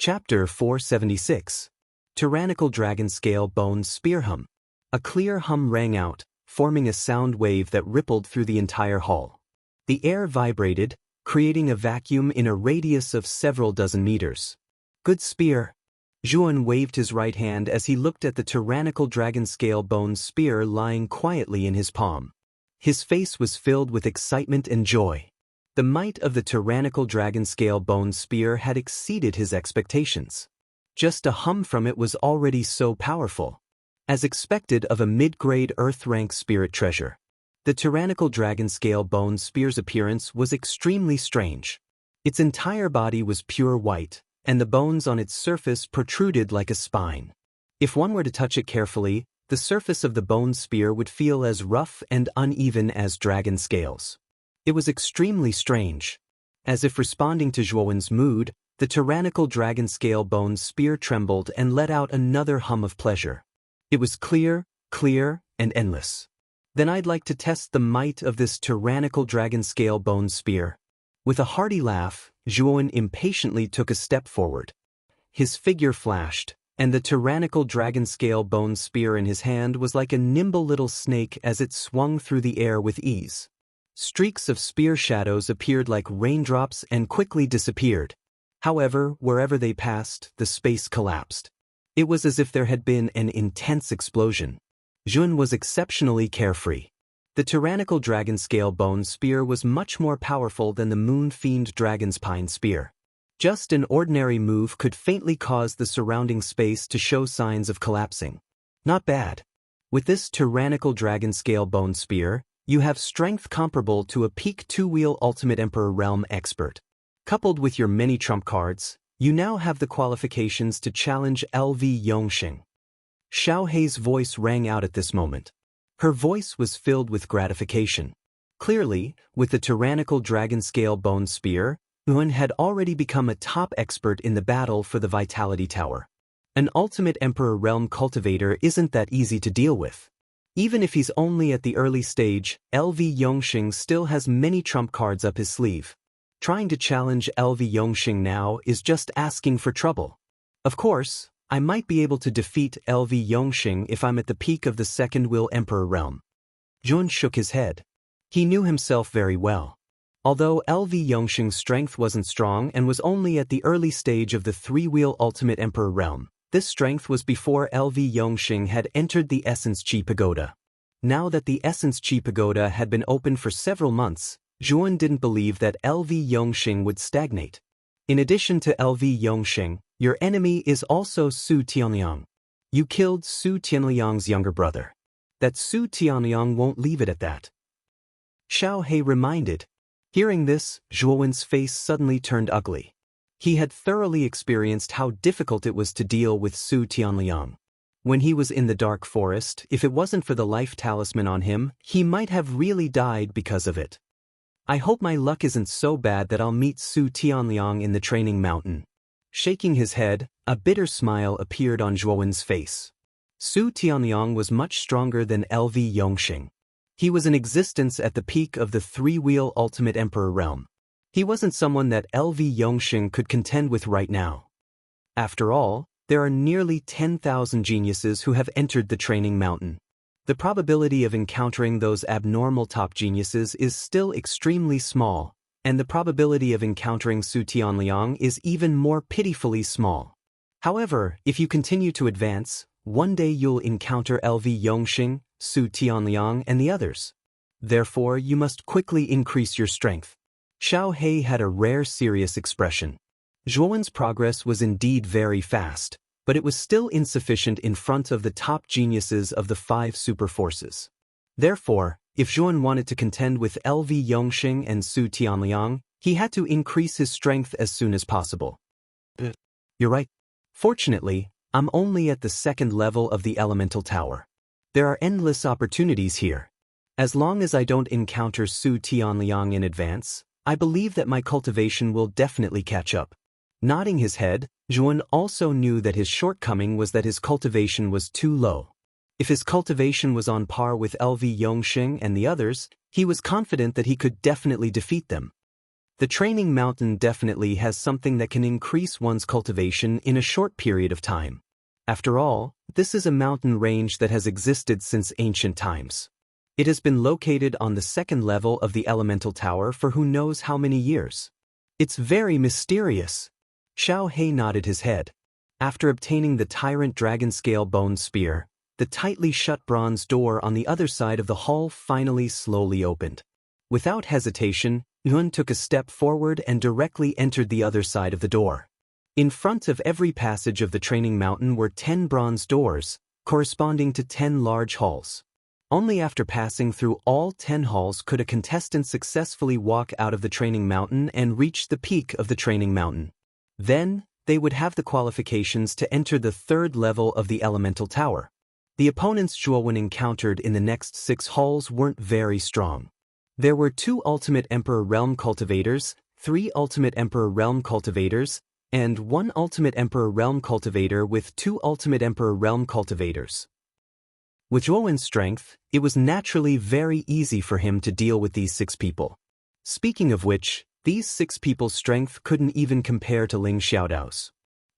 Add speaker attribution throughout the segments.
Speaker 1: Chapter 476. Tyrannical Dragon Scale Bone Spear Hum. A clear hum rang out, forming a sound wave that rippled through the entire hall. The air vibrated, creating a vacuum in a radius of several dozen meters. Good spear. Zhuan waved his right hand as he looked at the tyrannical dragon scale bone spear lying quietly in his palm. His face was filled with excitement and joy. The might of the tyrannical dragon scale bone spear had exceeded his expectations. Just a hum from it was already so powerful. As expected of a mid-grade Earth-rank spirit treasure, the tyrannical dragon scale bone spear's appearance was extremely strange. Its entire body was pure white, and the bones on its surface protruded like a spine. If one were to touch it carefully, the surface of the bone spear would feel as rough and uneven as dragon scales. It was extremely strange. As if responding to Zhuowen's mood, the tyrannical dragon scale bone spear trembled and let out another hum of pleasure. It was clear, and endless. Then I'd like to test the might of this tyrannical dragon scale bone spear. With a hearty laugh, Zhuowen impatiently took a step forward. His figure flashed, and the tyrannical dragon scale bone spear in his hand was like a nimble little snake as it swung through the air with ease. Streaks of spear shadows appeared like raindrops and quickly disappeared. However, wherever they passed, the space collapsed. It was as if there had been an intense explosion. Zhuan was exceptionally carefree. The tyrannical dragon scale bone spear was much more powerful than the moon fiend dragon's pine spear. Just an ordinary move could faintly cause the surrounding space to show signs of collapsing. Not bad. With this tyrannical dragon scale bone spear, you have strength comparable to a peak two-wheel Ultimate Emperor Realm expert. Coupled with your many trump cards, you now have the qualifications to challenge LV Yongxing. Xiao Hei's voice rang out at this moment. Her voice was filled with gratification. Clearly, with the tyrannical dragon scale bone spear, Yuan had already become a top expert in the battle for the Vitality Tower. An Ultimate Emperor Realm cultivator isn't that easy to deal with. Even if he's only at the early stage, LV Yongxing still has many trump cards up his sleeve. Trying to challenge LV Yongxing now is just asking for trouble. Of course, I might be able to defeat LV Yongxing if I'm at the peak of the second Will Emperor Realm. Zhuan shook his head. He knew himself very well. Although LV Yongxing's strength wasn't strong and was only at the early stage of the three-wheel Ultimate Emperor Realm, this strength was before LV Yongxing had entered the Essence Chi Pagoda. Now that the Essence Chi Pagoda had been open for several months, Zhuan didn't believe that LV Yongxing would stagnate. In addition to LV Yongxing, your enemy is also Su Tianliang. You killed Su Tianliang's younger brother. That Su Tianliang won't leave it at that. Xiao Hei reminded. Hearing this, Zhuowen's face suddenly turned ugly. He had thoroughly experienced how difficult it was to deal with Su Tianliang. When he was in the dark forest, if it wasn't for the life talisman on him, he might have really died because of it. I hope my luck isn't so bad that I'll meet Su Tianliang in the training mountain. Shaking his head, a bitter smile appeared on Zhuowen's face. Su Tianliang was much stronger than LV Yongxing. He was in existence at the peak of the three-wheel Ultimate Emperor Realm. He wasn't someone that LV Yongxing could contend with right now. After all, there are nearly 10,000 geniuses who have entered the training mountain. The probability of encountering those abnormal top geniuses is still extremely small, and the probability of encountering Su Tianliang is even more pitifully small. However, if you continue to advance, one day you'll encounter LV Yongxing, Su Tianliang, and the others. Therefore, you must quickly increase your strength. Xiao Hei had a rare serious expression. Zhuowen's progress was indeed very fast, but it was still insufficient in front of the top geniuses of the 5 super forces. Therefore, if Zhuowen wanted to contend with LV Yongxing and Su Tianliang, he had to increase his strength as soon as possible. You're right. Fortunately, I'm only at the second level of the Elemental Tower. There are endless opportunities here. As long as I don't encounter Su Tianliang in advance, I believe that my cultivation will definitely catch up. Nodding his head, Zhuan also knew that his shortcoming was that his cultivation was too low. If his cultivation was on par with LV Yongxing and the others, he was confident that he could definitely defeat them. The training mountain definitely has something that can increase one's cultivation in a short period of time. After all, this is a mountain range that has existed since ancient times. It has been located on the second level of the elemental tower for who knows how many years. It's very mysterious. Xiao He nodded his head. After obtaining the tyrant dragon scale bone spear, the tightly shut bronze door on the other side of the hall finally slowly opened. Without hesitation, Yun took a step forward and directly entered the other side of the door. In front of every passage of the training mountain were 10 bronze doors, corresponding to 10 large halls. Only after passing through all 10 halls could a contestant successfully walk out of the training mountain and reach the peak of the training mountain. Then, they would have the qualifications to enter the third level of the elemental tower. The opponents Zhuowen encountered in the next 6 halls weren't very strong. There were 2 Ultimate Emperor Realm Cultivators, 3 Ultimate Emperor Realm Cultivators, and 1 Ultimate Emperor Realm Cultivator with 2 Ultimate Emperor Realm Cultivators. With Zhuowen's strength, it was naturally very easy for him to deal with these 6 people. Speaking of which, these 6 people's strength couldn't even compare to Ling Xiaodao's.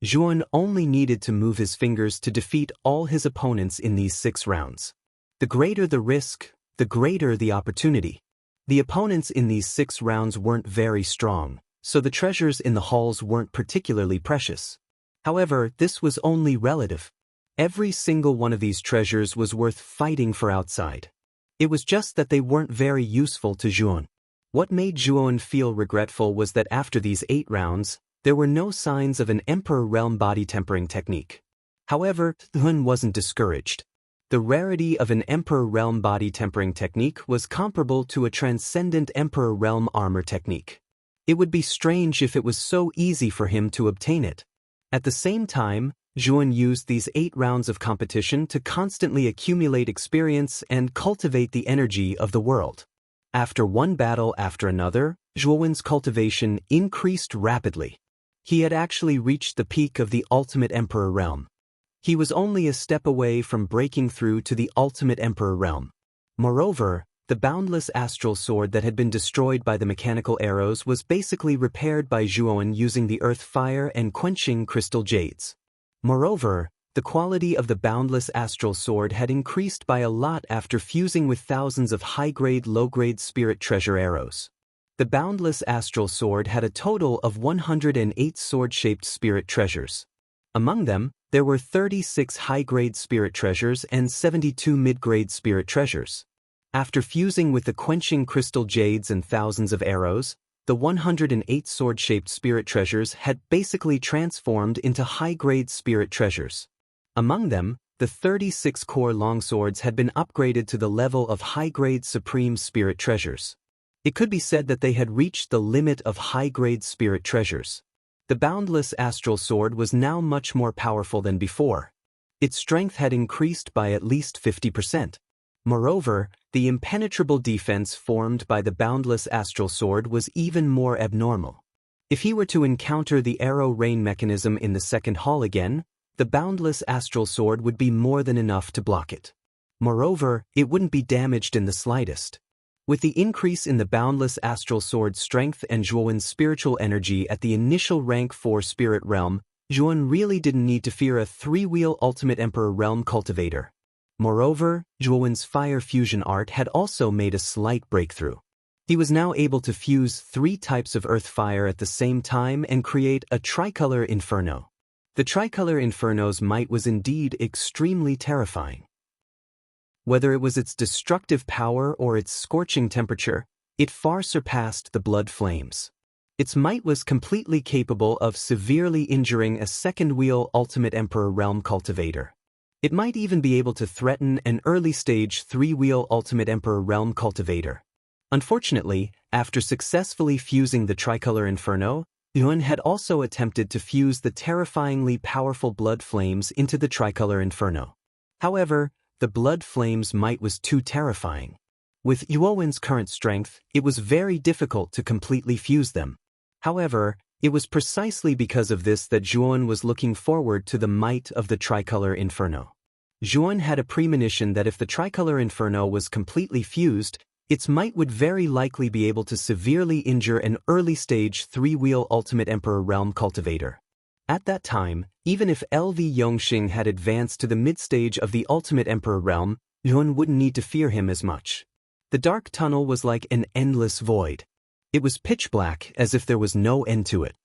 Speaker 1: Zhuowen only needed to move his fingers to defeat all his opponents in these 6 rounds. The greater the risk, the greater the opportunity. The opponents in these 6 rounds weren't very strong, so the treasures in the halls weren't particularly precious. However, this was only relative. Every single one of these treasures was worth fighting for outside. It was just that they weren't very useful to Zhuowen. What made Zhuowen feel regretful was that after these 8 rounds, there were no signs of an Emperor Realm body tempering technique. However, Zhuowen wasn't discouraged. The rarity of an Emperor Realm body tempering technique was comparable to a transcendent Emperor Realm armor technique. It would be strange if it was so easy for him to obtain it. At the same time, Zhuowen used these 8 rounds of competition to constantly accumulate experience and cultivate the energy of the world. After one battle after another, Zhuowen's cultivation increased rapidly. He had actually reached the peak of the Ultimate Emperor Realm. He was only a step away from breaking through to the Ultimate Emperor Realm. Moreover, the boundless astral sword that had been destroyed by the mechanical arrows was basically repaired by Zhuowen using the earth fire and quenching crystal jades. Moreover, the quality of the boundless astral sword had increased by a lot after fusing with thousands of high-grade, low-grade spirit treasure arrows. The boundless astral sword had a total of 108 sword-shaped spirit treasures. Among them, there were 36 high-grade spirit treasures and 72 mid-grade spirit treasures. After fusing with the quenching crystal jades and thousands of arrows, the 108 sword-shaped spirit treasures had basically transformed into high-grade spirit treasures. Among them, the 36 core longswords had been upgraded to the level of high-grade supreme spirit treasures. It could be said that they had reached the limit of high-grade spirit treasures. The boundless astral sword was now much more powerful than before. Its strength had increased by at least 50%. Moreover, the impenetrable defense formed by the boundless astral sword was even more abnormal. If he were to encounter the arrow rain mechanism in the second hall again, the boundless astral sword would be more than enough to block it. Moreover, it wouldn't be damaged in the slightest. With the increase in the boundless astral sword's strength and Zhuowen's spiritual energy at the initial rank 4 spirit realm, Zhuowen really didn't need to fear a 3-wheel Ultimate Emperor Realm cultivator. Moreover, Zhuowen's fire fusion art had also made a slight breakthrough. He was now able to fuse 3 types of earth fire at the same time and create a tricolor inferno. The tricolor inferno's might was indeed extremely terrifying. Whether it was its destructive power or its scorching temperature, it far surpassed the blood flames. Its might was completely capable of severely injuring a second-wheel Ultimate Emperor Realm cultivator. It might even be able to threaten an early-stage 3-wheel Ultimate Emperor Realm cultivator. Unfortunately, after successfully fusing the tricolor inferno, Yuan had also attempted to fuse the terrifyingly powerful blood flames into the tricolor inferno. However, the blood flames' might was too terrifying. With Yuowen's current strength, it was very difficult to completely fuse them. However, it was precisely because of this that Zhuowen was looking forward to the might of the tricolor inferno. Zhuowen had a premonition that if the tricolor inferno was completely fused, Its might would very likely be able to severely injure an early-stage three-wheel Ultimate Emperor Realm cultivator. At that time, even if LV Yongxing had advanced to the mid-stage of the Ultimate Emperor Realm, Yuan wouldn't need to fear him as much. The dark tunnel was like an endless void. It was pitch black, as if there was no end to it.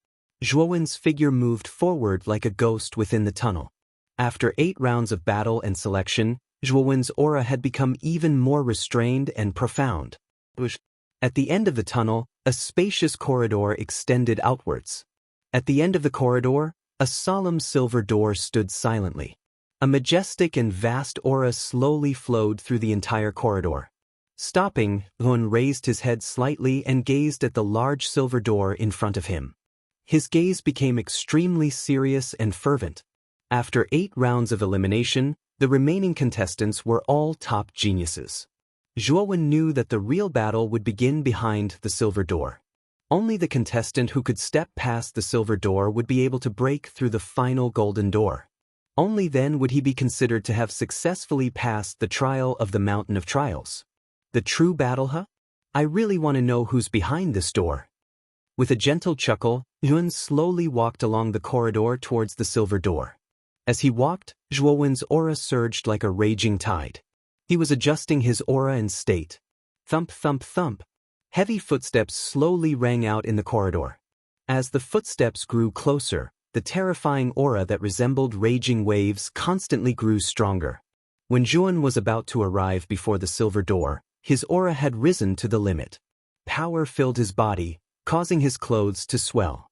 Speaker 1: Zhuowen's figure moved forward like a ghost within the tunnel. After 8 rounds of battle and selection, Zhuowen's aura had become even more restrained and profound. At the end of the tunnel, a spacious corridor extended outwards. At the end of the corridor, a solemn silver door stood silently. A majestic and vast aura slowly flowed through the entire corridor. Stopping, Hun raised his head slightly and gazed at the large silver door in front of him. His gaze became extremely serious and fervent. After 8 rounds of elimination, the remaining contestants were all top geniuses. Zhuowen knew that the real battle would begin behind the silver door. Only the contestant who could step past the silver door would be able to break through the final golden door. Only then would he be considered to have successfully passed the trial of the Mountain of Trials. The true battle, huh? I really want to know who's behind this door. With a gentle chuckle, Yun slowly walked along the corridor towards the silver door. As he walked, Zhuowen's aura surged like a raging tide. He was adjusting his aura and state. Thump, thump, thump. Heavy footsteps slowly rang out in the corridor. As the footsteps grew closer, the terrifying aura that resembled raging waves constantly grew stronger. When Zhuowen was about to arrive before the silver door, his aura had risen to the limit. Power filled his body, causing his clothes to swell.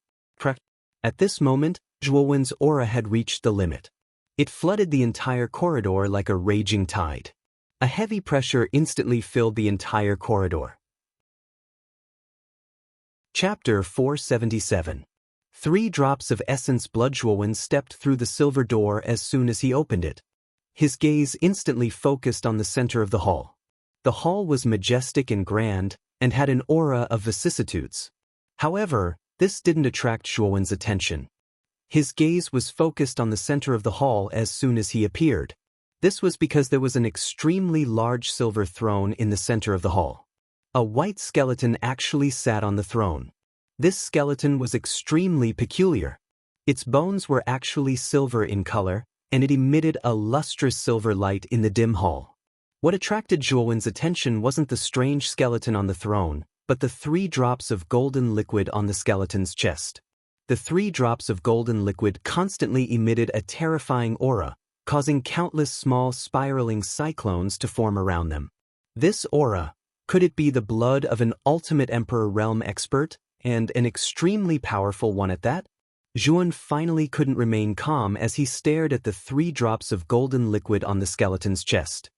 Speaker 1: At this moment, Zhuowen's aura had reached the limit. It flooded the entire corridor like a raging tide. A heavy pressure instantly filled the entire corridor. Chapter 477. 3 drops of essence blood. Zhuowen stepped through the silver door as soon as he opened it. His gaze instantly focused on the center of the hall. The hall was majestic and grand, and had an aura of vicissitudes. However, this didn't attract Zhuowen's attention. His gaze was focused on the center of the hall as soon as he appeared. This was because there was an extremely large silver throne in the center of the hall. A white skeleton actually sat on the throne. This skeleton was extremely peculiar. Its bones were actually silver in color, and it emitted a lustrous silver light in the dim hall. What attracted Zhuowen's attention wasn't the strange skeleton on the throne, but the 3 drops of golden liquid on the skeleton's chest. The 3 drops of golden liquid constantly emitted a terrifying aura, causing countless small spiraling cyclones to form around them. This aura, could it be the blood of an Ultimate Emperor Realm expert, and an extremely powerful one at that? Zhuowen finally couldn't remain calm as he stared at the 3 drops of golden liquid on the skeleton's chest.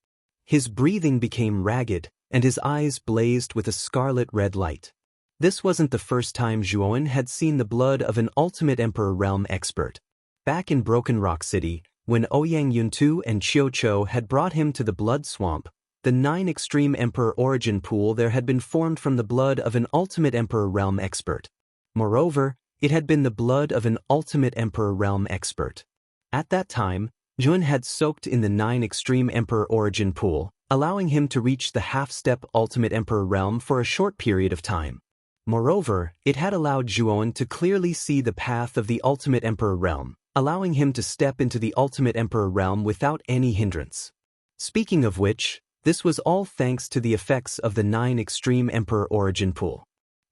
Speaker 1: His breathing became ragged, and his eyes blazed with a scarlet red light. This wasn't the first time Zhuowen had seen the blood of an Ultimate Emperor Realm expert. Back in Broken Rock City, when Ouyang Yuntu and Qiu Chou had brought him to the Blood Swamp, the 9 Extreme Emperor origin pool there had been formed from the blood of an Ultimate Emperor Realm expert. Moreover, it had been the blood of an Ultimate Emperor Realm expert. At that time, Zhuowen had soaked in the 9 Extreme Emperor origin pool, allowing him to reach the half-step Ultimate Emperor Realm for a short period of time. Moreover, it had allowed Zhuowen to clearly see the path of the Ultimate Emperor Realm, allowing him to step into the Ultimate Emperor Realm without any hindrance. Speaking of which, this was all thanks to the effects of the 9 Extreme Emperor origin pool.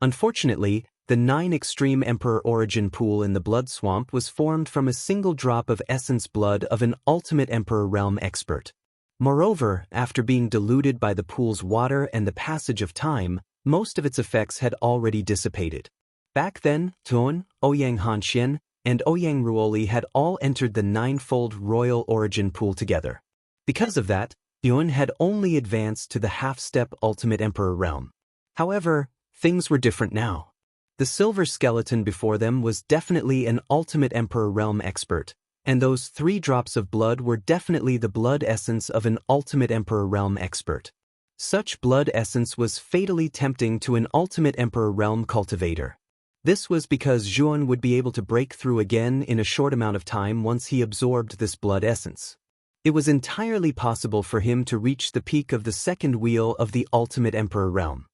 Speaker 1: Unfortunately, the 9 Extreme Emperor origin pool in the Blood Swamp was formed from a single drop of essence blood of an Ultimate Emperor Realm expert. Moreover, after being diluted by the pool's water and the passage of time, most of its effects had already dissipated. Back then, Tuan, Ouyang Hanxian, and Ouyang Ruoli had all entered the 9-fold royal origin pool together. Because of that, Yuan had only advanced to the half-step Ultimate Emperor Realm. However, things were different now. The silver skeleton before them was definitely an Ultimate Emperor Realm expert, and those 3 drops of blood were definitely the blood essence of an Ultimate Emperor Realm expert. Such blood essence was fatally tempting to an Ultimate Emperor Realm cultivator. This was because Zhuowen would be able to break through again in a short amount of time once he absorbed this blood essence. It was entirely possible for him to reach the peak of the second wheel of the ultimate emperor realm.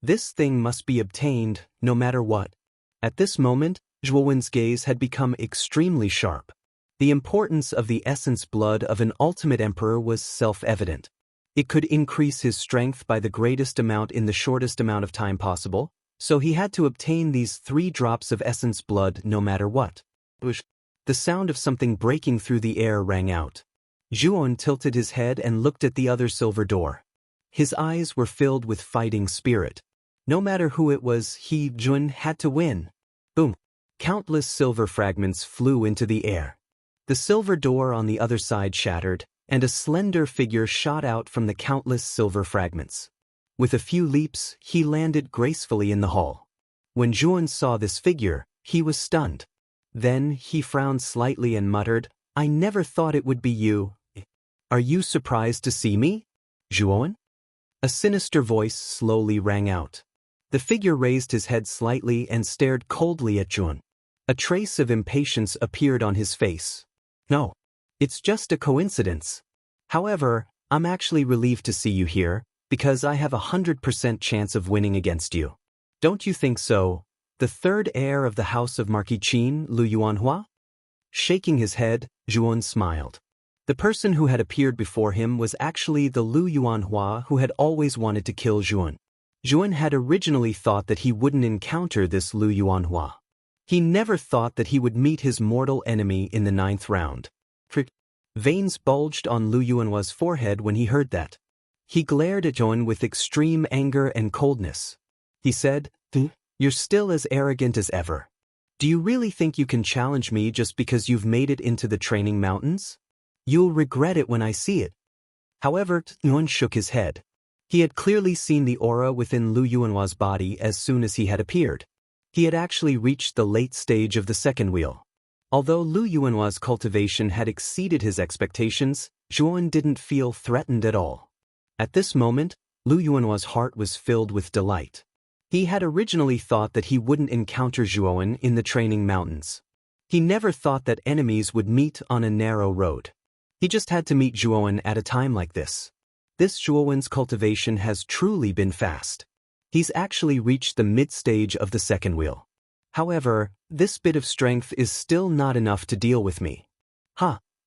Speaker 1: This thing must be obtained, no matter what. At this moment, Zhuowen's gaze had become extremely sharp. The importance of the essence blood of an ultimate emperor was self-evident. It could increase his strength by the greatest amount in the shortest amount of time possible, so he had to obtain these 3 drops of essence blood no matter what. The sound of something breaking through the air rang out. Zhuon tilted his head and looked at the other silver door. His eyes were filled with fighting spirit. No matter who it was, he, Jun, had to win. Boom! Countless silver fragments flew into the air. The silver door on the other side shattered, and a slender figure shot out from the countless silver fragments. With a few leaps, he landed gracefully in the hall. When Zhuon saw this figure, he was stunned. Then he frowned slightly and muttered, "I never thought it would be you. Are you surprised to see me, Zhuon?" A sinister voice slowly rang out. The figure raised his head slightly and stared coldly at Zhuon. A trace of impatience appeared on his face. "No, it's just a coincidence. However, I'm actually relieved to see you here, because I have a 100% chance of winning against you. Don't you think so, the third heir of the house of Marquis Qin, Lu Yuanhua?" Shaking his head, Zhuon smiled. The person who had appeared before him was actually the Lu Yuanhua who had always wanted to kill Zhuon. Zhuon had originally thought that he wouldn't encounter this Lu Yuanhua. He never thought that he would meet his mortal enemy in the 9th round. Veins bulged on Lu Yuanhua's forehead when he heard that. He glared at Zhuon with extreme anger and coldness. He said, "You're still as arrogant as ever. Do you really think you can challenge me just because you've made it into the training mountains? You'll regret it when I see it." However, Zhuon shook his head. He had clearly seen the aura within Lu Yuanhua's body as soon as he had appeared. He had actually reached the late stage of the second wheel. Although Lu Yuanhua's cultivation had exceeded his expectations, Zhuon didn't feel threatened at all. At this moment, Lu Yuanhua's heart was filled with delight. He had originally thought that he wouldn't encounter Zhuon in the training mountains. He never thought that enemies would meet on a narrow road. He just had to meet Zhuon at a time like this. This Zhuon's cultivation has truly been fast. He's actually reached the mid-stage of the second wheel. However, this bit of strength is still not enough to deal with me.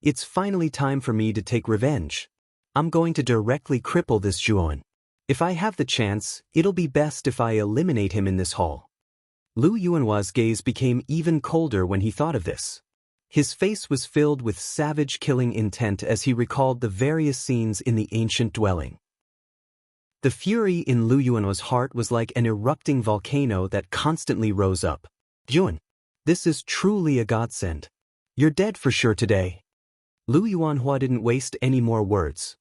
Speaker 1: It's finally time for me to take revenge. I'm going to directly cripple this Zhuon. If I have the chance, it'll be best if I eliminate him in this hall. Lu Yuanhua's gaze became even colder when he thought of this. His face was filled with savage killing intent as he recalled the various scenes in the ancient dwelling. The fury in Lu Yuanhua's heart was like an erupting volcano that constantly rose up. "Zhuon, this is truly a godsend. You're dead for sure today." Lu Yuanhua didn't waste any more words.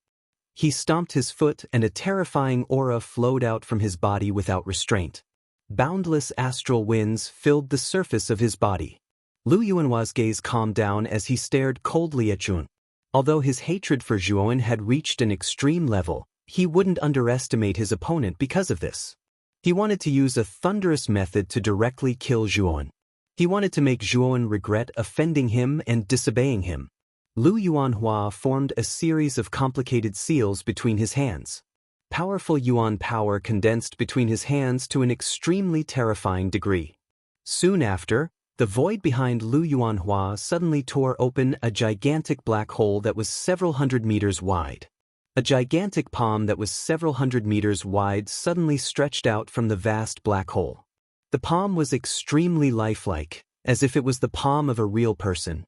Speaker 1: He stomped his foot and a terrifying aura flowed out from his body without restraint. Boundless astral winds filled the surface of his body. Lu Yuanhua's gaze calmed down as he stared coldly at Zhuon. Although his hatred for Zhuon had reached an extreme level, he wouldn't underestimate his opponent because of this. He wanted to use a thunderous method to directly kill Zhuon. He wanted to make Zhuon regret offending him and disobeying him. Lu Yuanhua formed a series of complicated seals between his hands. Powerful Yuan power condensed between his hands to an extremely terrifying degree. Soon after, the void behind Lu Yuanhua suddenly tore open a gigantic black hole that was several hundred meters wide. A gigantic palm that was several hundred meters wide suddenly stretched out from the vast black hole. The palm was extremely lifelike, as if it was the palm of a real person.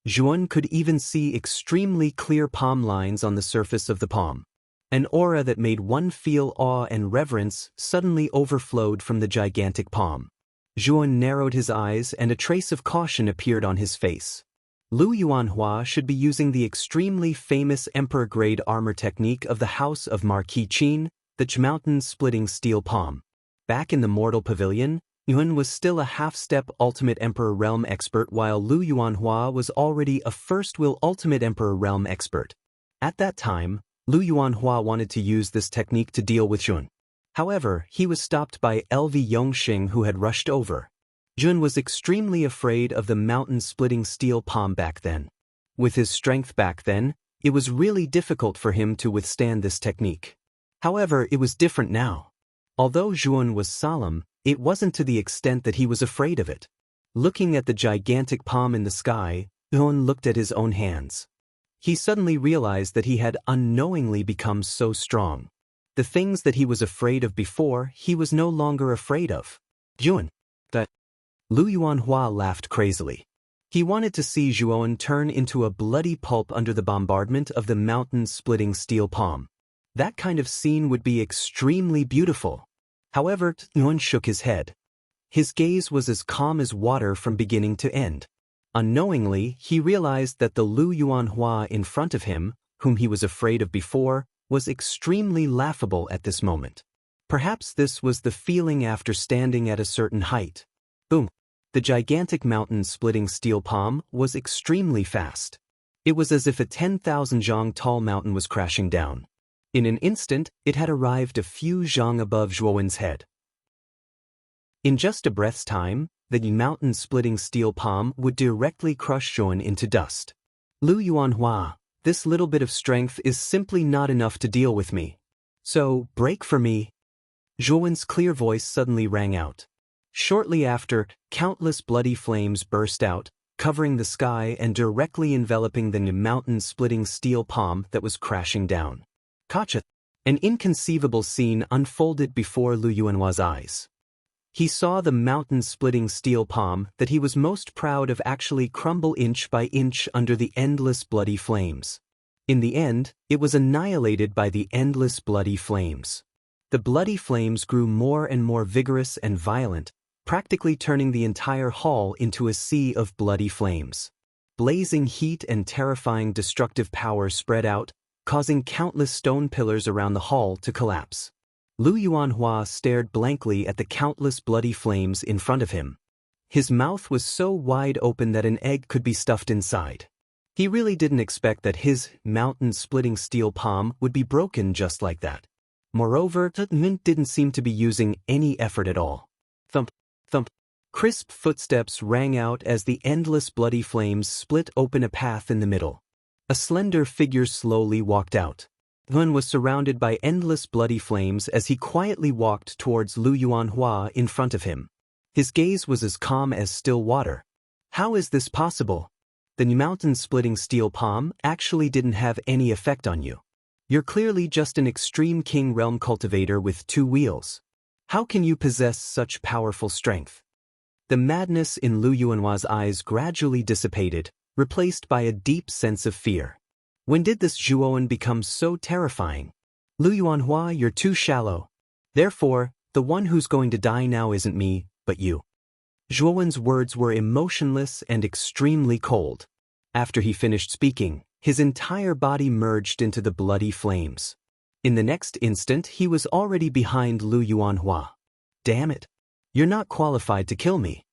Speaker 1: Zhuon could even see extremely clear palm lines on the surface of the palm. An aura that made one feel awe and reverence suddenly overflowed from the gigantic palm. Zhuon narrowed his eyes and a trace of caution appeared on his face. Lu Yuanhua should be using the extremely famous emperor-grade armor technique of the House of Marquis Qin, the mountain-splitting steel palm. Back in the Mortal Pavilion, Yuan was still a half-step Ultimate Emperor Realm expert while Lu Yuanhua was already a first-will Ultimate Emperor Realm expert. At that time, Lu Yuanhua wanted to use this technique to deal with Zhuon. However, he was stopped by LV Yongxing who had rushed over. Zhuon was extremely afraid of the mountain-splitting steel palm back then. With his strength back then, it was really difficult for him to withstand this technique. However, it was different now. Although Zhuan was solemn, it wasn't to the extent that he was afraid of it. Looking at the gigantic palm in the sky, Zhuan looked at his own hands. He suddenly realized that he had unknowingly become so strong. The things that he was afraid of before, he was no longer afraid of. Zhuan. That. Lu Yuanhua laughed crazily. He wanted to see Zhuan turn into a bloody pulp under the bombardment of the mountain-splitting steel palm. That kind of scene would be extremely beautiful. However, Zhuan shook his head. His gaze was as calm as water from beginning to end. Unknowingly, he realized that the Lu Yuanhua in front of him, whom he was afraid of before, was extremely laughable at this moment. Perhaps this was the feeling after standing at a certain height. Boom! The gigantic mountain-splitting steel palm was extremely fast. It was as if a 10,000 zhang tall mountain was crashing down. In an instant, it had arrived a few zhang above Zhuowen's head. In just a breath's time, the mountain-splitting steel palm would directly crush Zhuowen into dust. Lu Yuanhua, this little bit of strength is simply not enough to deal with me. So, break for me. Zhuowen's clear voice suddenly rang out. Shortly after, countless bloody flames burst out, covering the sky and directly enveloping the mountain-splitting steel palm that was crashing down. Gotcha! An inconceivable scene unfolded before Lu Yuanhua's eyes. He saw the mountain-splitting steel palm that he was most proud of actually crumble inch by inch under the endless bloody flames. In the end, it was annihilated by the endless bloody flames. The bloody flames grew more and more vigorous and violent, practically turning the entire hall into a sea of bloody flames. Blazing heat and terrifying destructive power spread out, causing countless stone pillars around the hall to collapse. Lu Yuanhua stared blankly at the countless bloody flames in front of him. His mouth was so wide open that an egg could be stuffed inside. He really didn't expect that his mountain-splitting steel palm would be broken just like that. Moreover, Mint didn't seem to be using any effort at all. Thump, thump. Crisp footsteps rang out as the endless bloody flames split open a path in the middle. A slender figure slowly walked out. Hun was surrounded by endless bloody flames as he quietly walked towards Lu Yuanhua in front of him. His gaze was as calm as still water. How is this possible? The mountain-splitting steel palm actually didn't have any effect on you. You're clearly just an extreme king realm cultivator with 2 wheels. How can you possess such powerful strength? The madness in Lu Yuanhua's eyes gradually dissipated, replaced by a deep sense of fear. When did this Zhuowen become so terrifying? Lu Yuanhua, you're too shallow. Therefore, the one who's going to die now isn't me, but you. Zhuowen's words were emotionless and extremely cold. After he finished speaking, his entire body merged into the bloody flames. In the next instant, he was already behind Lu Yuanhua. Damn it! You're not qualified to kill me.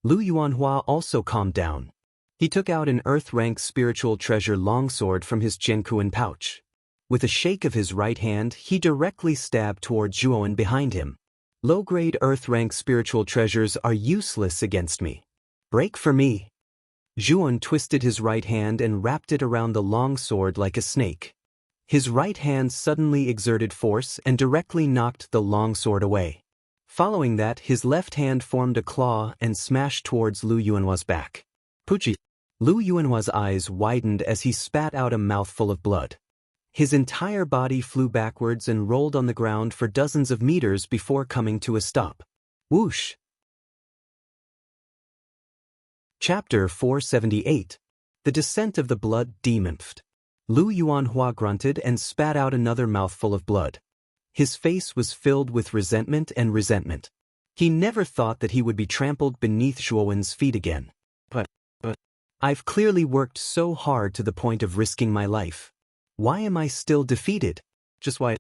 Speaker 1: Lu Yuanhua also calmed down. He took out an earth-rank spiritual treasure longsword from his Jiankuan pouch. With a shake of his right hand, he directly stabbed toward Zhuowen behind him. Low-grade earth-rank spiritual treasures are useless against me. Break for me. Zhuowen twisted his right hand and wrapped it around the longsword like a snake. His right hand suddenly exerted force and directly knocked the longsword away. Following that, his left hand formed a claw and smashed towards Lu Yuanhua's back. Puchi! Lu Yuanhua's eyes widened as he spat out a mouthful of blood. His entire body flew backwards and rolled on the ground for dozens of meters before coming to a stop. Whoosh! Chapter 478. The Descent of the Blood Demymphed. Lu Yuanhua grunted and spat out another mouthful of blood. His face was filled with resentment and resentment. He never thought that he would be trampled beneath Zhuowen's feet again. But I've clearly worked so hard to the point of risking my life. Why am I still defeated? Just why?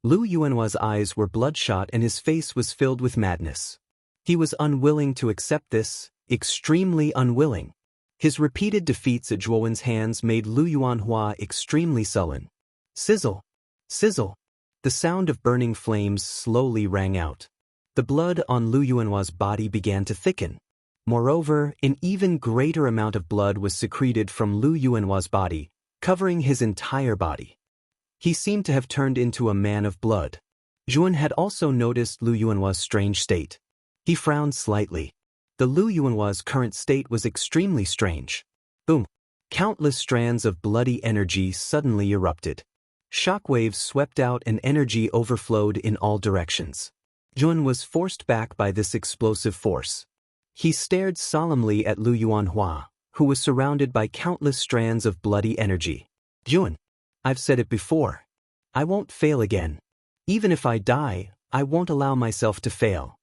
Speaker 1: Lu Yuanhua's eyes were bloodshot and his face was filled with madness. He was unwilling to accept this, extremely unwilling. His repeated defeats at Zhuowen's hands made Lu Yuanhua extremely sullen. Sizzle! Sizzle! The sound of burning flames slowly rang out. The blood on Lu Yuanhua's body began to thicken. Moreover, an even greater amount of blood was secreted from Lu Yuanhua's body, covering his entire body. He seemed to have turned into a man of blood. Zhuan had also noticed Lu Yuanhua's strange state. He frowned slightly. The Lu Yuanhua's current state was extremely strange. Boom! Countless strands of bloody energy suddenly erupted. Shockwaves swept out and energy overflowed in all directions. Zhuan was forced back by this explosive force. He stared solemnly at Lu Yuanhua, who was surrounded by countless strands of bloody energy. Zhuan, I've said it before. I won't fail again. Even if I die, I won't allow myself to fail.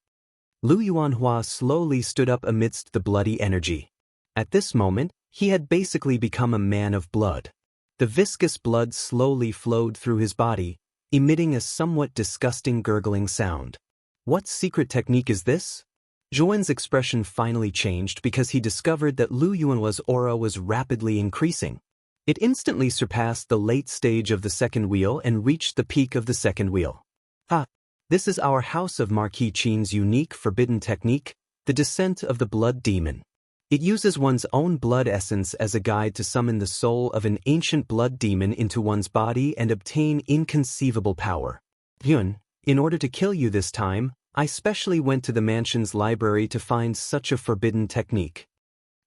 Speaker 1: Lu Yuanhua slowly stood up amidst the bloody energy. At this moment, he had basically become a man of blood. The viscous blood slowly flowed through his body, emitting a somewhat disgusting gurgling sound. What secret technique is this? Zhuan's expression finally changed because he discovered that Lu Yuanhua's aura was rapidly increasing. It instantly surpassed the late stage of the second wheel and reached the peak of the second wheel. This is our House of Marquis Qin's unique forbidden technique, the descent of the blood demon. It uses one's own blood essence as a guide to summon the soul of an ancient blood demon into one's body and obtain inconceivable power. Yun, in order to kill you this time, I specially went to the mansion's library to find such a forbidden technique.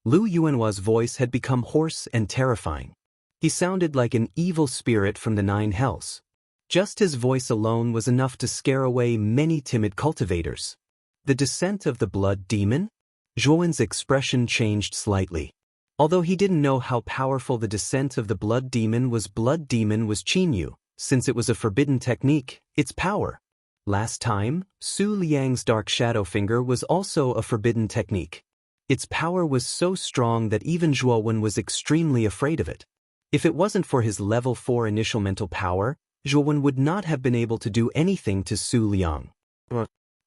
Speaker 1: Lu Yuanhua's voice had become hoarse and terrifying. He sounded like an evil spirit from the nine hells. Just his voice alone was enough to scare away many timid cultivators. The descent of the blood demon? Zhuan's expression changed slightly. Although he didn't know how powerful the descent of the blood demon was Qinyu, since it was a forbidden technique, its power. Last time, Su Liang's dark shadow finger was also a forbidden technique. Its power was so strong that even Zhuowen was extremely afraid of it. If it wasn't for his level 4 initial mental power, Zhuowen would not have been able to do anything to Su Liang.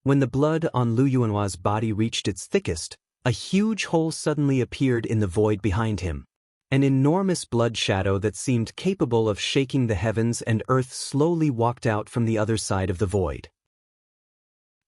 Speaker 1: When the blood on Lu Yuanhua's body reached its thickest, a huge hole suddenly appeared in the void behind him. An enormous blood shadow that seemed capable of shaking the heavens and earth slowly walked out from the other side of the void.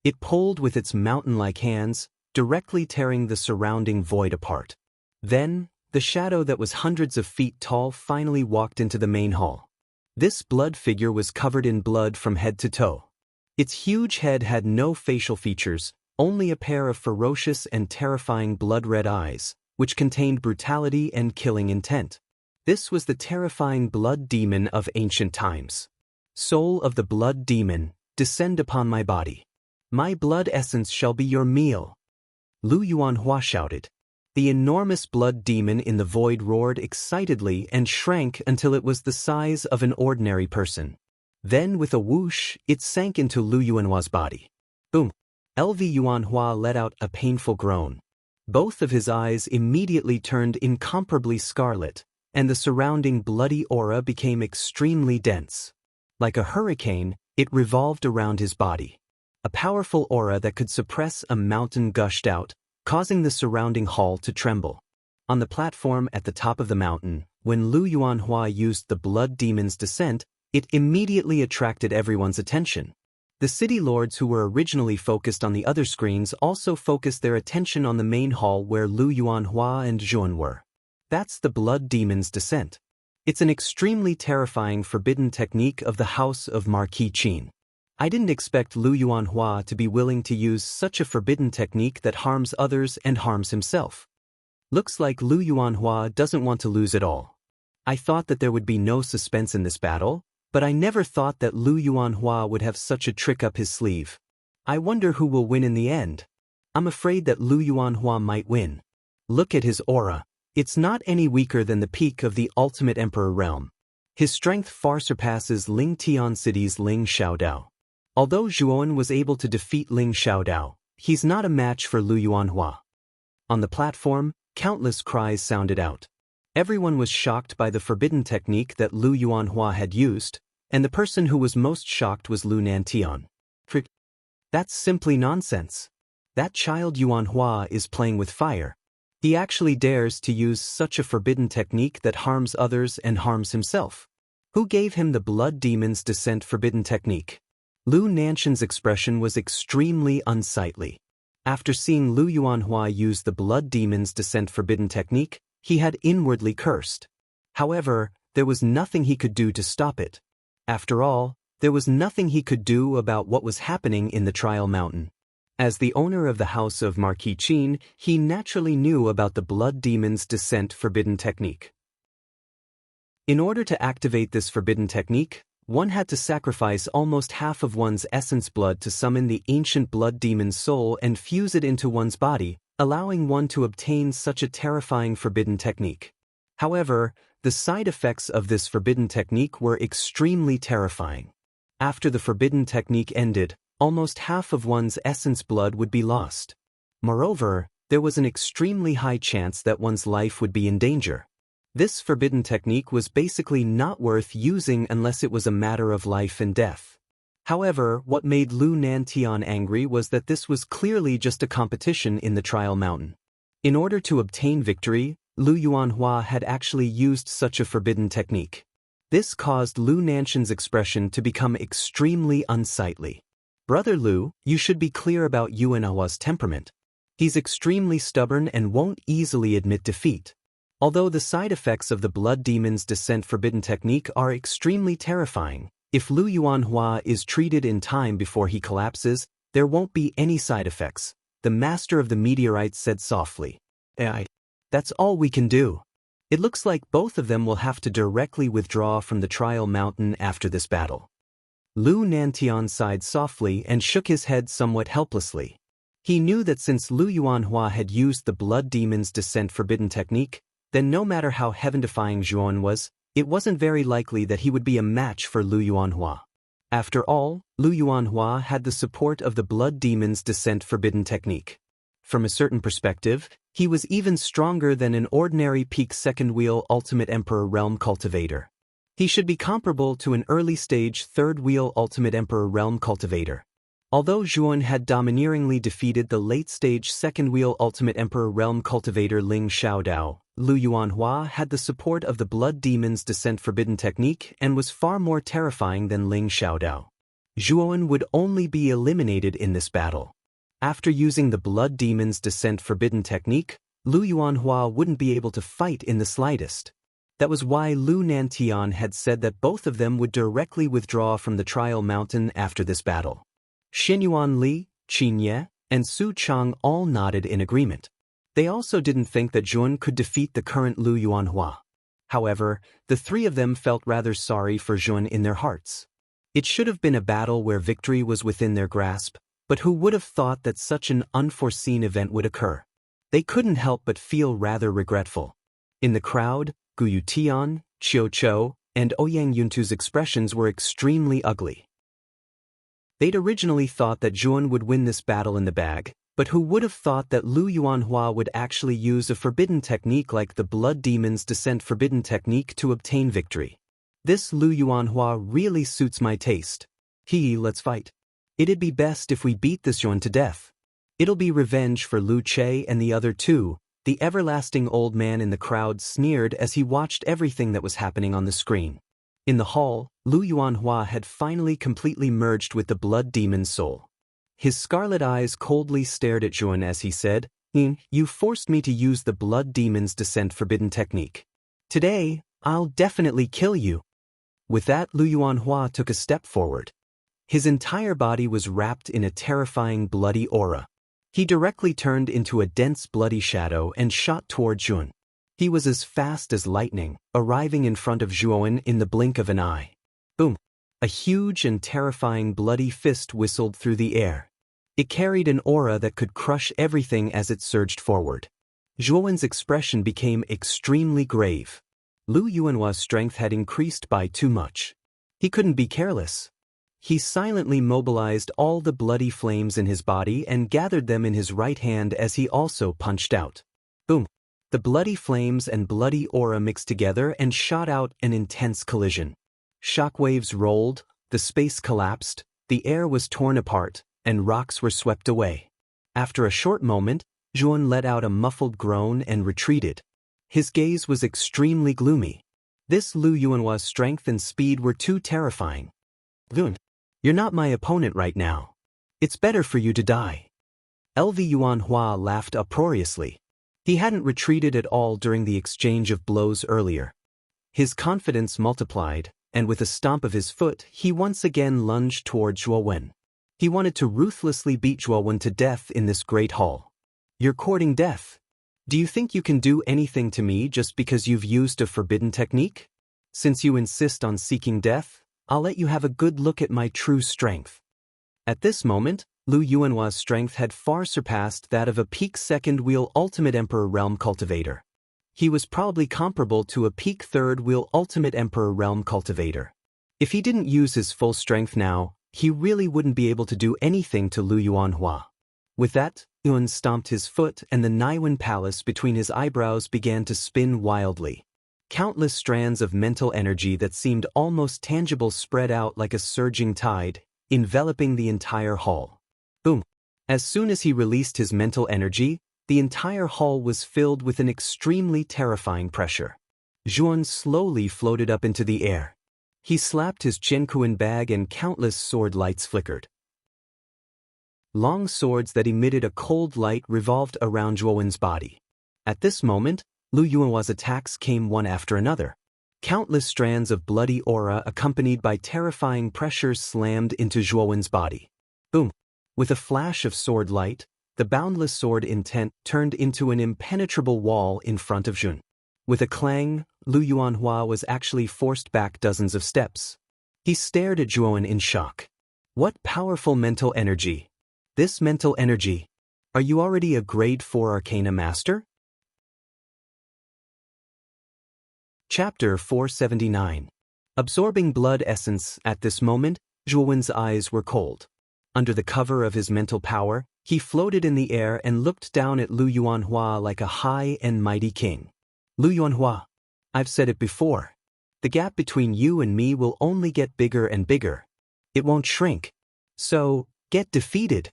Speaker 1: It pulled with its mountain-like hands, directly tearing the surrounding void apart. Then, the shadow that was hundreds of feet tall finally walked into the main hall. This blood figure was covered in blood from head to toe. Its huge head had no facial features, only a pair of ferocious and terrifying blood-red eyes, which contained brutality and killing intent. This was the terrifying blood demon of ancient times. Soul of the blood demon, descend upon my body. My blood essence shall be your meal. Lu Yuanhua shouted. The enormous blood demon in the void roared excitedly and shrank until it was the size of an ordinary person. Then with a whoosh, it sank into Lu Yuanhua's body. Boom! LV Yuanhua let out a painful groan. Both of his eyes immediately turned incomparably scarlet, and the surrounding bloody aura became extremely dense. Like a hurricane, it revolved around his body. A powerful aura that could suppress a mountain gushed out, causing the surrounding hall to tremble. On the platform at the top of the mountain, when Lu Yuanhua used the blood demon's descent, it immediately attracted everyone's attention. The city lords who were originally focused on the other screens also focused their attention on the main hall where Lu Yuanhua and Zhuan were. That's the blood demon's descent. It's an extremely terrifying forbidden technique of the House of Marquis Qin. I didn't expect Lu Yuanhua to be willing to use such a forbidden technique that harms others and harms himself. Looks like Lu Yuanhua doesn't want to lose at all. I thought that there would be no suspense in this battle, but I never thought that Lu Yuanhua would have such a trick up his sleeve. I wonder who will win in the end. I'm afraid that Lu Yuanhua might win. Look at his aura. It's not any weaker than the peak of the ultimate emperor realm. His strength far surpasses Ling Tian City's Ling Xiaodao. Although Zhuowen was able to defeat Ling Xiaodao, he's not a match for Lu Yuanhua. On the platform, countless cries sounded out. Everyone was shocked by the forbidden technique that Lu Yuanhua had used, and the person who was most shocked was Lu Nantian. That's simply nonsense. That child Yuanhua is playing with fire. He actually dares to use such a forbidden technique that harms others and harms himself. Who gave him the blood demon's descent forbidden technique? Lu Nantian's expression was extremely unsightly. After seeing Lu Yuanhua use the Blood Demon's Descent Forbidden technique, he had inwardly cursed. However, there was nothing he could do to stop it. After all, there was nothing he could do about what was happening in the Trial Mountain. As the owner of the house of Marquis Qin, he naturally knew about the Blood Demon's Descent Forbidden technique. In order to activate this forbidden technique, one had to sacrifice almost half of one's essence blood to summon the ancient blood demon's soul and fuse it into one's body, allowing one to obtain such a terrifying forbidden technique. However, the side effects of this forbidden technique were extremely terrifying. After the forbidden technique ended, almost half of one's essence blood would be lost. Moreover, there was an extremely high chance that one's life would be in danger. This forbidden technique was basically not worth using unless it was a matter of life and death. However, what made Lu Nantian angry was that this was clearly just a competition in the Trial Mountain. In order to obtain victory, Lu Yuanhua had actually used such a forbidden technique. This caused Lu Nantian's expression to become extremely unsightly. "Brother Lu, you should be clear about Yuanhua's temperament. He's extremely stubborn and won't easily admit defeat. Although the side effects of the Blood Demon's Descent Forbidden technique are extremely terrifying, if Lu Yuanhua is treated in time before he collapses, there won't be any side effects," the master of the meteorites said softly. "That's all we can do. It looks like both of them will have to directly withdraw from the Trial Mountain after this battle." Lu Nantian sighed softly and shook his head somewhat helplessly. He knew that since Lu Yuanhua had used the Blood Demon's Descent Forbidden technique, then no matter how heaven-defying Zhuan was, it wasn't very likely that he would be a match for Lu Yuanhua. After all, Lu Yuanhua had the support of the Blood Demon's Descent Forbidden technique. From a certain perspective, he was even stronger than an ordinary peak second-wheel Ultimate Emperor Realm Cultivator. He should be comparable to an early-stage third-wheel Ultimate Emperor Realm Cultivator. Although Zhuan had domineeringly defeated the late-stage second-wheel Ultimate Emperor Realm Cultivator Ling Xiaodao, Lu Yuanhua had the support of the Blood Demon's Descent Forbidden technique and was far more terrifying than Ling Xiaodao. Zhuan would only be eliminated in this battle. After using the Blood Demon's Descent Forbidden technique, Lu Yuanhua wouldn't be able to fight in the slightest. That was why Lu Nantian had said that both of them would directly withdraw from the Trial Mountain after this battle. Xinyuan Li, Qin Ye, and Su Chang all nodded in agreement. They also didn't think that Zhuan could defeat the current Lu Yuanhua. However, the three of them felt rather sorry for Zhuan in their hearts. It should have been a battle where victory was within their grasp, but who would have thought that such an unforeseen event would occur? They couldn't help but feel rather regretful. In the crowd, Gu Yutian, Qiu Chou, and Ouyang Yuntu's expressions were extremely ugly. They'd originally thought that Zhuan would win this battle in the bag, but who would have thought that Lu Yuanhua would actually use a forbidden technique like the Blood Demon's Descent Forbidden technique to obtain victory. This Lu Yuanhua really suits my taste. Let's fight. It'd be best if we beat this Zhuan to death. It'll be revenge for Lu Che and the other two, the everlasting old man in the crowd sneered as he watched everything that was happening on the screen. In the hall, Lu Yuanhua had finally completely merged with the Blood Demon's soul. His scarlet eyes coldly stared at Zhuan as he said, "You forced me to use the Blood Demon's Descent Forbidden technique. Today, I'll definitely kill you." With that, Lu Yuanhua took a step forward. His entire body was wrapped in a terrifying bloody aura. He directly turned into a dense bloody shadow and shot toward Zhuan. He was as fast as lightning, arriving in front of Zhuan in the blink of an eye. Boom! A huge and terrifying bloody fist whistled through the air. It carried an aura that could crush everything as it surged forward. Zhuan's expression became extremely grave. Lu Yuanhua's strength had increased by too much. He couldn't be careless. He silently mobilized all the bloody flames in his body and gathered them in his right hand as he also punched out. Boom! The bloody flames and bloody aura mixed together and shot out an intense collision. Shockwaves rolled, the space collapsed, the air was torn apart, and rocks were swept away. After a short moment, Zhuan let out a muffled groan and retreated. His gaze was extremely gloomy. This Lu Yuanhua's strength and speed were too terrifying. "Zhuan, you're not my opponent right now. It's better for you to die." LV Yuanhua laughed uproariously. He hadn't retreated at all during the exchange of blows earlier. His confidence multiplied, and with a stomp of his foot, he once again lunged toward Zhuo Wen. He wanted to ruthlessly beat Zhuo Wen to death in this great hall. You're courting death. Do you think you can do anything to me just because you've used a forbidden technique? Since you insist on seeking death, I'll let you have a good look at my true strength. At this moment, Lu Yuanhua's strength had far surpassed that of a peak second-wheel Ultimate Emperor Realm Cultivator. He was probably comparable to a peak third-wheel Ultimate Emperor Realm Cultivator. If he didn't use his full strength now, he really wouldn't be able to do anything to Lu Yuanhua. With that, Yuan stomped his foot and the Naiwan Palace between his eyebrows began to spin wildly. Countless strands of mental energy that seemed almost tangible spread out like a surging tide, enveloping the entire hall. Boom! As soon as he released his mental energy, the entire hall was filled with an extremely terrifying pressure. Zhuan slowly floated up into the air. He slapped his Chenkuan bag and countless sword lights flickered. Long swords that emitted a cold light revolved around Zhuowen's body. At this moment, Lu Yuanhua's attacks came one after another. Countless strands of bloody aura accompanied by terrifying pressures slammed into Zhuowen's body. Boom! With a flash of sword light, the boundless sword intent turned into an impenetrable wall in front of Zhun. With a clang, Lu Yuanhua was actually forced back dozens of steps. He stared at Zhuowen in shock. What powerful mental energy! This mental energy. Are you already a grade 4 Arcana Master? Chapter 479. Absorbing blood essence. At this moment, Zhuowen's eyes were cold. Under the cover of his mental power, he floated in the air and looked down at Lu Yuanhua like a high and mighty king. Lu Yuanhua, I've said it before. The gap between you and me will only get bigger and bigger. It won't shrink. So, get defeated.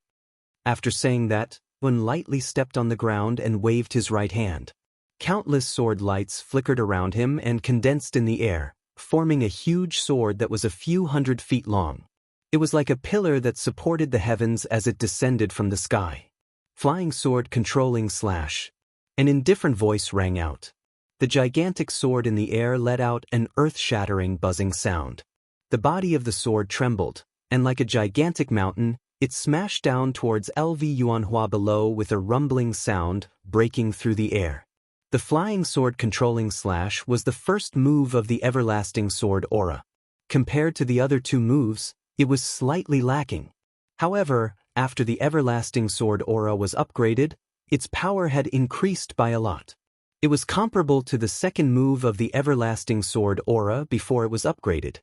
Speaker 1: After saying that, Wen lightly stepped on the ground and waved his right hand. Countless sword lights flickered around him and condensed in the air, forming a huge sword that was a few hundred feet long. It was like a pillar that supported the heavens as it descended from the sky. Flying sword controlling slash. An indifferent voice rang out. The gigantic sword in the air let out an earth-shattering buzzing sound. The body of the sword trembled, and like a gigantic mountain, it smashed down towards LV Yuanhua below with a rumbling sound, breaking through the air. The flying sword controlling slash was the first move of the everlasting sword aura. Compared to the other two moves, it was slightly lacking. However, after the everlasting sword aura was upgraded, its power had increased by a lot. It was comparable to the second move of the everlasting sword aura before it was upgraded.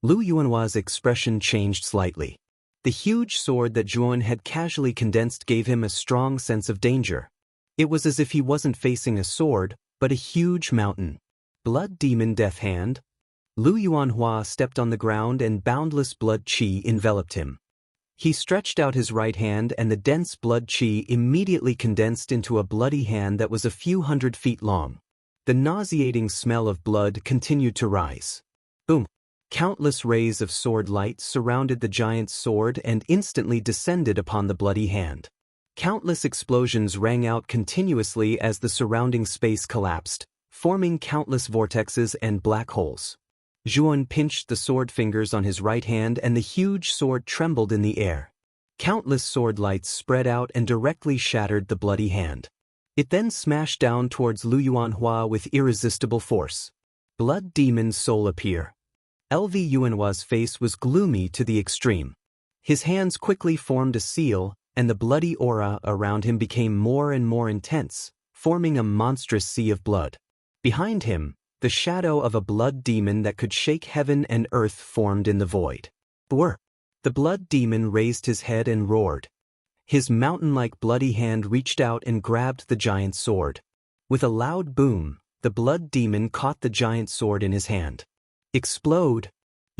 Speaker 1: Lu Yuanhua's expression changed slightly. The huge sword that Zhuowen had casually condensed gave him a strong sense of danger. It was as if he wasn't facing a sword, but a huge mountain. Blood Demon Death Hand. Lu Yuanhua stepped on the ground and boundless blood qi enveloped him. He stretched out his right hand and the dense blood qi immediately condensed into a bloody hand that was a few hundred feet long. The nauseating smell of blood continued to rise. Boom! Countless rays of sword light surrounded the giant's sword and instantly descended upon the bloody hand. Countless explosions rang out continuously as the surrounding space collapsed, forming countless vortexes and black holes. Zhuowen pinched the sword fingers on his right hand and the huge sword trembled in the air. Countless sword lights spread out and directly shattered the bloody hand. It then smashed down towards Lu Yuanhua with irresistible force. Blood Demon Soul Appear. LV Yuanhua's face was gloomy to the extreme. His hands quickly formed a seal, and the bloody aura around him became more and more intense, forming a monstrous sea of blood. Behind him, the shadow of a blood demon that could shake heaven and earth formed in the void. Brr! The blood demon raised his head and roared. His mountain-like bloody hand reached out and grabbed the giant's sword. With a loud boom, the blood demon caught the giant's sword in his hand. Explode!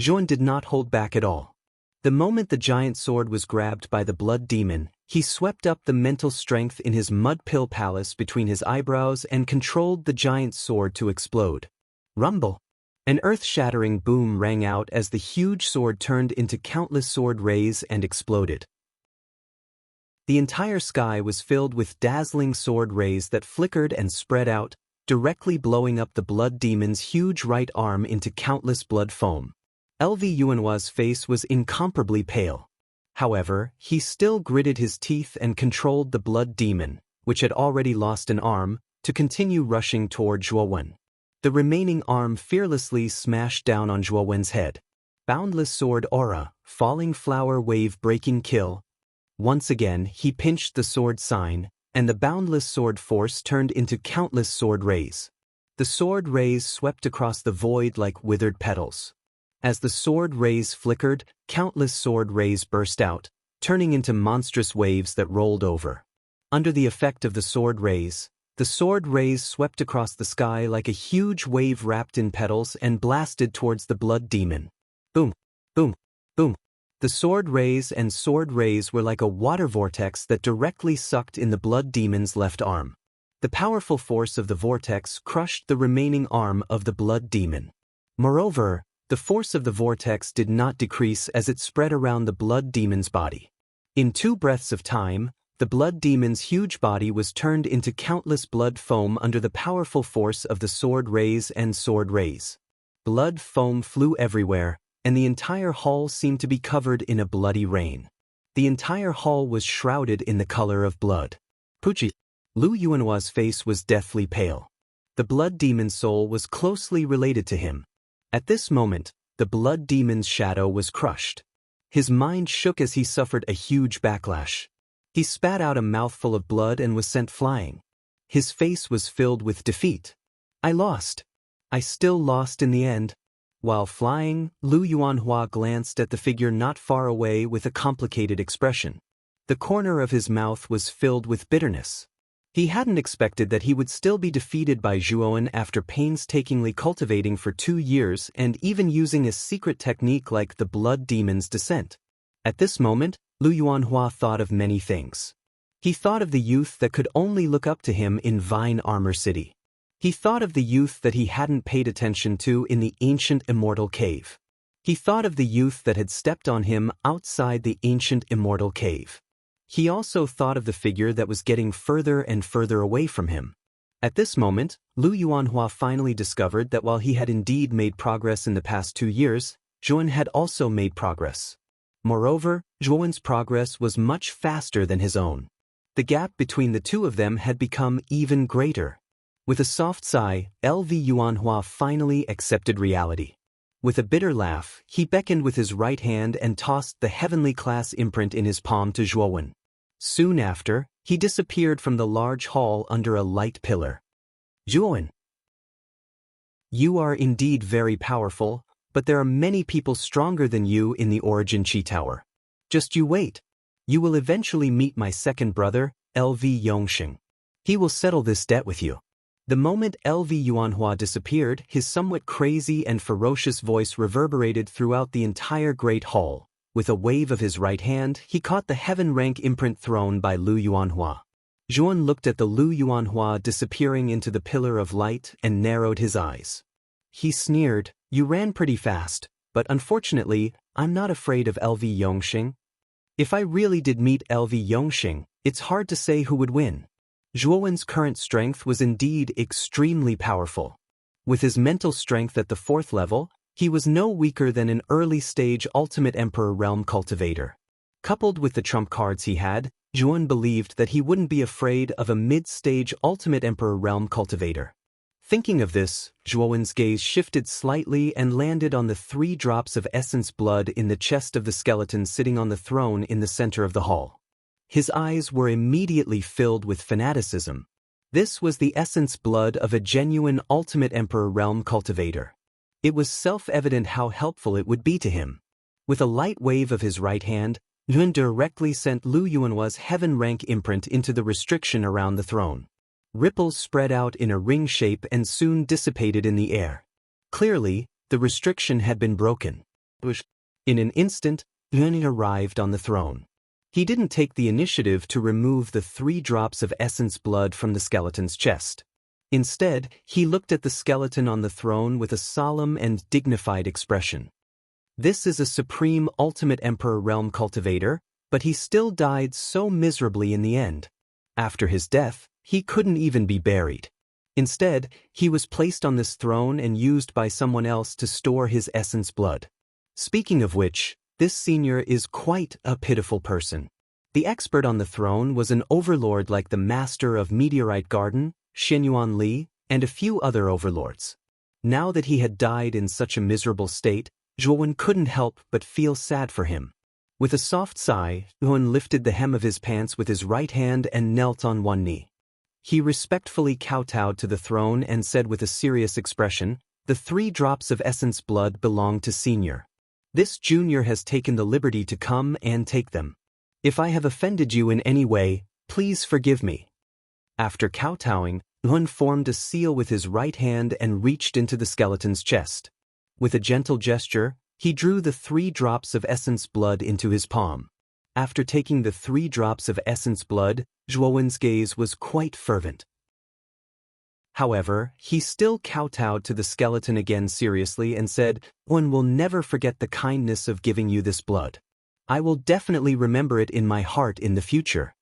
Speaker 1: Zhuowen did not hold back at all. The moment the giant sword was grabbed by the blood demon, he swept up the mental strength in his mud pill palace between his eyebrows and controlled the giant sword to explode. Rumble! An earth-shattering boom rang out as the huge sword turned into countless sword rays and exploded. The entire sky was filled with dazzling sword rays that flickered and spread out, directly blowing up the blood demon's huge right arm into countless blood foam. LV Yuanhua's face was incomparably pale. However, he still gritted his teeth and controlled the blood demon, which had already lost an arm, to continue rushing toward Zhuowen. The remaining arm fearlessly smashed down on Zhuowen's head. Boundless sword aura, falling flower wave breaking kill. Once again, he pinched the sword sign, and the boundless sword force turned into countless sword rays. The sword rays swept across the void like withered petals. As the sword rays flickered, countless sword rays burst out, turning into monstrous waves that rolled over. Under the effect of the sword rays swept across the sky like a huge wave wrapped in petals and blasted towards the blood demon. Boom, boom, boom. The sword rays were like a water vortex that directly sucked in the blood demon's left arm. The powerful force of the vortex crushed the remaining arm of the blood demon. Moreover, the force of the vortex did not decrease as it spread around the blood demon's body. In 2 breaths of time, the blood demon's huge body was turned into countless blood foam under the powerful force of the sword rays. Blood foam flew everywhere, and the entire hall seemed to be covered in a bloody rain. The entire hall was shrouded in the color of blood. Pucci. Lu Yuanhua's face was deathly pale. The blood demon's soul was closely related to him. At this moment, the blood demon's shadow was crushed. His mind shook as he suffered a huge backlash. He spat out a mouthful of blood and was sent flying. His face was filled with defeat. I lost. I still lost in the end. While flying, Lu Yuanhua glanced at the figure not far away with a complicated expression. The corner of his mouth was filled with bitterness. He hadn't expected that he would still be defeated by Zhuowen after painstakingly cultivating for 2 years and even using a secret technique like the blood demon's descent. At this moment, Lu Yuanhua thought of many things. He thought of the youth that could only look up to him in Vine Armor City. He thought of the youth that he hadn't paid attention to in the ancient immortal cave. He thought of the youth that had stepped on him outside the ancient immortal cave. He also thought of the figure that was getting further and further away from him. At this moment, Lu Yuanhua finally discovered that while he had indeed made progress in the past 2 years, Zhuowen had also made progress. Moreover, Zhuowen's progress was much faster than his own. The gap between the two of them had become even greater. With a soft sigh, LV Yuanhua finally accepted reality. With a bitter laugh, he beckoned with his right hand and tossed the heavenly class imprint in his palm to Zhuowen. Soon after, he disappeared from the large hall under a light pillar. Zhuowen, you are indeed very powerful, but there are many people stronger than you in the Origin Chi Tower. Just you wait. You will eventually meet my second brother, LV Yongxing. He will settle this debt with you. The moment LV Yuanhua disappeared, his somewhat crazy and ferocious voice reverberated throughout the entire great hall. With a wave of his right hand, he caught the heaven rank imprint thrown by Lu Yuanhua. Zhuowen looked at the Lu Yuanhua disappearing into the pillar of light and narrowed his eyes. He sneered, "You ran pretty fast, but unfortunately, I'm not afraid of LV Yongxing. If I really did meet LV Yongxing, it's hard to say who would win." Zhuowen's current strength was indeed extremely powerful. With his mental strength at the 4th level, he was no weaker than an early-stage Ultimate Emperor Realm cultivator. Coupled with the trump cards he had, Zhuowen believed that he wouldn't be afraid of a mid-stage Ultimate Emperor Realm cultivator. Thinking of this, Zhuowen's gaze shifted slightly and landed on the 3 drops of essence blood in the chest of the skeleton sitting on the throne in the center of the hall. His eyes were immediately filled with fanaticism. This was the essence blood of a genuine Ultimate Emperor Realm cultivator. It was self-evident how helpful it would be to him. With a light wave of his right hand, Zhuowen directly sent Lu Yuanhua's heaven rank imprint into the restriction around the throne. Ripples spread out in a ring shape and soon dissipated in the air. Clearly, the restriction had been broken. In an instant, Zhuowen arrived on the throne. He didn't take the initiative to remove the 3 drops of essence blood from the skeleton's chest. Instead, he looked at the skeleton on the throne with a solemn and dignified expression. "This is a supreme Ultimate Emperor Realm cultivator, but he still died so miserably in the end. After his death, he couldn't even be buried. Instead, he was placed on this throne and used by someone else to store his essence blood. Speaking of which, this senior is quite a pitiful person. The expert on the throne was an overlord like the master of Meteorite Garden, Xinyuan Li, and a few other overlords. Now that he had died in such a miserable state, Zhuowen couldn't help but feel sad for him. With a soft sigh, Zhuowen lifted the hem of his pants with his right hand and knelt on one knee. He respectfully kowtowed to the throne and said with a serious expression, "The 3 drops of essence blood belong to Senior. This junior has taken the liberty to come and take them. If I have offended you in any way, please forgive me." After kowtowing, Zhuowen formed a seal with his right hand and reached into the skeleton's chest. With a gentle gesture, he drew the 3 drops of essence blood into his palm. After taking the 3 drops of essence blood, Zhuowen's gaze was quite fervent. However, he still kowtowed to the skeleton again seriously and said, "One will never forget the kindness of giving you this blood. I will definitely remember it in my heart in the future."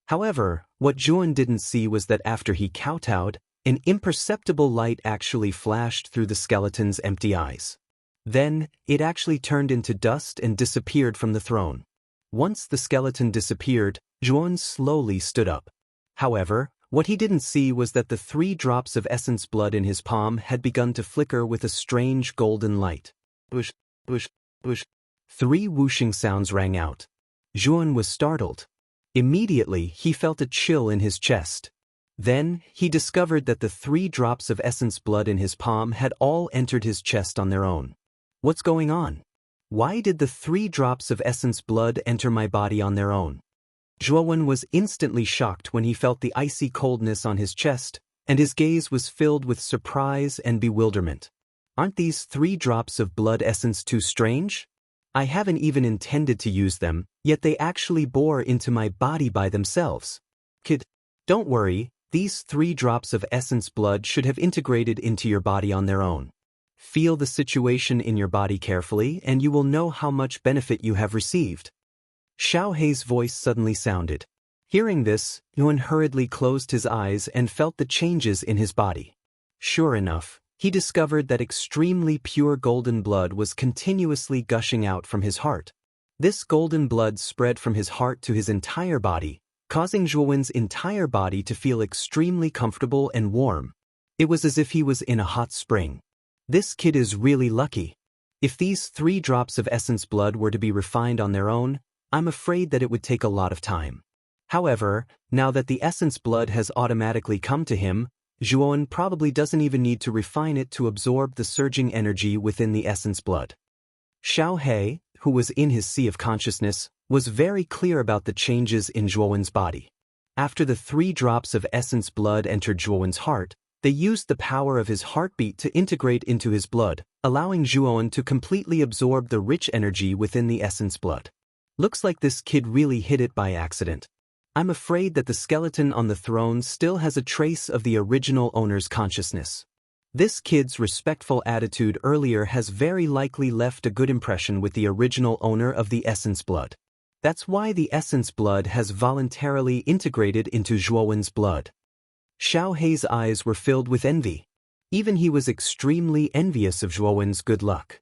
Speaker 1: However, what Zhuowen didn't see was that after he kowtowed, an imperceptible light actually flashed through the skeleton's empty eyes. Then, it actually turned into dust and disappeared from the throne. Once the skeleton disappeared, Zhuowen slowly stood up. However, what he didn't see was that the 3 drops of essence blood in his palm had begun to flicker with a strange golden light. Whoosh, whoosh, whoosh. 3 whooshing sounds rang out. Zhuowen was startled. Immediately, he felt a chill in his chest. Then, he discovered that the 3 drops of essence blood in his palm had all entered his chest on their own. What's going on? Why did the 3 drops of essence blood enter my body on their own? Zhuowen was instantly shocked when he felt the icy coldness on his chest, and his gaze was filled with surprise and bewilderment. Aren't these 3 drops of blood essence too strange? I haven't even intended to use them, yet they actually bore into my body by themselves. Kid, don't worry, these 3 drops of essence blood should have integrated into your body on their own. Feel the situation in your body carefully and you will know how much benefit you have received. Xiao Hei's voice suddenly sounded. Hearing this, Yuan hurriedly closed his eyes and felt the changes in his body. Sure enough, he discovered that extremely pure golden blood was continuously gushing out from his heart. This golden blood spread from his heart to his entire body, causing Zhuowen's entire body to feel extremely comfortable and warm. It was as if he was in a hot spring. This kid is really lucky. If these 3 drops of essence blood were to be refined on their own, I'm afraid that it would take a lot of time. However, now that the essence blood has automatically come to him, Zhuowen probably doesn't even need to refine it to absorb the surging energy within the essence blood. Xiao Hei, who was in his sea of consciousness, was very clear about the changes in Zhuowen's body. After the 3 drops of essence blood entered Zhuowen's heart, they used the power of his heartbeat to integrate into his blood, allowing Zhuowen to completely absorb the rich energy within the essence blood. Looks like this kid really hit it by accident. I'm afraid that the skeleton on the throne still has a trace of the original owner's consciousness. This kid's respectful attitude earlier has very likely left a good impression with the original owner of the essence blood. That's why the essence blood has voluntarily integrated into Zhuowen's blood. Xiao Hei's eyes were filled with envy. Even he was extremely envious of Zhuowen's good luck.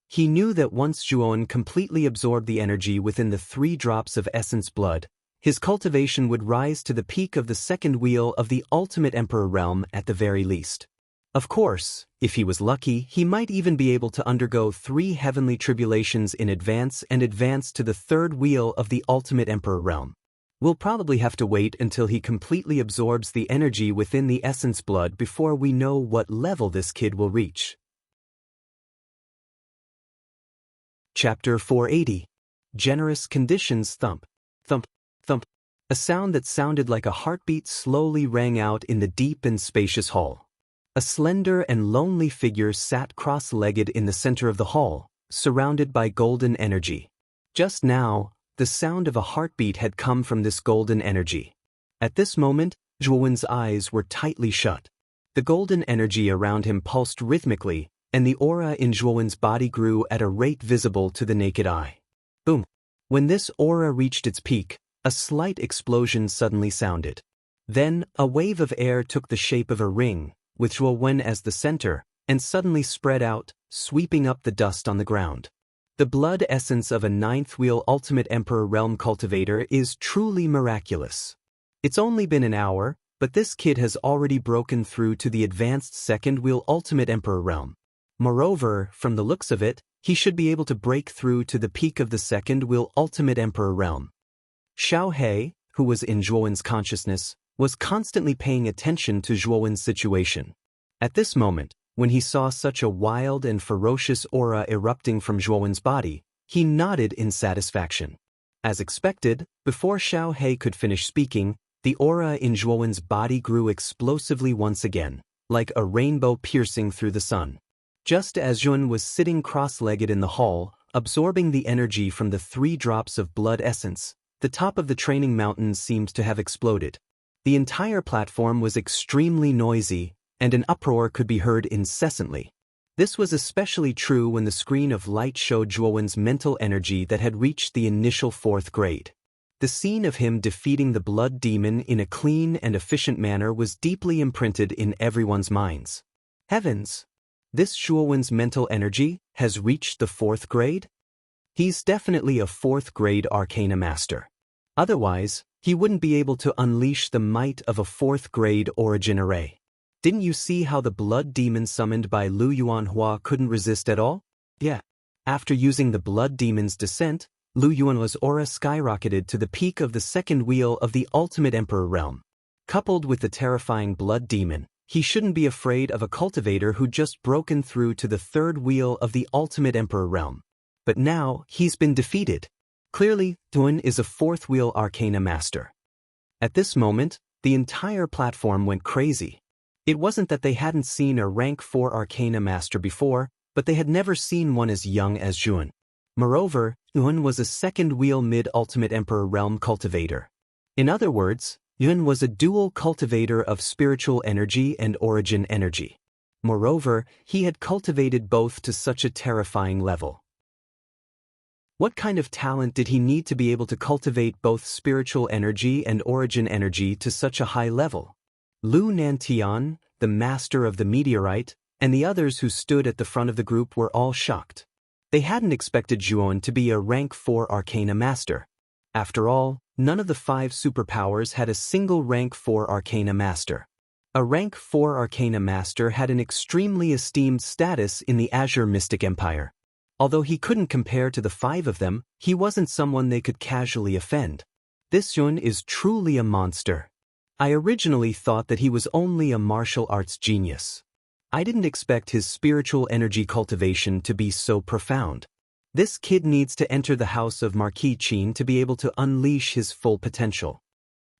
Speaker 1: He knew that once Zhuowen completely absorbed the energy within the 3 drops of essence blood, his cultivation would rise to the peak of the 2nd wheel of the ultimate emperor realm at the very least. Of course, if he was lucky, he might even be able to undergo 3 heavenly tribulations in advance and advance to the 3rd wheel of the ultimate emperor realm. We'll probably have to wait until he completely absorbs the energy within the essence blood before we know what level this kid will reach. Chapter 480. Generous Conditions. Thump, thump, thump. A sound that sounded like a heartbeat slowly rang out in the deep and spacious hall. A slender and lonely figure sat cross-legged in the center of the hall, surrounded by golden energy. Just now, the sound of a heartbeat had come from this golden energy. At this moment, Zhuowen's eyes were tightly shut. The golden energy around him pulsed rhythmically, and the aura in Zhuowen's body grew at a rate visible to the naked eye. Boom! When this aura reached its peak, a slight explosion suddenly sounded. Then, a wave of air took the shape of a ring, with Zhuo Wen as the center, and suddenly spread out, sweeping up the dust on the ground. The blood essence of a ninth wheel Ultimate Emperor Realm cultivator is truly miraculous. It's only been an hour, but this kid has already broken through to the advanced second wheel Ultimate Emperor Realm. Moreover, from the looks of it, he should be able to break through to the peak of the second wheel Ultimate Emperor Realm. Xiao He, who was in Zhuo Wen's consciousness, was constantly paying attention to Zhuo Wen's situation. At this moment, when he saw such a wild and ferocious aura erupting from Zhuo Wen's body, he nodded in satisfaction. As expected, before Xiao He could finish speaking, the aura in Zhuo Wen's body grew explosively once again, like a rainbow piercing through the sun. Just as Zhuan was sitting cross-legged in the hall, absorbing the energy from the 3 drops of blood essence, the top of the training mountain seemed to have exploded. The entire platform was extremely noisy, and an uproar could be heard incessantly. This was especially true when the screen of light showed Zhuo Wen's mental energy that had reached the initial 4th grade. The scene of him defeating the blood demon in a clean and efficient manner was deeply imprinted in everyone's minds. Heavens! This Zhuo Wen's mental energy has reached the 4th grade? He's definitely a 4th grade Arcana Master. Otherwise, he wouldn't be able to unleash the might of a 4th grade Origin Array. Didn't you see how the blood demon summoned by Lu Yuanhua couldn't resist at all? Yeah. After using the blood demon's descent, Lu Yuanhua's aura skyrocketed to the peak of the second wheel of the Ultimate Emperor Realm. Coupled with the terrifying blood demon, he shouldn't be afraid of a cultivator who just broken through to the 3rd wheel of the Ultimate Emperor Realm. But now, he's been defeated. Clearly, Duan is a 4th wheel Arcana Master. At this moment, the entire platform went crazy. It wasn't that they hadn't seen a rank 4 Arcana Master before, but they had never seen one as young as Zhuan. Moreover, Yuan was a second wheel mid-Ultimate Emperor Realm cultivator. In other words, Yuan was a dual cultivator of spiritual energy and origin energy. Moreover, he had cultivated both to such a terrifying level. What kind of talent did he need to be able to cultivate both spiritual energy and origin energy to such a high level? Lu Nantian, the master of the meteorite, and the others who stood at the front of the group were all shocked. They hadn't expected Zhuan to be a rank 4 Arcana Master. After all, none of the 5 superpowers had a single rank 4 Arcana Master. A rank 4 Arcana Master had an extremely esteemed status in the Azure Mystic Empire. Although he couldn't compare to the 5 of them, he wasn't someone they could casually offend. This Zhuan is truly a monster. I originally thought that he was only a martial arts genius. I didn't expect his spiritual energy cultivation to be so profound. This kid needs to enter the house of Marquis Qin to be able to unleash his full potential.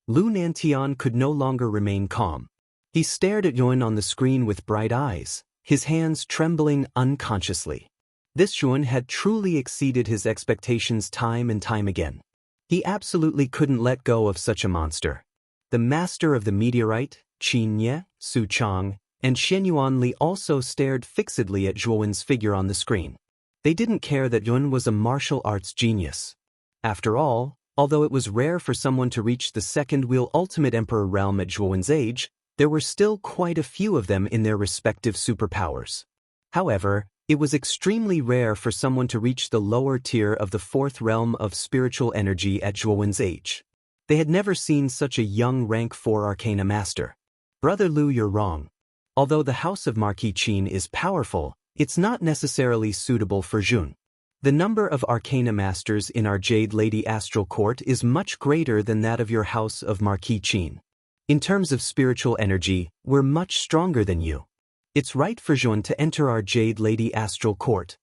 Speaker 1: Lu Nantian could no longer remain calm. He stared at Yuan on the screen with bright eyes, his hands trembling unconsciously. This Zhuan had truly exceeded his expectations time and time again. He absolutely couldn't let go of such a monster. The master of the meteorite, Qin Ye, Su Chang, and Xian Yuanli also stared fixedly at Zhuowen's figure on the screen. They didn't care that Yuan was a martial arts genius. After all, although it was rare for someone to reach the second wheel Ultimate Emperor realm at Zhuowen's age, there were still quite a few of them in their respective superpowers. However, it was extremely rare for someone to reach the lower tier of the 4th realm of spiritual energy at Zhuowen's age. They had never seen such a young rank 4 Arcana Master. Brother Lu, you're wrong. Although the House of Marquis Qin is powerful, it's not necessarily suitable for Zhuan. The number of Arcana Masters in our Jade Lady Astral Court is much greater than that of your House of Marquis Qin. In terms of spiritual energy, we're much stronger than you. It's right for Zhuan to enter our Jade Lady Astral Court.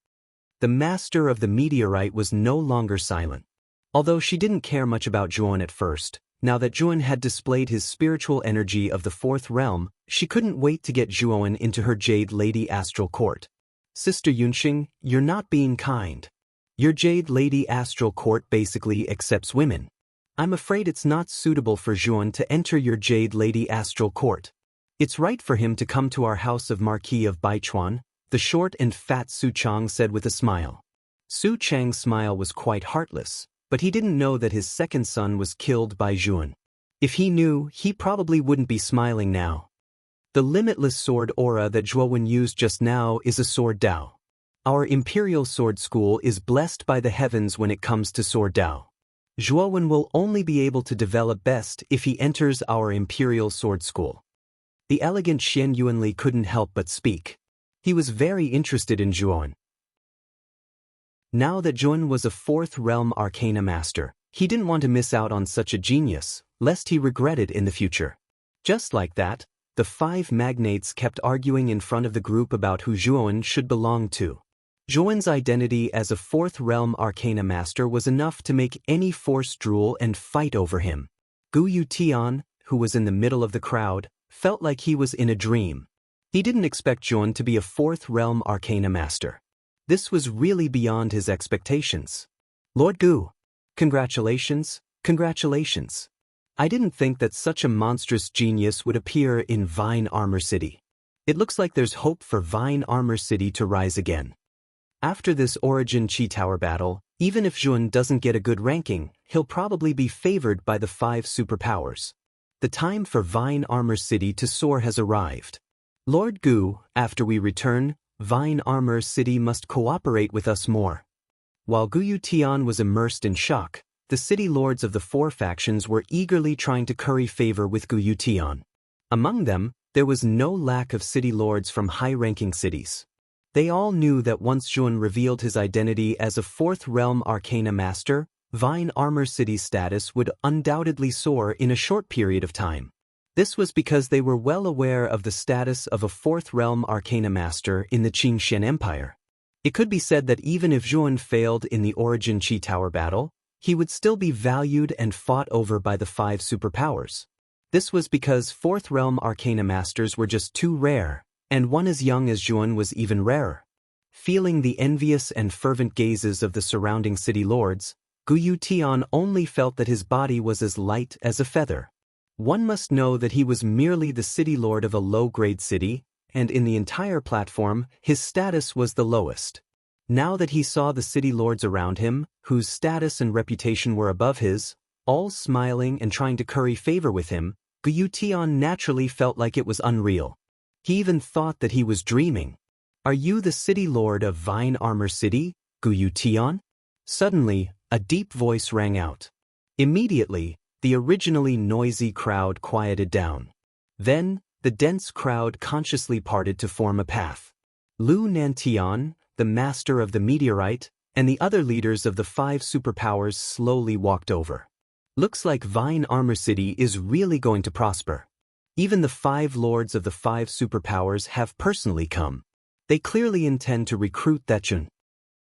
Speaker 1: The master of the meteorite was no longer silent. Although she didn't care much about Zhuan at first, now that Zhuan had displayed his spiritual energy of the 4th realm, she couldn't wait to get Zhuan into her Jade Lady Astral Court. Sister Yunxing, you're not being kind. Your Jade Lady Astral Court basically accepts women. I'm afraid it's not suitable for Zhuan to enter your Jade Lady Astral Court. It's right for him to come to our House of Marquis of Baichuan, the short and fat Su Chang said with a smile. Su Chang's smile was quite heartless, but he didn't know that his second son was killed by Zhuan. If he knew, he probably wouldn't be smiling now. The limitless sword aura that Zhuan used just now is a sword Dao. Our Imperial Sword School is blessed by the heavens when it comes to sword Dao. Zhuan will only be able to develop best if he enters our Imperial Sword School. The elegant Xian Yuanli couldn't help but speak. He was very interested in Zhuan. Now that Zhuan was a fourth realm arcana master, he didn't want to miss out on such a genius, lest he regret it in the future. Just like that, the 5 magnates kept arguing in front of the group about who Zhuan should belong to. Zhuan's identity as a fourth realm arcana master was enough to make any force drool and fight over him. Gu Yutian, who was in the middle of the crowd, felt like he was in a dream. He didn't expect Zhuan to be a fourth realm arcana master. This was really beyond his expectations. Lord Gu, congratulations, congratulations. I didn't think that such a monstrous genius would appear in Vine Armor City. It looks like there's hope for Vine Armor City to rise again. After this Origin Chi Tower battle, even if Zhuan doesn't get a good ranking, he'll probably be favored by the 5 superpowers. The time for Vine Armor City to soar has arrived. Lord Gu, after we return, Vine Armor City must cooperate with us more. While Gu Yutian was immersed in shock, the city lords of the 4 factions were eagerly trying to curry favor with Gu Yutian. Among them, there was no lack of city lords from high-ranking cities. They all knew that once Zhuan revealed his identity as a 4th realm arcana master, Vine Armor City's status would undoubtedly soar in a short period of time. This was because they were well aware of the status of a 4th realm arcana master in the Qingxian Empire. It could be said that even if Zhuan failed in the Origin Chi Tower battle, he would still be valued and fought over by the 5 superpowers. This was because 4th realm arcana masters were just too rare, and one as young as Zhuan was even rarer. Feeling the envious and fervent gazes of the surrounding city lords, Gu Yutian only felt that his body was as light as a feather. One must know that he was merely the city lord of a low-grade city, and in the entire platform, his status was the lowest. Now that he saw the city lords around him, whose status and reputation were above his, all smiling and trying to curry favor with him, Gu Yutian naturally felt like it was unreal. He even thought that he was dreaming. "Are you the city lord of Vine Armor City, Gu Yutian?" Suddenly, a deep voice rang out. Immediately, the originally noisy crowd quieted down. Then, the dense crowd consciously parted to form a path. Lu Nantian, the master of the meteorite, and the other leaders of the 5 superpowers slowly walked over. Looks like Vine Armor City is really going to prosper. Even the 5 lords of the 5 superpowers have personally come. They clearly intend to recruit that Zhuan.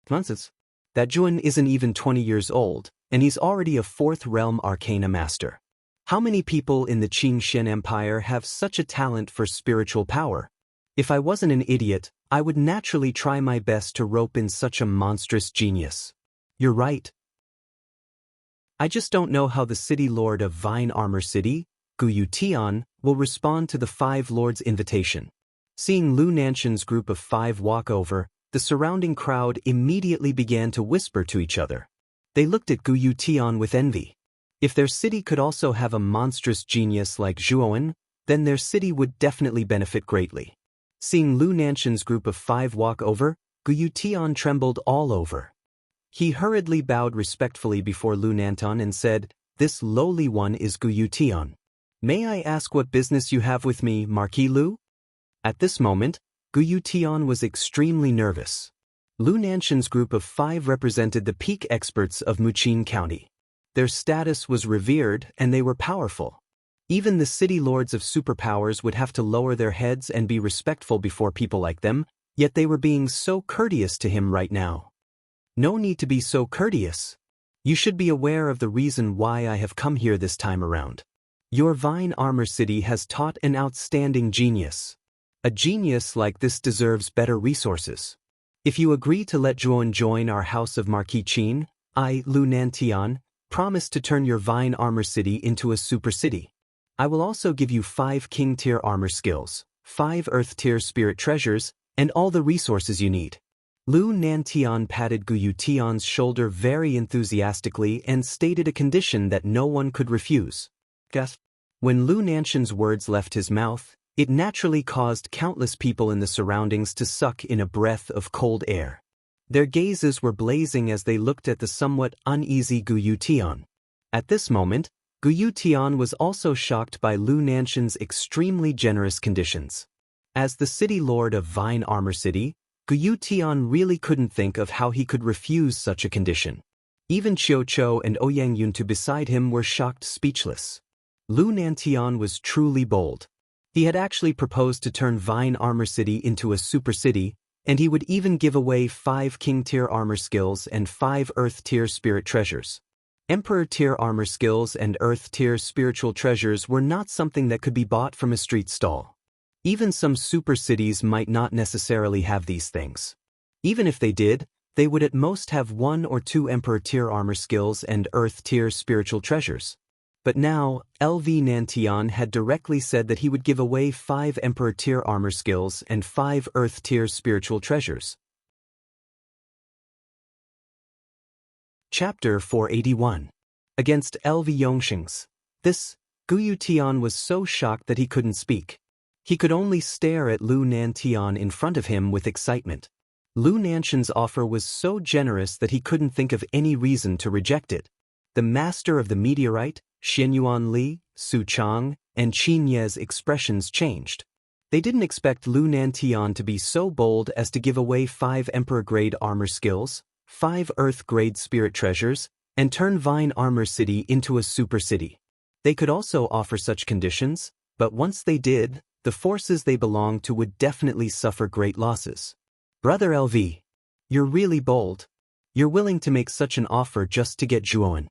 Speaker 1: Nonsense. That Zhuan isn't even 20 years old, and he's already a 4th realm arcana master. How many people in the Qingxian Empire have such a talent for spiritual power? If I wasn't an idiot, I would naturally try my best to rope in such a monstrous genius. You're right. I just don't know how the city lord of Vine Armor City, Gu Yutian, will respond to the 5 lords' invitation. Seeing Lu Nanshan's group of 5 walk over, the surrounding crowd immediately began to whisper to each other. They looked at Gu Yutian with envy. If their city could also have a monstrous genius like Zhuan, then their city would definitely benefit greatly. Seeing Lu Nanshan's group of 5 walk over, Gu Yutian trembled all over. He hurriedly bowed respectfully before Lu Nantan and said, "This lowly one is Gu Yutian. May I ask what business you have with me, Marquis Lu?" At this moment, Gu Yutian was extremely nervous. Lu Nanshan's group of 5 represented the peak experts of Muqin County. Their status was revered and they were powerful. Even the city lords of superpowers would have to lower their heads and be respectful before people like them, yet they were being so courteous to him right now. No need to be so courteous. You should be aware of the reason why I have come here this time around. Your Vine Armor City has taught an outstanding genius. A genius like this deserves better resources. If you agree to let Zhuan join our House of Marquis Qin, I, Lu Nantian, promise to turn your Vine Armor City into a super city. I will also give you 5 King-tier armor skills, 5 Earth-tier spirit treasures, and all the resources you need. Lu Nantian patted Gu Yutian's shoulder very enthusiastically and stated a condition that no one could refuse. When Lu Nantian's words left his mouth, it naturally caused countless people in the surroundings to suck in a breath of cold air. Their gazes were blazing as they looked at the somewhat uneasy Gu Yutian. At this moment, Gu Yutian was also shocked by Lu Nantian's extremely generous conditions. As the city lord of Vine Armor City, Gu Yutian really couldn't think of how he could refuse such a condition. Even Qiu Chou and Ouyang Yuntu beside him were shocked speechless. Lu Nantian was truly bold. He had actually proposed to turn Vine Armor City into a super city, and he would even give away 5 King-tier armor skills and 5 Earth-tier spirit treasures. Emperor-tier armor skills and Earth-tier spiritual treasures were not something that could be bought from a street stall. Even some super cities might not necessarily have these things. Even if they did, they would at most have 1 or 2 Emperor-tier armor skills and Earth-tier spiritual treasures. But now, LV Nantian had directly said that he would give away 5 Emperor-tier armor skills and 5 Earth-tier spiritual treasures. Chapter 481. Against LV Yongxing's. Gu Yutian was so shocked that he couldn't speak. He could only stare at Lu Nantian in front of him with excitement. Lu Nantian's offer was so generous that he couldn't think of any reason to reject it. The master of the meteorite, Xianyuan Li, Su Chang, and Qin Ye's expressions changed. They didn't expect Lu Nantian to be so bold as to give away 5 Emperor-grade armor skills, 5 Earth-grade spirit treasures, and turn Vine Armor City into a super city. They could also offer such conditions, but once they did, the forces they belonged to would definitely suffer great losses. Brother LV, you're really bold. You're willing to make such an offer just to get Zhuowen.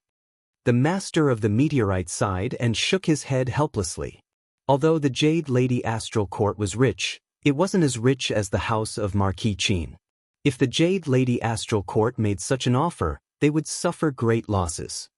Speaker 1: The master of the meteorite sighed and shook his head helplessly. Although the Jade Lady Astral Court was rich, it wasn't as rich as the house of Marquis Qin. If the Jade Lady Astral Court made such an offer, they would suffer great losses.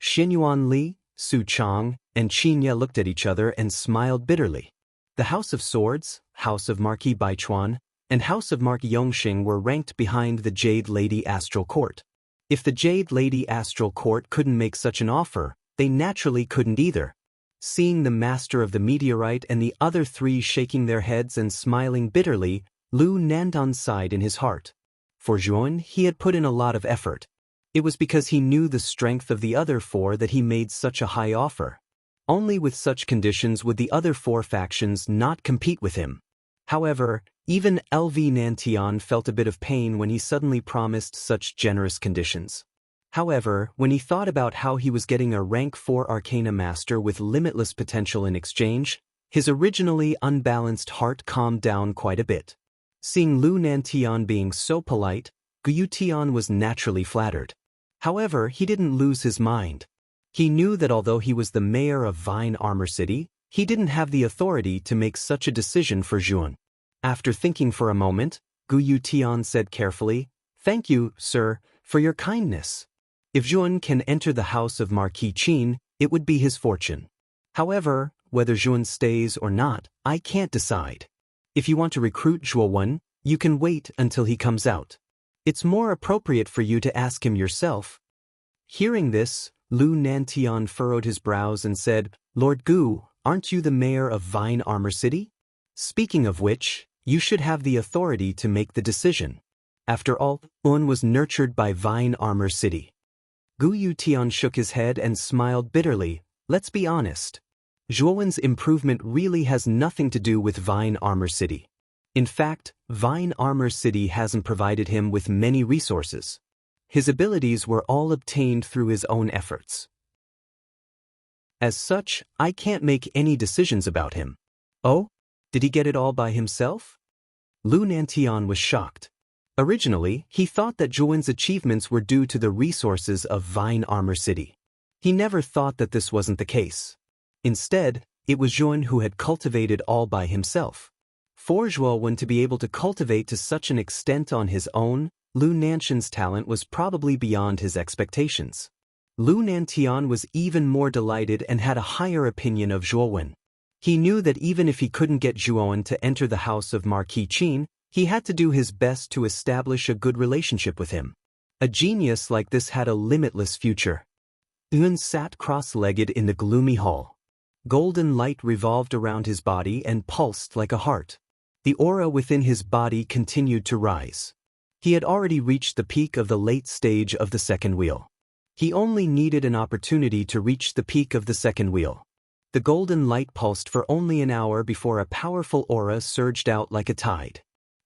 Speaker 1: Xianyuan Li, Su Chang, and Qin Ye looked at each other and smiled bitterly. The House of Swords, House of Marquis Baichuan, and House of Marquis Yongxing were ranked behind the Jade Lady Astral Court. If the Jade Lady Astral Court couldn't make such an offer, they naturally couldn't either. Seeing the master of the meteorite and the other 3 shaking their heads and smiling bitterly, Lu Nantian sighed in his heart. For Zhuowen, he had put in a lot of effort. It was because he knew the strength of the other 4 that he made such a high offer. Only with such conditions would the other 4 factions not compete with him. However, even LV Nantian felt a bit of pain when he suddenly promised such generous conditions. However, when he thought about how he was getting a rank 4 Arcana Master with limitless potential in exchange, his originally unbalanced heart calmed down quite a bit. Seeing Lu Nantian being so polite, Gu Yutian was naturally flattered. However, he didn't lose his mind. He knew that although he was the mayor of Vine Armor City, he didn't have the authority to make such a decision for Zhuowen. After thinking for a moment, Gu Yutian said carefully, "Thank you, sir, for your kindness. If Zhuowen can enter the house of Marquis Qin, it would be his fortune. However, whether Zhuowen stays or not, I can't decide. If you want to recruit Zhuowen, you can wait until he comes out. It's more appropriate for you to ask him yourself." Hearing this, Lu Nantian furrowed his brows and said, "Lord Gu, aren't you the mayor of Vine Armor City? Speaking of which, you should have the authority to make the decision. After all, Un was nurtured by Vine Armor City." Gu Yutian shook his head and smiled bitterly. "Let's be honest. Zhuowen's improvement really has nothing to do with Vine Armor City. In fact, Vine Armor City hasn't provided him with many resources. His abilities were all obtained through his own efforts. As such, I can't make any decisions about him." "Oh? Did he get it all by himself?" Lu Nantian was shocked. Originally, he thought that Zhuowen's achievements were due to the resources of Vine Armor City. He never thought that this wasn't the case. Instead, it was Zhuowen who had cultivated all by himself. For Zhuowen to be able to cultivate to such an extent on his own, Lu Nantian's talent was probably beyond his expectations. Lu Nantian was even more delighted and had a higher opinion of Zhuowen. He knew that even if he couldn't get Zhuowen to enter the house of Marquis Qin, He had to do his best to establish a good relationship with him. A genius like this had a limitless future. Yun sat cross-legged in the gloomy hall. Golden light revolved around his body and pulsed like a heart. The aura within his body continued to rise. He had already reached the peak of the late stage of the second wheel. He only needed an opportunity to reach the peak of the second wheel. The golden light pulsed for only an hour before a powerful aura surged out like a tide.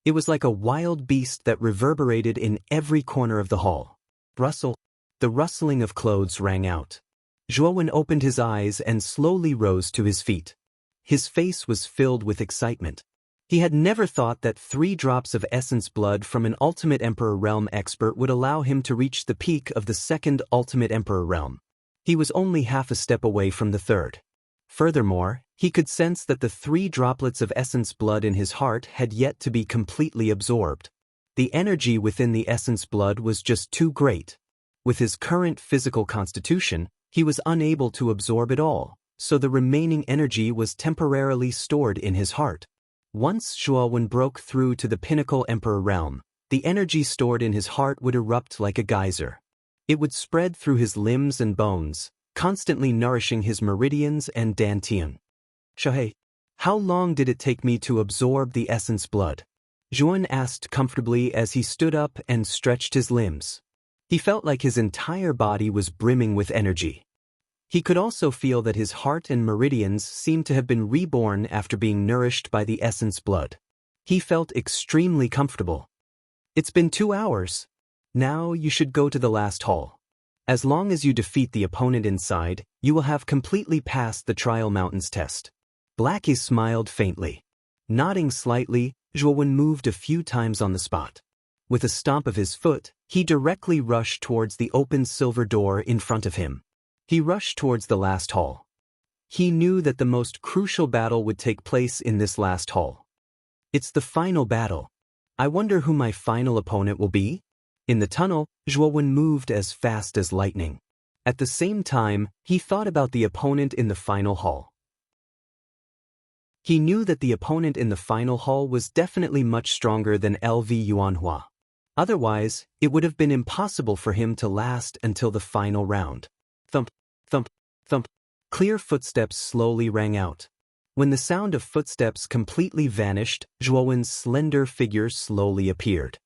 Speaker 1: It was like a wild beast that reverberated in every corner of the hall. Rustle. The rustling of clothes rang out. Zhuowen opened his eyes and slowly rose to his feet. His face was filled with excitement. He had never thought that 3 drops of essence blood from an Ultimate Emperor Realm expert would allow him to reach the peak of the second Ultimate Emperor Realm. He was only half a step away from the third. Furthermore, he could sense that the 3 droplets of essence blood in his heart had yet to be completely absorbed. The energy within the essence blood was just too great. With his current physical constitution, he was unable to absorb it all, so the remaining energy was temporarily stored in his heart. Once Zhuowen broke through to the pinnacle Emperor Realm, the energy stored in his heart would erupt like a geyser. It would spread through his limbs and bones, constantly nourishing his meridians and dantian. Shahei, how long did it take me to absorb the essence blood? Zhuowen asked comfortably as he stood up and stretched his limbs. He felt like his entire body was brimming with energy. He could also feel that his heart and meridians seemed to have been reborn after being nourished by the essence blood. He felt extremely comfortable. It's been 2 hours. Now you should go to the last hall. As long as you defeat the opponent inside, you will have completely passed the Trial Mountains test. Blackie smiled faintly. Nodding slightly, Zhuowen moved a few times on the spot. With a stomp of his foot, he directly rushed towards the open silver door in front of him. He rushed towards the last hall. He knew that the most crucial battle would take place in this last hall. It's the final battle. I wonder who my final opponent will be? In the tunnel, Zhuowen moved as fast as lightning. At the same time, he thought about the opponent in the final hall. He knew that the opponent in the final hall was definitely much stronger than LV Yuanhua. Otherwise, it would have been impossible for him to last until the final round. Thump, thump, thump. Clear footsteps slowly rang out. When the sound of footsteps completely vanished, Zhuowen's slender figure slowly appeared.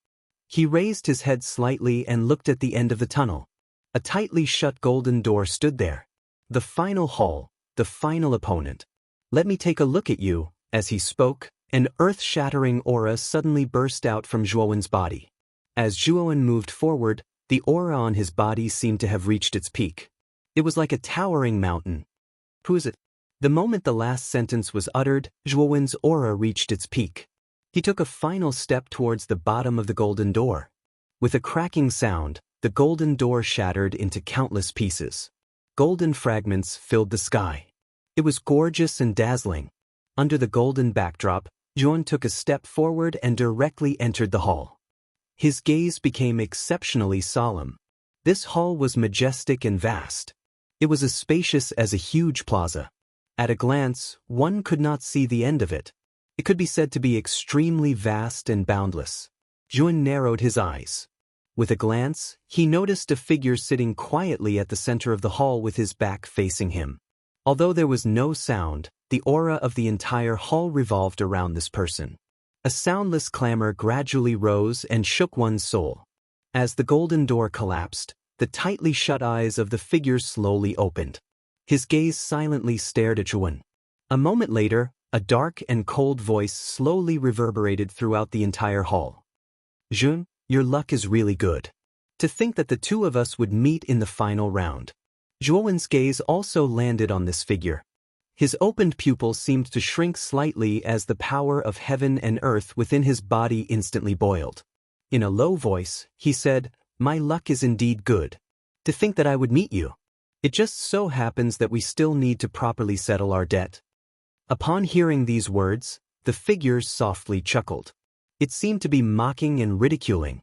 Speaker 1: He raised his head slightly and looked at the end of the tunnel. A tightly shut golden door stood there. The final hall, the final opponent. Let me take a look at you. As he spoke, an earth-shattering aura suddenly burst out from Zhuowen's body. As Zhuowen moved forward, the aura on his body seemed to have reached its peak. It was like a towering mountain. Who is it? The moment the last sentence was uttered, Zhuowen's aura reached its peak. He took a final step towards the bottom of the golden door. With a cracking sound, the golden door shattered into countless pieces. Golden fragments filled the sky. It was gorgeous and dazzling. Under the golden backdrop, Zhuowen took a step forward and directly entered the hall. His gaze became exceptionally solemn. This hall was majestic and vast. It was as spacious as a huge plaza. At a glance, one could not see the end of it. It could be said to be extremely vast and boundless. Zhuowen narrowed his eyes. With a glance, he noticed a figure sitting quietly at the center of the hall with his back facing him. Although there was no sound, the aura of the entire hall revolved around this person. A soundless clamor gradually rose and shook one's soul. As the golden door collapsed, the tightly shut eyes of the figure slowly opened. His gaze silently stared at Zhuowen. A moment later, a dark and cold voice slowly reverberated throughout the entire hall. Zhuowen, your luck is really good. To think that the two of us would meet in the final round. Zhuowen's gaze also landed on this figure. His opened pupils seemed to shrink slightly as the power of heaven and earth within his body instantly boiled. In a low voice, he said, "My luck is indeed good. To think that I would meet you. It just so happens that we still need to properly settle our debt." Upon hearing these words, the figure softly chuckled. It seemed to be mocking and ridiculing.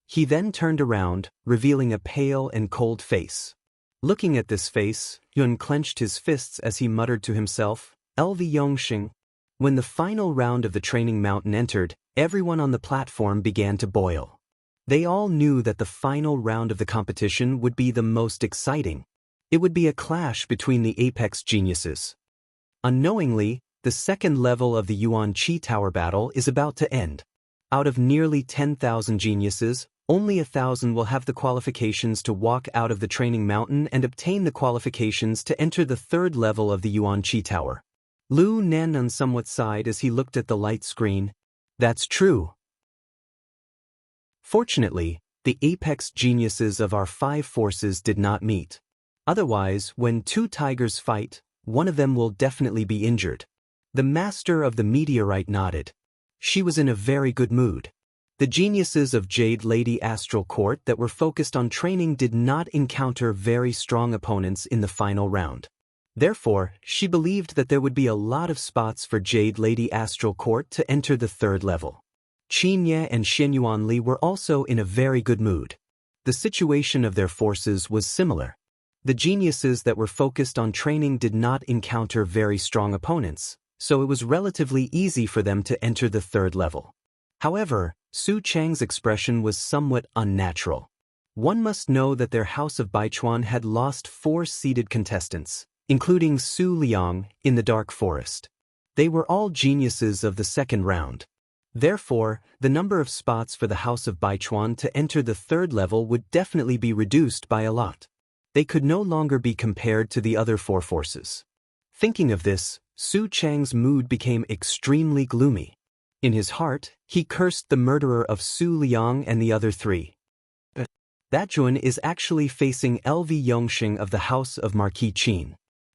Speaker 1: He then turned around, revealing a pale and cold face. Looking at this face, Yun clenched his fists as he muttered to himself, "LV Yongxing." When the final round of the training mountain entered, everyone on the platform began to boil. They all knew that the final round of the competition would be the most exciting. It would be a clash between the apex geniuses. Unknowingly, the second level of the Yuan Qi Tower battle is about to end. Out of nearly 10,000 geniuses, only 1,000 will have the qualifications to walk out of the training mountain and obtain the qualifications to enter the third level of the Yuan Qi Tower. Lu Nannan somewhat sighed as he looked at the light screen. That's true. Fortunately, the apex geniuses of our 5 forces did not meet. Otherwise, when 2 tigers fight, one of them will definitely be injured. The master of the meteorite nodded. She was in a very good mood. The geniuses of Jade Lady Astral Court that were focused on training did not encounter very strong opponents in the final round. Therefore, she believed that there would be a lot of spots for Jade Lady Astral Court to enter the third level. Qin Ye and Xianyuan Li were also in a very good mood. The situation of their forces was similar. The geniuses that were focused on training did not encounter very strong opponents, so it was relatively easy for them to enter the third level. However, Su Chang's expression was somewhat unnatural. One must know that their House of Baichuan had lost 4 seeded contestants, including Su Liang, in the Dark Forest. They were all geniuses of the second round. Therefore, the number of spots for the House of Baichuan to enter the third level would definitely be reduced by a lot. They could no longer be compared to the other 4 forces. Thinking of this, Su Chang's mood became extremely gloomy. In his heart, he cursed the murderer of Su Liang and the other 3. That Juan is actually facing LV Yongxing of the House of Marquis Qin.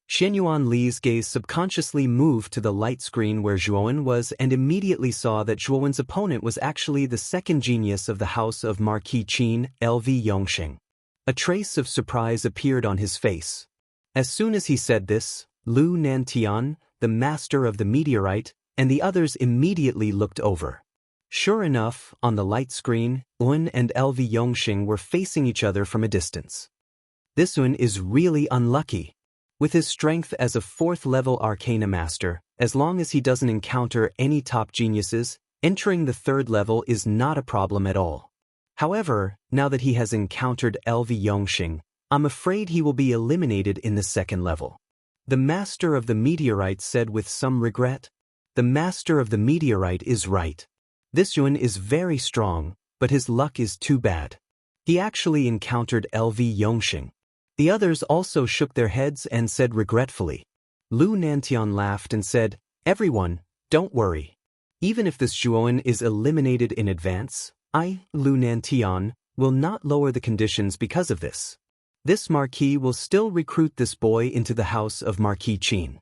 Speaker 1: Xianyuan Li's gaze subconsciously moved to the light screen where Zhuowen was and immediately saw that Zhuowen's opponent was actually the second genius of the House of Marquis Qin, LV Yongxing. A trace of surprise appeared on his face. As soon as he said this, Lu Nantian, the master of the meteorite, and the others immediately looked over. Sure enough, on the light screen, Un and LV Yongxing were facing each other from a distance. This Un is really unlucky. With his strength as a 4th-level Arcana Master, as long as he doesn't encounter any top geniuses, entering the 3rd level is not a problem at all. However, now that he has encountered LV Yongxing, I'm afraid he will be eliminated in the 2nd level. The Master of the Meteorite said with some regret. The Master of the Meteorite is right. This Yuan is very strong, but his luck is too bad. He actually encountered LV Yongxing. The others also shook their heads and said regretfully. Lu Nantian laughed and said, "Everyone, don't worry. Even if this Zhuowen is eliminated in advance, I, Lu Nantian, will not lower the conditions because of this. This Marquis will still recruit this boy into the House of Marquis Qin."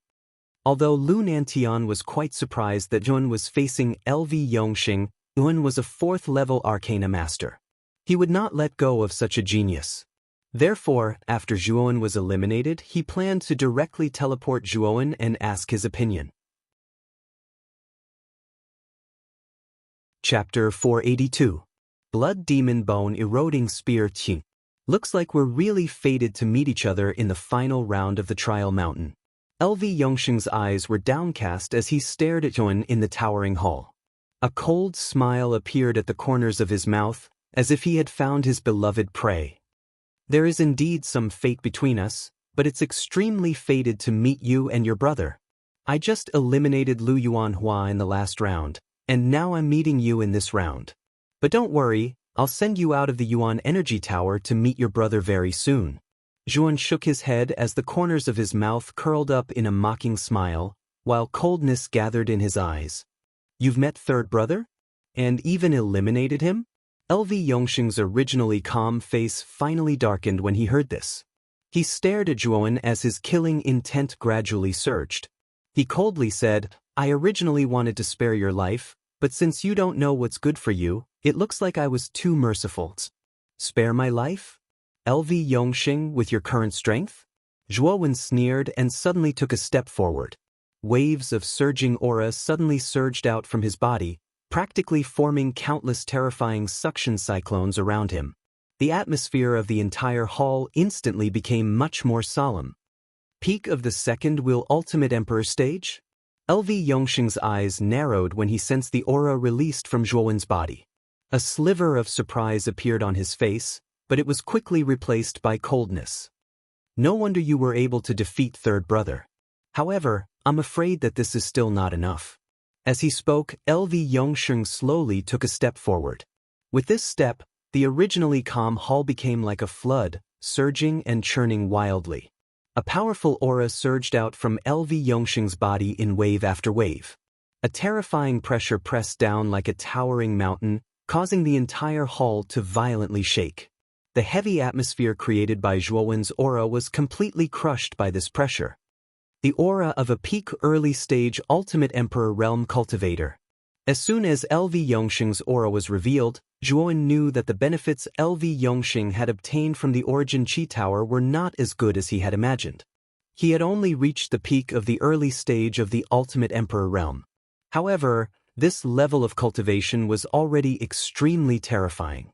Speaker 1: Although Lu Nantian was quite surprised that Yuan was facing LV Yongxing, Yuan was a 4th-level Arcana Master. He would not let go of such a genius. Therefore, after Zhuowen was eliminated, he planned to directly teleport Zhuowen and ask his opinion. Chapter 482. Blood Demon Bone Eroding Spear Qing. Looks like we're really fated to meet each other in the final round of the Trial Mountain. LV Yongxing's eyes were downcast as he stared at Yuan in the towering hall. A cold smile appeared at the corners of his mouth, as if he had found his beloved prey. There is indeed some fate between us, but it's extremely fated to meet you and your brother. I just eliminated Lu Yuanhua in the last round, and now I'm meeting you in this round. But don't worry, I'll send you out of the Yuan Energy Tower to meet your brother very soon. Zhuowen shook his head as the corners of his mouth curled up in a mocking smile, while coldness gathered in his eyes. You've met third brother? And even eliminated him? LV Yongxing's originally calm face finally darkened when he heard this. He stared at Zhuowen as his killing intent gradually surged. He coldly said, "I originally wanted to spare your life, but since you don't know what's good for you, it looks like I was too merciful." Spare my life? LV Yongxing with your current strength? Zhuowen sneered and suddenly took a step forward. Waves of surging aura suddenly surged out from his body, practically forming countless terrifying suction cyclones around him. The atmosphere of the entire hall instantly became much more solemn. Peak of the second will Ultimate Emperor stage? LV Yongxing's eyes narrowed when he sensed the aura released from Zhuowen's body. A sliver of surprise appeared on his face, but it was quickly replaced by coldness. No wonder you were able to defeat Third Brother. However, I'm afraid that this is still not enough. As he spoke, LV Yongxing slowly took a step forward. With this step, the originally calm hall became like a flood, surging and churning wildly. A powerful aura surged out from LV Yongxing's body in wave after wave. A terrifying pressure pressed down like a towering mountain, causing the entire hall to violently shake. The heavy atmosphere created by Zhuowen's aura was completely crushed by this pressure. The aura of a peak early-stage Ultimate Emperor Realm Cultivator. As soon as LV Yongxing's aura was revealed, Zhuowen knew that the benefits LV Yongxing had obtained from the Origin Chi Tower were not as good as he had imagined. He had only reached the peak of the early stage of the Ultimate Emperor Realm. However, this level of cultivation was already extremely terrifying.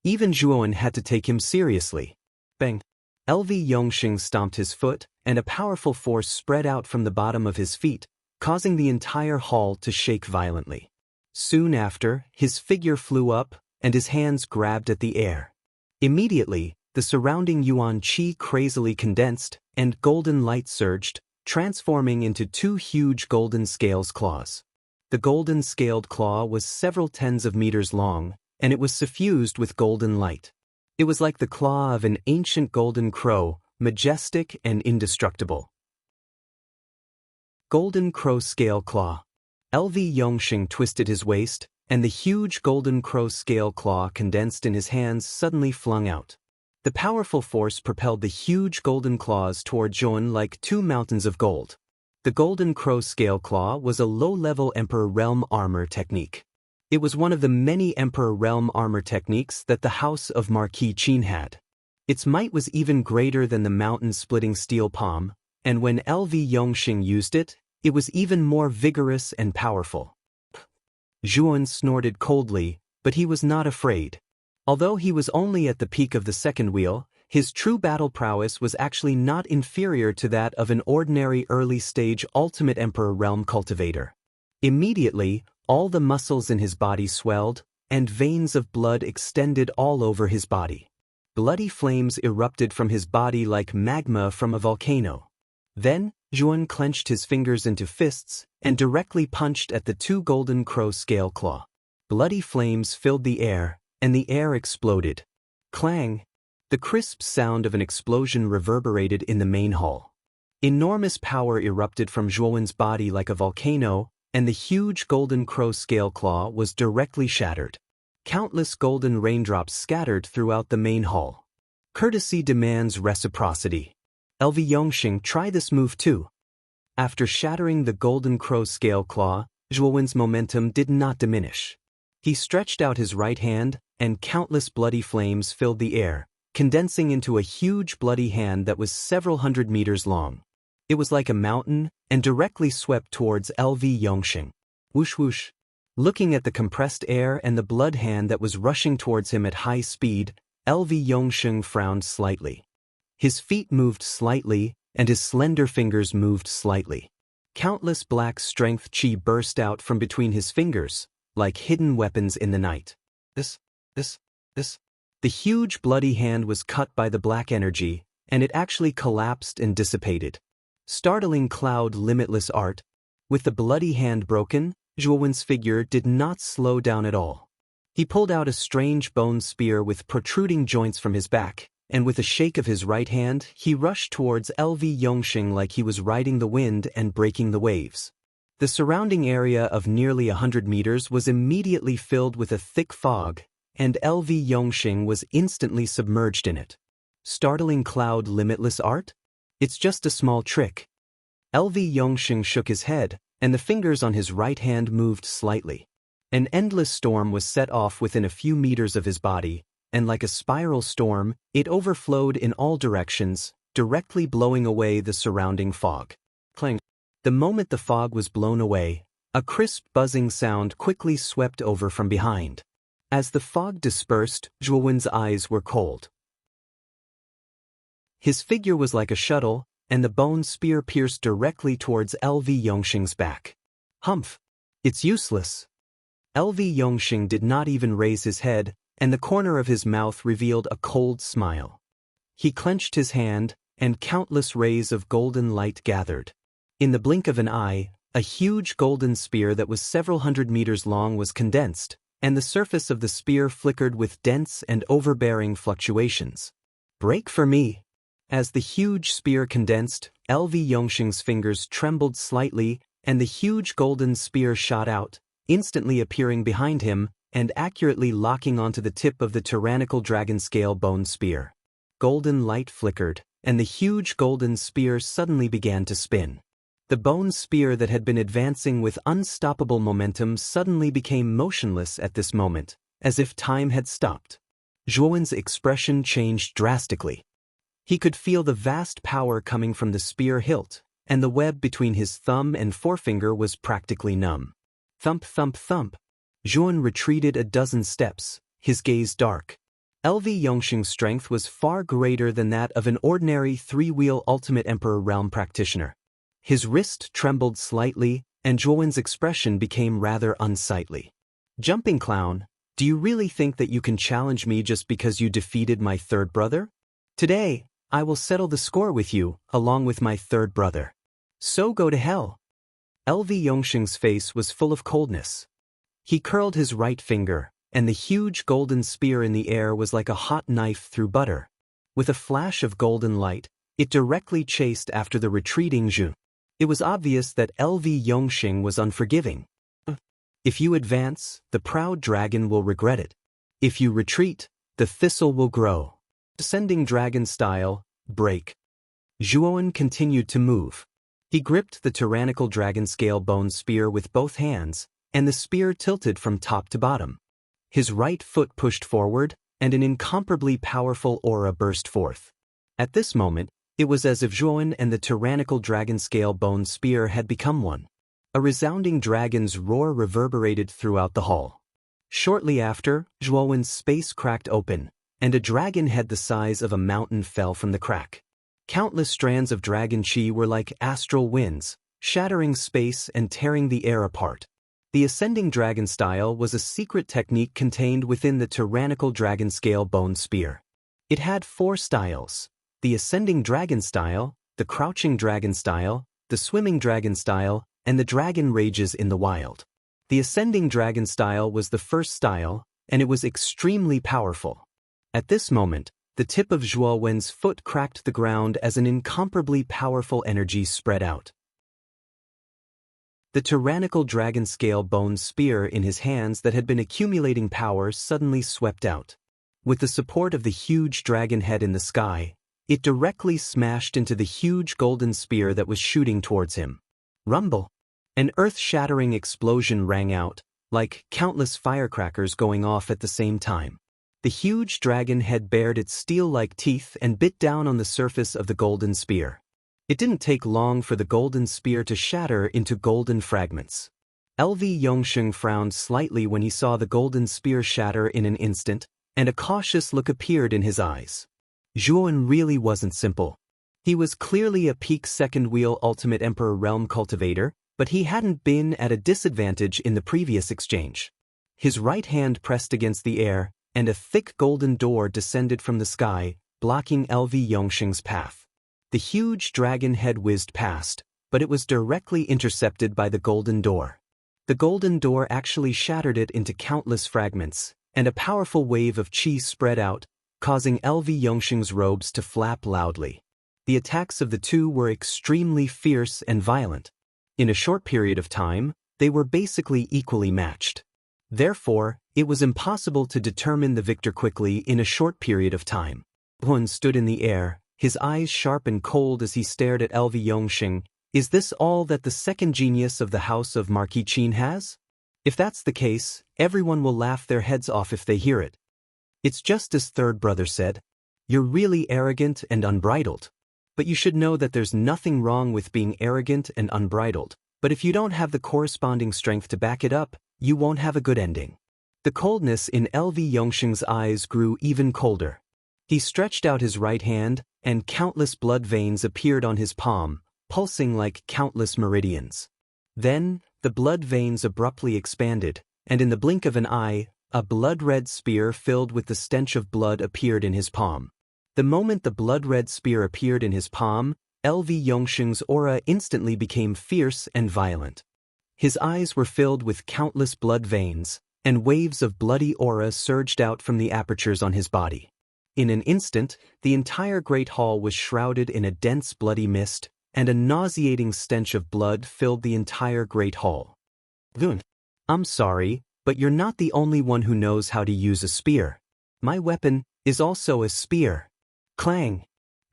Speaker 1: Even Zhuowen had to take him seriously. Bang! LV Yongxing stomped his foot, and a powerful force spread out from the bottom of his feet, causing the entire hall to shake violently. Soon after, his figure flew up, and his hands grabbed at the air. Immediately, the surrounding Yuan Qi crazily condensed, and golden light surged, transforming into two huge golden scales claws. The golden scaled claw was several tens of meters long, and it was suffused with golden light. It was like the claw of an ancient golden crow, majestic and indestructible. Golden Crow Scale Claw. LV Yongxing twisted his waist, and the huge golden crow scale claw condensed in his hands suddenly flung out. The powerful force propelled the huge golden claws toward Zhuowen like two mountains of gold. The golden crow scale claw was a low-level Emperor Realm armor technique. It was one of the many Emperor Realm armor techniques that the House of Marquis Qin had. Its might was even greater than the mountain-splitting steel palm, and when LV Yongxing used it, it was even more vigorous and powerful. Zhuowen snorted coldly, but he was not afraid. Although he was only at the peak of the second wheel, his true battle prowess was actually not inferior to that of an ordinary early-stage Ultimate Emperor Realm cultivator. Immediately, all the muscles in his body swelled, and veins of blood extended all over his body. Bloody flames erupted from his body like magma from a volcano. Then, Zhuowen clenched his fingers into fists and directly punched at the two golden crow scale claw. Bloody flames filled the air, and the air exploded. Clang! The crisp sound of an explosion reverberated in the main hall. Enormous power erupted from Zhuowen's body like a volcano, and the huge golden crow scale claw was directly shattered. Countless golden raindrops scattered throughout the main hall. Courtesy demands reciprocity. LV Yongxing, try this move too. After shattering the golden crow scale claw, Zhuowen's momentum did not diminish. He stretched out his right hand, and countless bloody flames filled the air, condensing into a huge bloody hand that was several hundred meters long. It was like a mountain, and directly swept towards LV Yongxing. Whoosh whoosh. Looking at the compressed air and the blood hand that was rushing towards him at high speed, LV Yongxing frowned slightly. His feet moved slightly, and his slender fingers moved slightly. Countless black strength chi burst out from between his fingers, like hidden weapons in the night. This. The huge bloody hand was cut by the black energy, and it actually collapsed and dissipated. Startling cloud limitless art. With the bloody hand broken, Zhuowen's figure did not slow down at all. He pulled out a strange bone spear with protruding joints from his back, and with a shake of his right hand, he rushed towards LV Yongxing like he was riding the wind and breaking the waves. The surrounding area of nearly 100 meters was immediately filled with a thick fog, and LV Yongxing was instantly submerged in it. Startling cloud limitless art? It's just a small trick. LV Yongxing shook his head, and the fingers on his right hand moved slightly. An endless storm was set off within a few meters of his body, and like a spiral storm, it overflowed in all directions, directly blowing away the surrounding fog. Clang! The moment the fog was blown away, a crisp buzzing sound quickly swept over from behind. As the fog dispersed, Zhuowen's eyes were cold. His figure was like a shuttle, and the bone spear pierced directly towards LV Yongxing's back. Humph. It's useless. LV Yongxing did not even raise his head, and the corner of his mouth revealed a cold smile. He clenched his hand, and countless rays of golden light gathered. In the blink of an eye, a huge golden spear that was several hundred meters long was condensed, and the surface of the spear flickered with dense and overbearing fluctuations. Break for me! As the huge spear condensed, LV Yongxing's fingers trembled slightly, and the huge golden spear shot out, instantly appearing behind him and accurately locking onto the tip of the tyrannical dragon scale bone spear. Golden light flickered, and the huge golden spear suddenly began to spin. The bone spear that had been advancing with unstoppable momentum suddenly became motionless at this moment, as if time had stopped. Zhuowen's expression changed drastically. He could feel the vast power coming from the spear hilt, and the web between his thumb and forefinger was practically numb. Thump, thump, thump. Zhuowen retreated a dozen steps, his gaze dark. LV Yongxing's strength was far greater than that of an ordinary three-wheel Ultimate Emperor realm practitioner. His wrist trembled slightly, and Zhuowen's expression became rather unsightly. Jumping clown, do you really think that you can challenge me just because you defeated my third brother? Today, I will settle the score with you, along with my third brother. So go to hell. LV Yongxing's face was full of coldness. He curled his right finger, and the huge golden spear in the air was like a hot knife through butter. With a flash of golden light, it directly chased after the retreating Zhu. It was obvious that LV Yongxing was unforgiving. If you advance, the proud dragon will regret it. If you retreat, the thistle will grow. Descending dragon style, break. Zhuowen continued to move. He gripped the tyrannical dragon scale bone spear with both hands, and the spear tilted from top to bottom. His right foot pushed forward, and an incomparably powerful aura burst forth. At this moment, it was as if Zhuowen and the tyrannical dragon scale bone spear had become one. A resounding dragon's roar reverberated throughout the hall. Shortly after, Zhuowen's space cracked open, and a dragon head the size of a mountain fell from the crack. Countless strands of dragon chi were like astral winds, shattering space and tearing the air apart. The ascending dragon style was a secret technique contained within the tyrannical dragon scale bone spear. It had 4 styles: the ascending dragon style, the crouching dragon style, the swimming dragon style, and the dragon rages in the wild. The ascending dragon style was the first style, and it was extremely powerful. At this moment, the tip of Zhuowen's foot cracked the ground as an incomparably powerful energy spread out. The tyrannical dragon scale bone spear in his hands that had been accumulating power suddenly swept out. With the support of the huge dragon head in the sky, it directly smashed into the huge golden spear that was shooting towards him. Rumble! An earth-shattering explosion rang out, like countless firecrackers going off at the same time. The huge dragon head bared its steel-like teeth and bit down on the surface of the golden spear. It didn't take long for the golden spear to shatter into golden fragments. LV Yongxing frowned slightly when he saw the golden spear shatter in an instant, and a cautious look appeared in his eyes. Zhuowen really wasn't simple. He was clearly a peak second-wheel Ultimate Emperor realm cultivator, but he hadn't been at a disadvantage in the previous exchange. His right hand pressed against the air, and a thick golden door descended from the sky, blocking LV Yongxing's path. The huge dragon head whizzed past, but it was directly intercepted by the golden door. The golden door actually shattered it into countless fragments, and a powerful wave of chi spread out, causing LV Yongxing's robes to flap loudly. The attacks of the two were extremely fierce and violent. In a short period of time, they were basically equally matched. Therefore, it was impossible to determine the victor quickly in a short period of time. Hun stood in the air, his eyes sharp and cold as he stared at LV Yongxing. Is this all that the second genius of the house of Marquis Qin has? If that's the case, everyone will laugh their heads off if they hear it. It's just as third brother said. You're really arrogant and unbridled. But you should know that there's nothing wrong with being arrogant and unbridled, but if you don't have the corresponding strength to back it up, you won't have a good ending. The coldness in LV Yongxing's eyes grew even colder. He stretched out his right hand, and countless blood veins appeared on his palm, pulsing like countless meridians. Then, the blood veins abruptly expanded, and in the blink of an eye, a blood-red spear filled with the stench of blood appeared in his palm. The moment the blood-red spear appeared in his palm, LV Yongsheng's aura instantly became fierce and violent. His eyes were filled with countless blood veins, and waves of bloody aura surged out from the apertures on his body. In an instant, the entire great hall was shrouded in a dense bloody mist, and a nauseating stench of blood filled the entire great hall. Gun, I'm sorry, but you're not the only one who knows how to use a spear. My weapon is also a spear. Clang!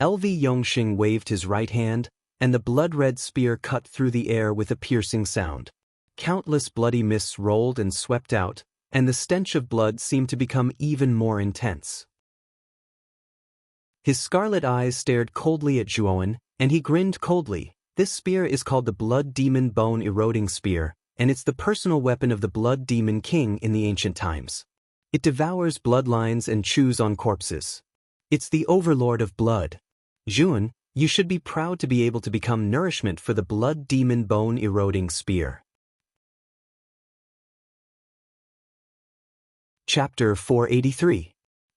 Speaker 1: LV Yongsheng waved his right hand, and the blood-red spear cut through the air with a piercing sound. Countless bloody mists rolled and swept out, and the stench of blood seemed to become even more intense. His scarlet eyes stared coldly at Zhuowen, and he grinned coldly. This spear is called the Blood Demon Bone Eroding Spear, and it's the personal weapon of the Blood Demon King in the ancient times. It devours bloodlines and chews on corpses. It's the overlord of blood. Zhuowen, you should be proud to be able to become nourishment for the Blood Demon Bone Eroding Spear. Chapter 483.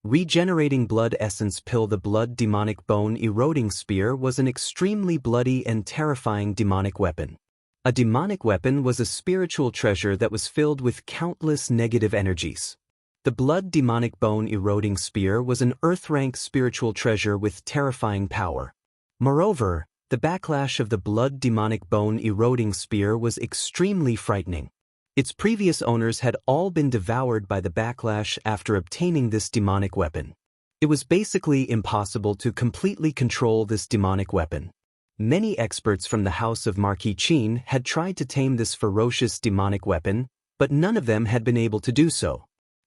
Speaker 1: Regenerating Blood Essence Pill. The Blood Demonic Bone Eroding Spear was an extremely bloody and terrifying demonic weapon. A demonic weapon was a spiritual treasure that was filled with countless negative energies. The Blood Demonic Bone Eroding Spear was an earth-rank spiritual treasure with terrifying power. Moreover, the backlash of the Blood Demonic Bone Eroding Spear was extremely frightening. Its previous owners had all been devoured by the backlash after obtaining this demonic weapon. It was basically impossible to completely control this demonic weapon. Many experts from the House of Marquis Qin had tried to tame this ferocious demonic weapon, but none of them had been able to do so.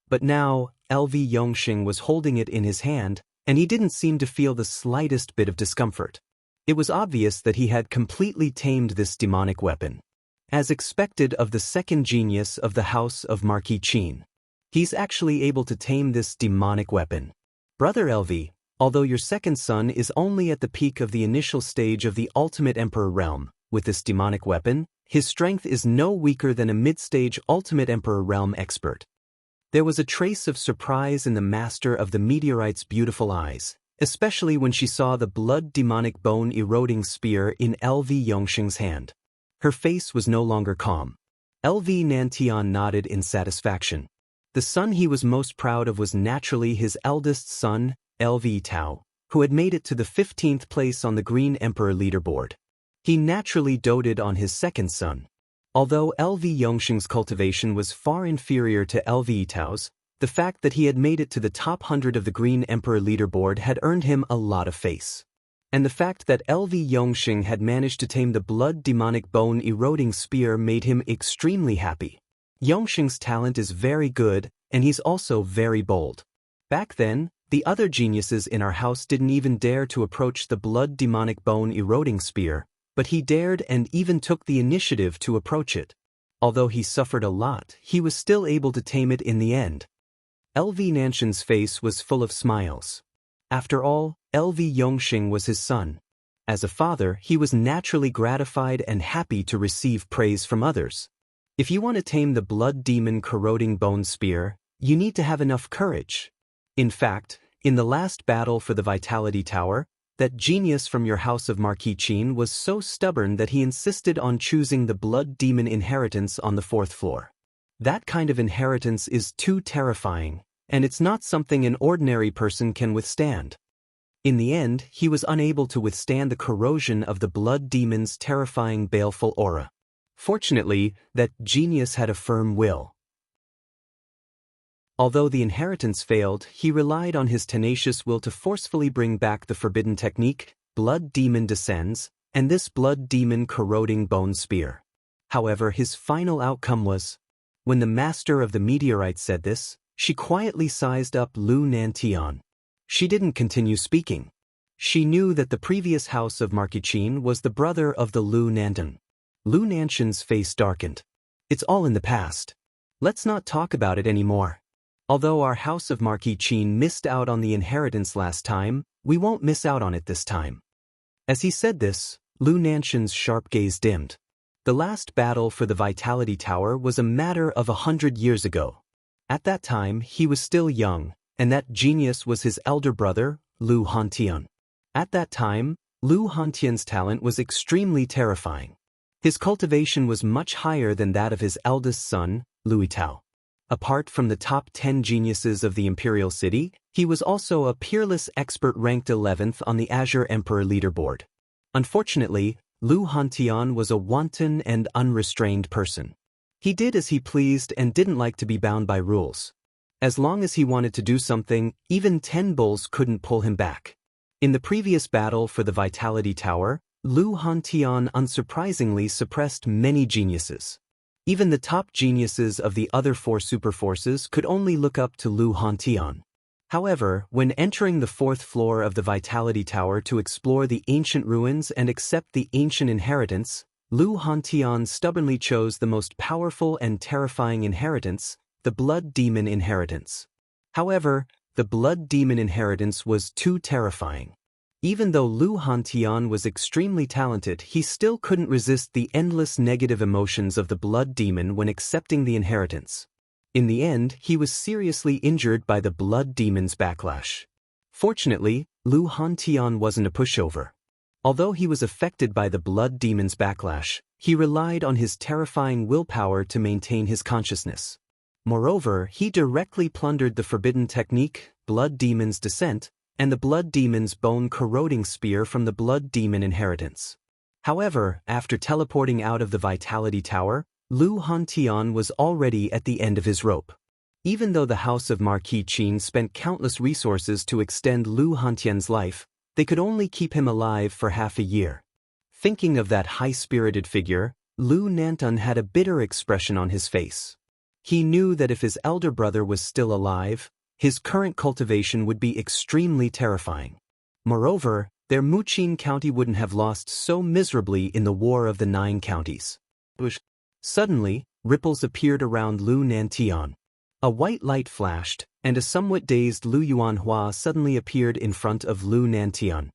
Speaker 1: But now, LV Yongsheng was holding it in his hand, and he didn't seem to feel the slightest bit of discomfort. It was obvious that he had completely tamed this demonic weapon. As expected of the second genius of the House of Marquis Qin, he's actually able to tame this demonic weapon. Brother LV, although your second son is only at the peak of the initial stage of the Ultimate Emperor realm, with this demonic weapon, his strength is no weaker than a mid-stage Ultimate Emperor realm expert. There was a trace of surprise in the Master of the Meteorite's beautiful eyes, especially when she saw the Blood Demonic Bone Eroding Spear in LV Yongsheng's hand. Her face was no longer calm. LV Nantian nodded in satisfaction. The son he was most proud of was naturally his eldest son, LV Tao, who had made it to the 15th place on the Green Emperor leaderboard. He naturally doted on his second son. Although LV Yongsheng's cultivation was far inferior to LV Tao's, the fact that he had made it to the top 100 of the Green Emperor leaderboard had earned him a lot of face. And the fact that LV Yongsheng had managed to tame the Blood Demonic Bone Eroding Spear made him extremely happy. Yongsheng's talent is very good, and he's also very bold. Back then, the other geniuses in our house didn't even dare to approach the Blood Demonic Bone Eroding Spear, but he dared and even took the initiative to approach it. Although he suffered a lot, he was still able to tame it in the end. LV Nanshan's face was full of smiles. After all, LV Yongsheng was his son. As a father, he was naturally gratified and happy to receive praise from others. If you want to tame the Blood Demon Corroding Bone Spear, you need to have enough courage. In fact, in the last battle for the Vitality Tower, that genius from your House of Marquis Qin was so stubborn that he insisted on choosing the Blood Demon inheritance on the 4th floor. That kind of inheritance is too terrifying, and it's not something an ordinary person can withstand. In the end, he was unable to withstand the corrosion of the Blood Demon's terrifying baleful aura. Fortunately, that genius had a firm will. Although the inheritance failed, he relied on his tenacious will to forcefully bring back the forbidden technique, Blood Demon Descends, and this Blood Demon Corroding Bone Spear. However, his final outcome was, when the Master of the Meteorite said this, she quietly sized up Lu Nantian. She didn't continue speaking. She knew that the previous House of Marquis Qin was the brother of the Lu Nantan. Lu Nanshan's face darkened. It's all in the past. Let's not talk about it anymore. Although our House of Marquis Qin missed out on the inheritance last time, we won't miss out on it this time. As he said this, Lu Nanshan's sharp gaze dimmed. The last battle for the Vitality Tower was a matter of 100 years ago. At that time, he was still young, and that genius was his elder brother, Lu Hantian. At that time, Lu Hantian's talent was extremely terrifying. His cultivation was much higher than that of his eldest son, Lu Yitao. Apart from the top 10 geniuses of the Imperial City, he was also a peerless expert ranked 11th on the Azure Emperor leaderboard. Unfortunately, Lu Hantian was a wanton and unrestrained person. He did as he pleased and didn't like to be bound by rules. As long as he wanted to do something, even 10 bulls couldn't pull him back. In the previous battle for the Vitality Tower, Lu Hantian unsurprisingly suppressed many geniuses. Even the top geniuses of the other 4 superforces could only look up to Lu Hantian. However, when entering the 4th floor of the Vitality Tower to explore the ancient ruins and accept the ancient inheritance, Lu Hantian stubbornly chose the most powerful and terrifying inheritance, the Blood Demon inheritance. However, the Blood Demon inheritance was too terrifying. Even though Lu Hantian was extremely talented, he still couldn't resist the endless negative emotions of the Blood Demon when accepting the inheritance. In the end, he was seriously injured by the Blood Demon's backlash. Fortunately, Lu Hantian wasn't a pushover. Although he was affected by the Blood Demon's backlash, he relied on his terrifying willpower to maintain his consciousness. Moreover, he directly plundered the forbidden technique, Blood Demon's Descent, and the Blood Demon's bone-corroding spear from the Blood Demon inheritance. However, after teleporting out of the Vitality Tower, Lu Hantian was already at the end of his rope. Even though the House of Marquis Qin spent countless resources to extend Lu Hantian's life, they could only keep him alive for half a year. Thinking of that high-spirited figure, Lu Nantan had a bitter expression on his face. He knew that if his elder brother was still alive, his current cultivation would be extremely terrifying. Moreover, their Muqin county wouldn't have lost so miserably in the War of the 9 Counties. Suddenly, ripples appeared around Lu Nantian. A white light flashed, and a somewhat dazed Lu Yuanhua suddenly appeared in front of Lu Nantian.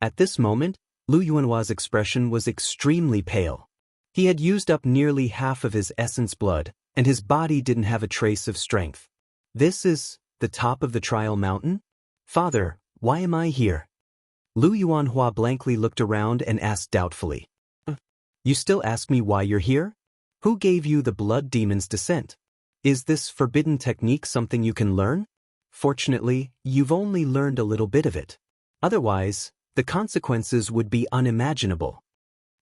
Speaker 1: At this moment, Lu Yuanhua's expression was extremely pale. He had used up nearly half of his essence blood, and his body didn't have a trace of strength. This is the top of the trial mountain? Father, why am I here? Lu Yuanhua blankly looked around and asked doubtfully. You still ask me why you're here? Who gave you the Blood Demon's Descent? Is this forbidden technique something you can learn? Fortunately, you've only learned a little bit of it. Otherwise, the consequences would be unimaginable.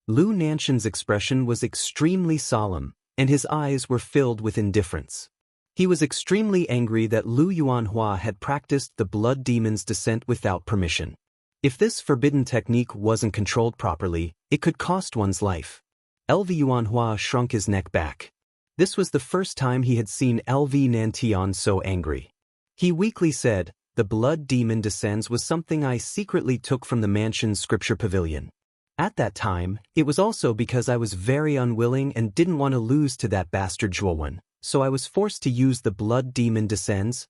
Speaker 1: Lu Nantian's expression was extremely solemn, and his eyes were filled with indifference. He was extremely angry that Lu Yuanhua had practiced the Blood Demon's Descent without permission. If this forbidden technique wasn't controlled properly, it could cost one's life. LV Yuanhua shrunk his neck back. This was the first time he had seen LV Nantian so angry. He weakly said, "The Blood Demon Descends was something I secretly took from the mansion's scripture pavilion. At that time, it was also because I was very unwilling and didn't want to lose to that bastard Zhuowen, so I was forced to use the Blood Demon Descends.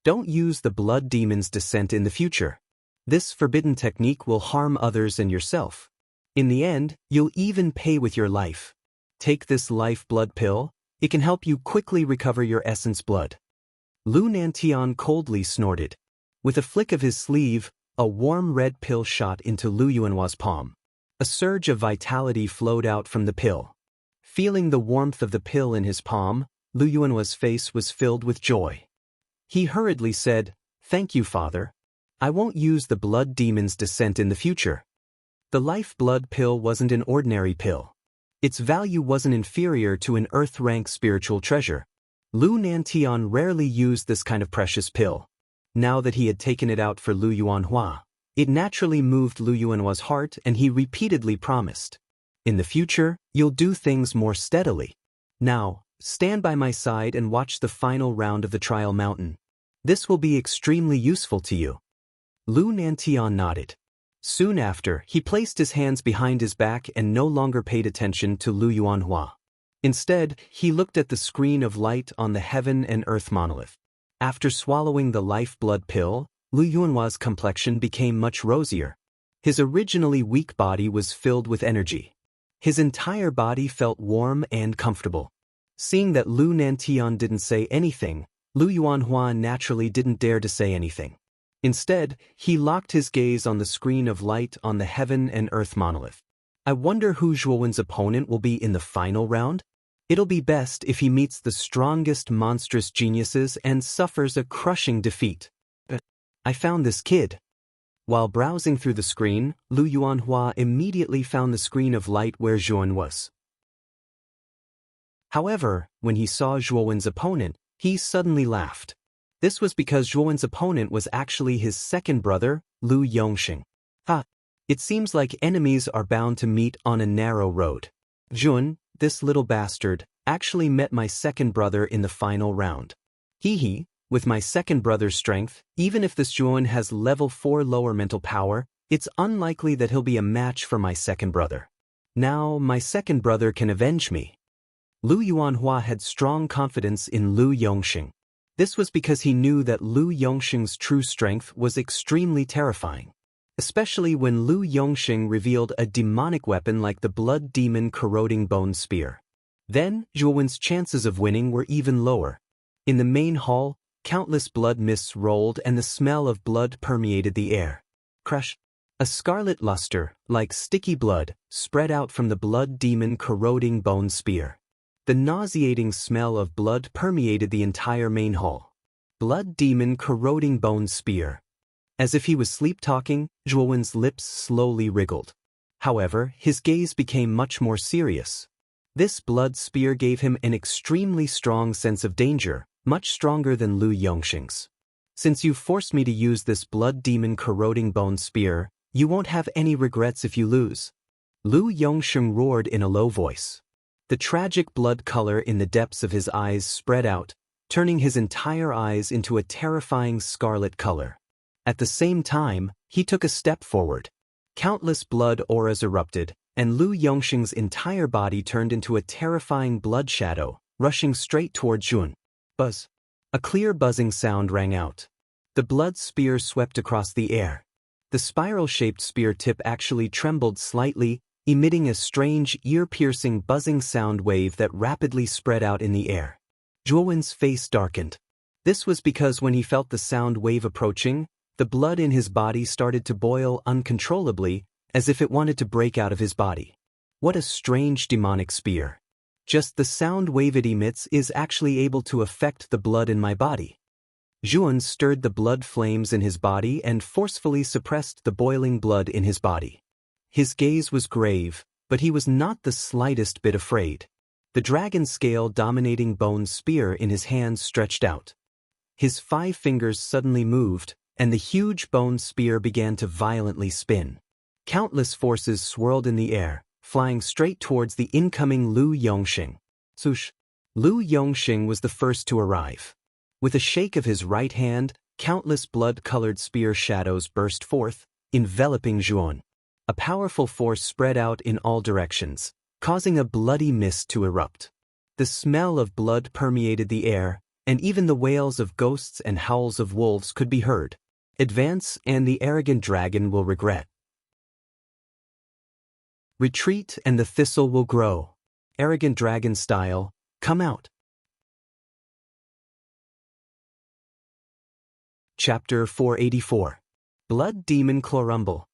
Speaker 1: Don't use the Blood Demon's Descent in the future. This forbidden technique will harm others and yourself. In the end, you'll even pay with your life. Take this life blood pill, it can help you quickly recover your essence blood." Lu Nantian coldly snorted. With a flick of his sleeve, a warm red pill shot into Lu Yuanhua's palm. A surge of vitality flowed out from the pill. Feeling the warmth of the pill in his palm, Lu Yuanhua's face was filled with joy. He hurriedly said, "Thank you, Father. I won't use the Blood Demon's Descent in the future." The life blood pill wasn't an ordinary pill. Its value wasn't inferior to an earth-rank spiritual treasure. Lu Nantian rarely used this kind of precious pill. Now that he had taken it out for Lu Yuanhua, it naturally moved Lu Yuanhua's heart, and he repeatedly promised, "In the future, you'll do things more steadily. Now, stand by my side and watch the final round of the trial mountain. This will be extremely useful to you." Lu Nantian nodded. Soon after, he placed his hands behind his back and no longer paid attention to Lu Yuanhua. Instead, he looked at the screen of light on the heaven and earth monolith. After swallowing the life blood pill, Lu Yuanhua's complexion became much rosier. His originally weak body was filled with energy. His entire body felt warm and comfortable. Seeing that Lu Nantian didn't say anything, Lu Yuanhua naturally didn't dare to say anything. Instead, he locked his gaze on the screen of light on the heaven and earth monolith. I wonder who Zhuowen's opponent will be in the final round? It'll be best if he meets the strongest monstrous geniuses and suffers a crushing defeat. But I found this kid. While browsing through the screen, Lu Yuanhua immediately found the screen of light where Zhuowen was. However, when he saw Zhuowen's opponent, he suddenly laughed. This was because Zhuowen's opponent was actually his second brother, Lu Yongxing. It seems like enemies are bound to meet on a narrow road. Zhuowen, this little bastard, actually met my second brother in the final round. With my second brother's strength, even if this Zhuowen has level 4 lower mental power, it's unlikely that he'll be a match for my second brother. Now, my second brother can avenge me. Lu Yuanhua had strong confidence in Lu Yongxing. This was because he knew that Lu Yongxing's true strength was extremely terrifying. Especially when Lu Yongxing revealed a demonic weapon like the blood demon corroding bone spear. Then, Zhuowen's chances of winning were even lower. In the main hall, countless blood mists rolled and the smell of blood permeated the air. Crush. A scarlet luster, like sticky blood, spread out from the blood demon corroding bone spear. The nauseating smell of blood permeated the entire main hall. Blood demon corroding bone spear. As if he was sleep-talking, Zhuowen's lips slowly wriggled. However, his gaze became much more serious. This blood spear gave him an extremely strong sense of danger, much stronger than Lu Yongxing's. Since you forced me to use this blood demon corroding bone spear, you won't have any regrets if you lose. Lu Yongxing roared in a low voice. The tragic blood color in the depths of his eyes spread out, turning his entire eyes into a terrifying scarlet color. At the same time, he took a step forward. Countless blood auras erupted, and Lu Yongxing's entire body turned into a terrifying blood shadow, rushing straight toward Zhuowen. Buzz. A clear buzzing sound rang out. The blood spear swept across the air. The spiral-shaped spear tip actually trembled slightly, emitting a strange, ear-piercing buzzing sound wave that rapidly spread out in the air. Zhuowen's face darkened. This was because when he felt the sound wave approaching, the blood in his body started to boil uncontrollably, as if it wanted to break out of his body. What a strange demonic spear. Just the sound wave it emits is actually able to affect the blood in my body. Zhuowen stirred the blood flames in his body and forcefully suppressed the boiling blood in his body. His gaze was grave, but he was not the slightest bit afraid. The dragon scale dominating bone spear in his hands stretched out. His 5 fingers suddenly moved, and the huge bone spear began to violently spin. Countless forces swirled in the air, flying straight towards the incoming Lu Yongxing. Swoosh! Lu Yongxing was the first to arrive. With a shake of his right hand, countless blood-colored spear shadows burst forth, enveloping Zhuowen. A powerful force spread out in all directions, causing a bloody mist to erupt. The smell of blood permeated the air, and even the wails of ghosts and howls of wolves could be heard. Advance, and the arrogant dragon will regret. Retreat, and the thistle will grow. Arrogant dragon style, come out. Chapter 484. Blood Demon Chlorumble.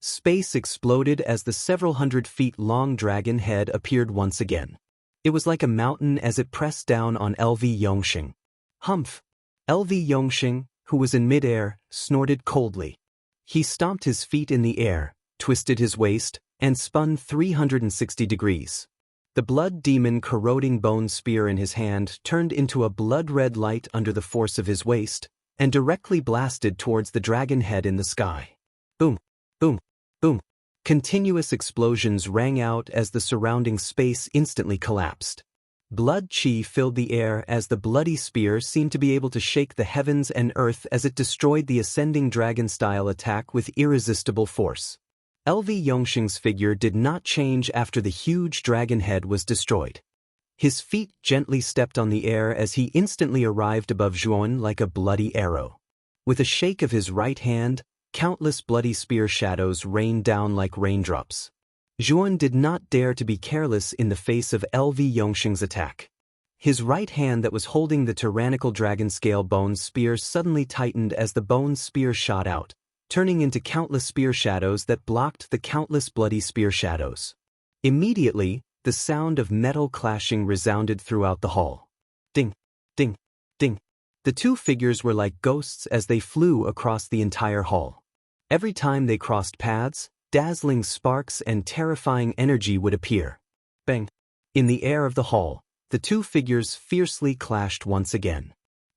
Speaker 1: Space exploded as the several hundred feet long dragon head appeared once again. It was like a mountain as it pressed down on LV Yongxing. Humph! LV Yongxing, who was in midair, snorted coldly. He stomped his feet in the air, twisted his waist, and spun 360 degrees. The blood demon corroding bone spear in his hand turned into a blood-red light under the force of his waist, and directly blasted towards the dragon head in the sky. Boom! Boom! Boom! Continuous explosions rang out as the surrounding space instantly collapsed. Blood chi filled the air as the bloody spear seemed to be able to shake the heavens and earth as it destroyed the ascending dragon-style attack with irresistible force. LV Yongxing's figure did not change after the huge dragon head was destroyed. His feet gently stepped on the air as he instantly arrived above Zhuowen like a bloody arrow. With a shake of his right hand, Countless bloody spear shadows rained down like raindrops. Zhuan did not dare to be careless in the face of LV Yongsheng's attack. His right hand that was holding the tyrannical dragon scale bone spear suddenly tightened as the bone spear shot out, turning into countless spear shadows that blocked the countless bloody spear shadows. Immediately, the sound of metal clashing resounded throughout the hall. Ding, ding, ding. The two figures were like ghosts as they flew across the entire hall. Every time they crossed paths, dazzling sparks and terrifying energy would appear. Bang! In the air of the hall, the two figures fiercely clashed once again.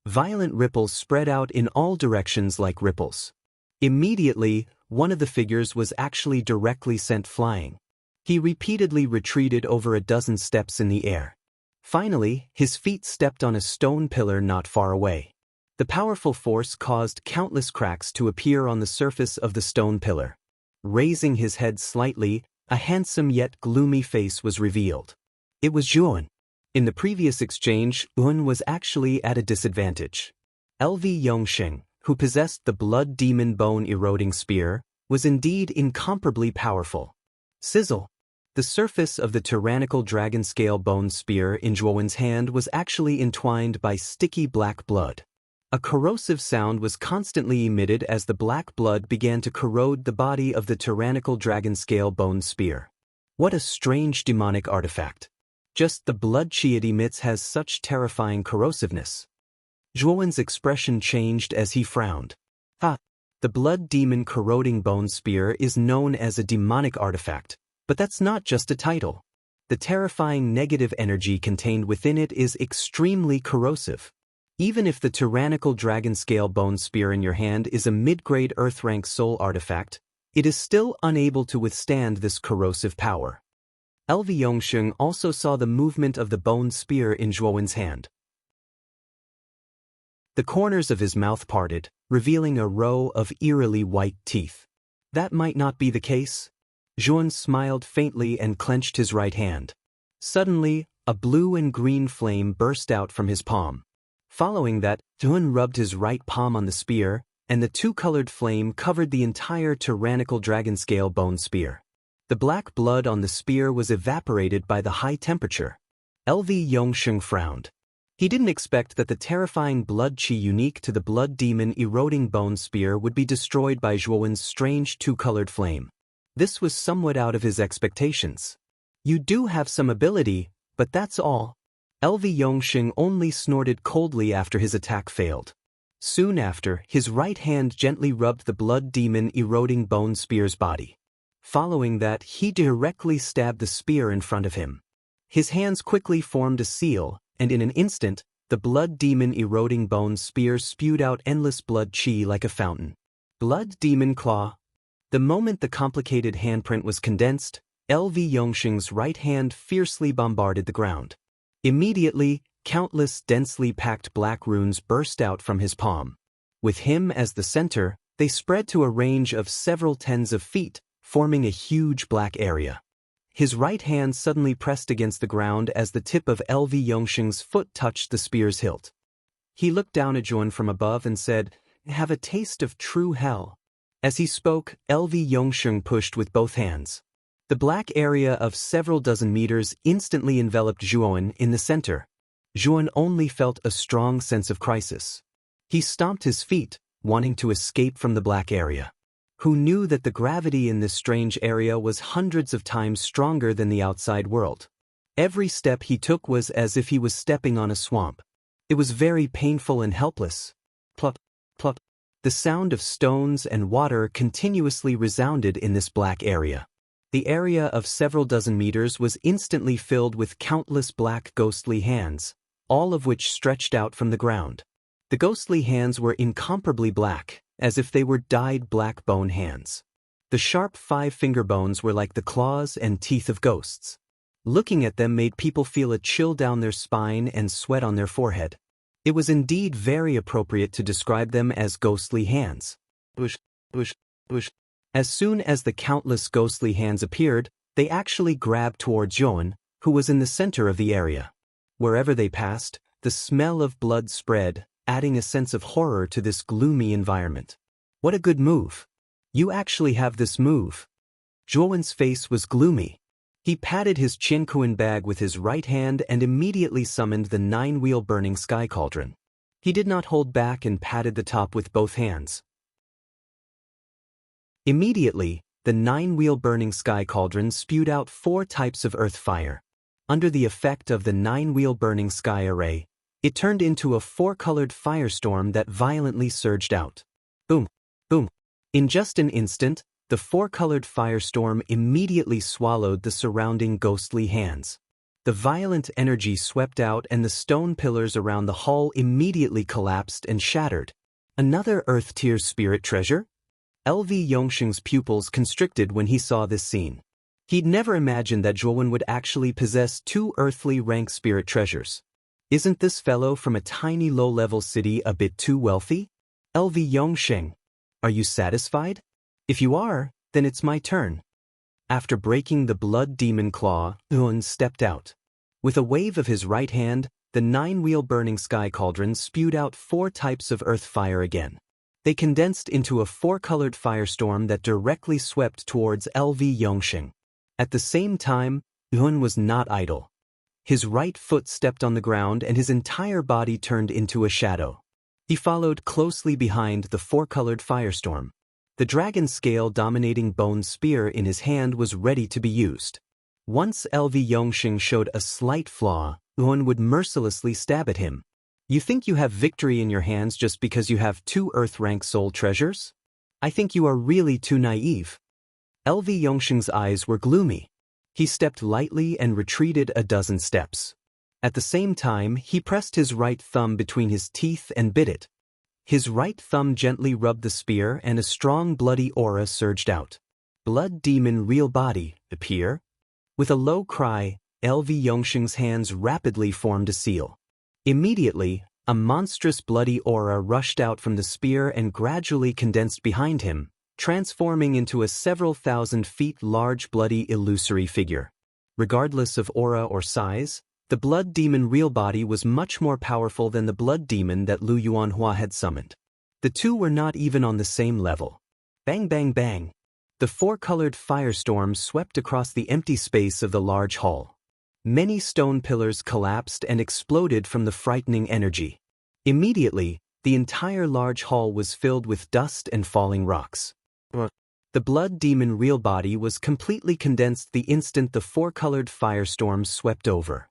Speaker 1: Violent ripples spread out in all directions like ripples. Immediately, one of the figures was actually directly sent flying. He repeatedly retreated over a dozen steps in the air. Finally, his feet stepped on a stone pillar not far away. The powerful force caused countless cracks to appear on the surface of the stone pillar. Raising his head slightly, a handsome yet gloomy face was revealed. It was Zhuan. In the previous exchange, Zhuan was actually at a disadvantage. LV Yongsheng, who possessed the blood demon bone eroding spear, was indeed incomparably powerful. Sizzle! The surface of the tyrannical dragon scale bone spear in Zhuan's hand was actually entwined by sticky black blood. A corrosive sound was constantly emitted as the black blood began to corrode the body of the tyrannical dragon scale bone spear. What a strange demonic artifact. Just the blood chi it emits has such terrifying corrosiveness. Zhuan's expression changed as he frowned. The blood demon corroding bone spear is known as a demonic artifact, but that's not just a title. The terrifying negative energy contained within it is extremely corrosive. Even if the tyrannical dragon scale bone spear in your hand is a mid-grade earth-rank soul artifact, it is still unable to withstand this corrosive power. LV Yongsheng also saw the movement of the bone spear in Zhuan's hand. The corners of his mouth parted, revealing a row of eerily white teeth. That might not be the case. Zhuan smiled faintly and clenched his right hand. Suddenly, a blue and green flame burst out from his palm. Following that, Zhuan rubbed his right palm on the spear, and the two-colored flame covered the entire tyrannical dragon scale bone spear. The black blood on the spear was evaporated by the high temperature. LV Yongsheng frowned. He didn't expect that the terrifying blood chi unique to the blood demon eroding bone spear would be destroyed by Zhuan's strange two-colored flame. This was somewhat out of his expectations. You do have some ability, but that's all. LV Yongsheng only snorted coldly after his attack failed. Soon after, his right hand gently rubbed the blood demon eroding bone spear's body. Following that, he directly stabbed the spear in front of him. His hands quickly formed a seal, and in an instant, the blood demon eroding bone spear spewed out endless blood chi like a fountain. Blood demon claw. The moment the complicated handprint was condensed, LV Yongsheng's right hand fiercely bombarded the ground. Immediately, countless densely packed black runes burst out from his palm. With him as the center, they spread to a range of several tens of feet, forming a huge black area. His right hand suddenly pressed against the ground as the tip of LV Yongsheng's foot touched the spear's hilt. He looked down at Zhuan from above and said, "Have a taste of true hell." As he spoke, LV Yongsheng pushed with both hands. The black area of several dozen meters instantly enveloped Zhuan in the center. Zhuan only felt a strong sense of crisis. He stomped his feet, wanting to escape from the black area. Who knew that the gravity in this strange area was hundreds of times stronger than the outside world? Every step he took was as if he was stepping on a swamp. It was very painful and helpless. Plop, plop. The sound of stones and water continuously resounded in this black area. The area of several dozen meters was instantly filled with countless black ghostly hands, all of which stretched out from the ground. The ghostly hands were incomparably black, as if they were dyed black bone hands. The sharp 5-finger bones were like the claws and teeth of ghosts. Looking at them made people feel a chill down their spine and sweat on their forehead. It was indeed very appropriate to describe them as ghostly hands. Bush, bush, bush. As soon as the countless ghostly hands appeared, they actually grabbed towards Zhuan, who was in the center of the area. Wherever they passed, the smell of blood spread, adding a sense of horror to this gloomy environment. What a good move! You actually have this move. Zhuowen's face was gloomy. He patted his Qiankuan bag with his right hand and immediately summoned the 9-wheel burning sky cauldron. He did not hold back and patted the top with both hands. Immediately, the 9-wheel burning sky cauldron spewed out 4 types of earth fire. Under the effect of the 9-wheel burning sky array, it turned into a 4-colored firestorm that violently surged out. Boom, boom. In just an instant, the 4-colored firestorm immediately swallowed the surrounding ghostly hands. The violent energy swept out and the stone pillars around the hall immediately collapsed and shattered. Another earth-tier spirit treasure? LV Yongsheng's pupils constricted when he saw this scene. He'd never imagined that Zhuowen would actually possess 2 earthly rank spirit treasures. Isn't this fellow from a tiny low-level city a bit too wealthy? LV Yongsheng, are you satisfied? If you are, then it's my turn. After breaking the blood demon claw, Zhuowen stepped out. With a wave of his right hand, the 9-wheel burning sky cauldron spewed out 4 types of earth fire again. They condensed into a 4-colored firestorm that directly swept towards LV Yongsheng. At the same time, Zhuowen was not idle. His right foot stepped on the ground and his entire body turned into a shadow. He followed closely behind the 4-colored firestorm. The dragon scale dominating bone spear in his hand was ready to be used. Once LV Yongsheng showed a slight flaw, Zhuowen would mercilessly stab at him. You think you have victory in your hands just because you have 2 earth-rank soul treasures? I think you are really too naive. LV Yongsheng's eyes were gloomy. He stepped lightly and retreated a dozen steps. At the same time, he pressed his right thumb between his teeth and bit it. His right thumb gently rubbed the spear and a strong bloody aura surged out. Blood demon real body, appear. With a low cry, LV Yongsheng's hands rapidly formed a seal. Immediately, a monstrous bloody aura rushed out from the spear and gradually condensed behind him, transforming into a several thousand feet large bloody illusory figure. Regardless of aura or size, the blood demon real body was much more powerful than the blood demon that Lu Yuanhua had summoned. The two were not even on the same level. Bang bang bang. The 4-colored firestorm swept across the empty space of the large hall. Many stone pillars collapsed and exploded from the frightening energy. Immediately, the entire large hall was filled with dust and falling rocks. The blood demon real body was completely condensed the instant the 4-colored firestorm swept over.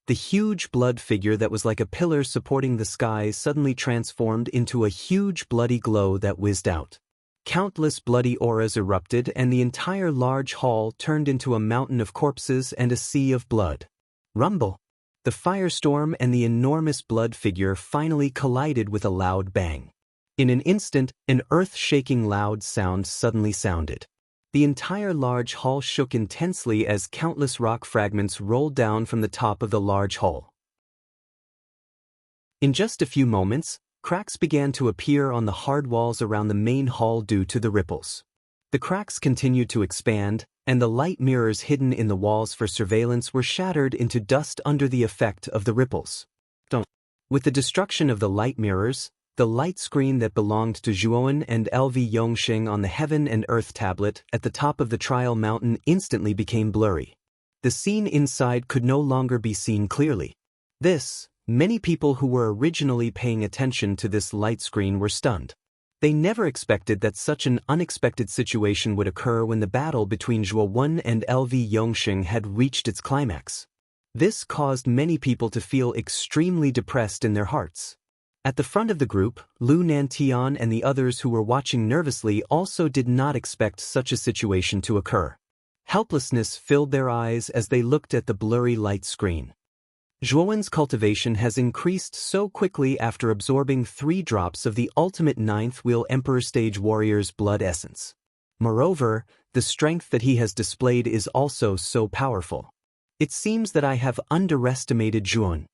Speaker 1: The huge blood figure that was like a pillar supporting the sky suddenly transformed into a huge bloody glow that whizzed out. Countless bloody auras erupted and the entire large hall turned into a mountain of corpses and a sea of blood. Rumble! The firestorm and the enormous blood figure finally collided with a loud bang. In an instant, an earth-shaking loud sound suddenly sounded. The entire large hall shook intensely as countless rock fragments rolled down from the top of the large hall. In just a few moments, cracks began to appear on the hard walls around the main hall due to the ripples. The cracks continued to expand, and the light mirrors hidden in the walls for surveillance were shattered into dust under the effect of the ripples. With the destruction of the light mirrors, the light screen that belonged to Zhuowen and LV Yongsheng on the Heaven and Earth tablet at the top of the trial mountain instantly became blurry. The scene inside could no longer be seen clearly. Many people who were originally paying attention to this light screen were stunned. They never expected that such an unexpected situation would occur when the battle between Zhuowen and LV Yongsheng had reached its climax. This caused many people to feel extremely depressed in their hearts. At the front of the group, Lu Nantian and the others who were watching nervously also did not expect such a situation to occur. Helplessness filled their eyes as they looked at the blurry light screen. Zhuowen's cultivation has increased so quickly after absorbing 3 drops of the ultimate 9th wheel Emperor Stage Warrior's blood essence. Moreover, the strength that he has displayed is also so powerful. It seems that I have underestimated Zhuowen.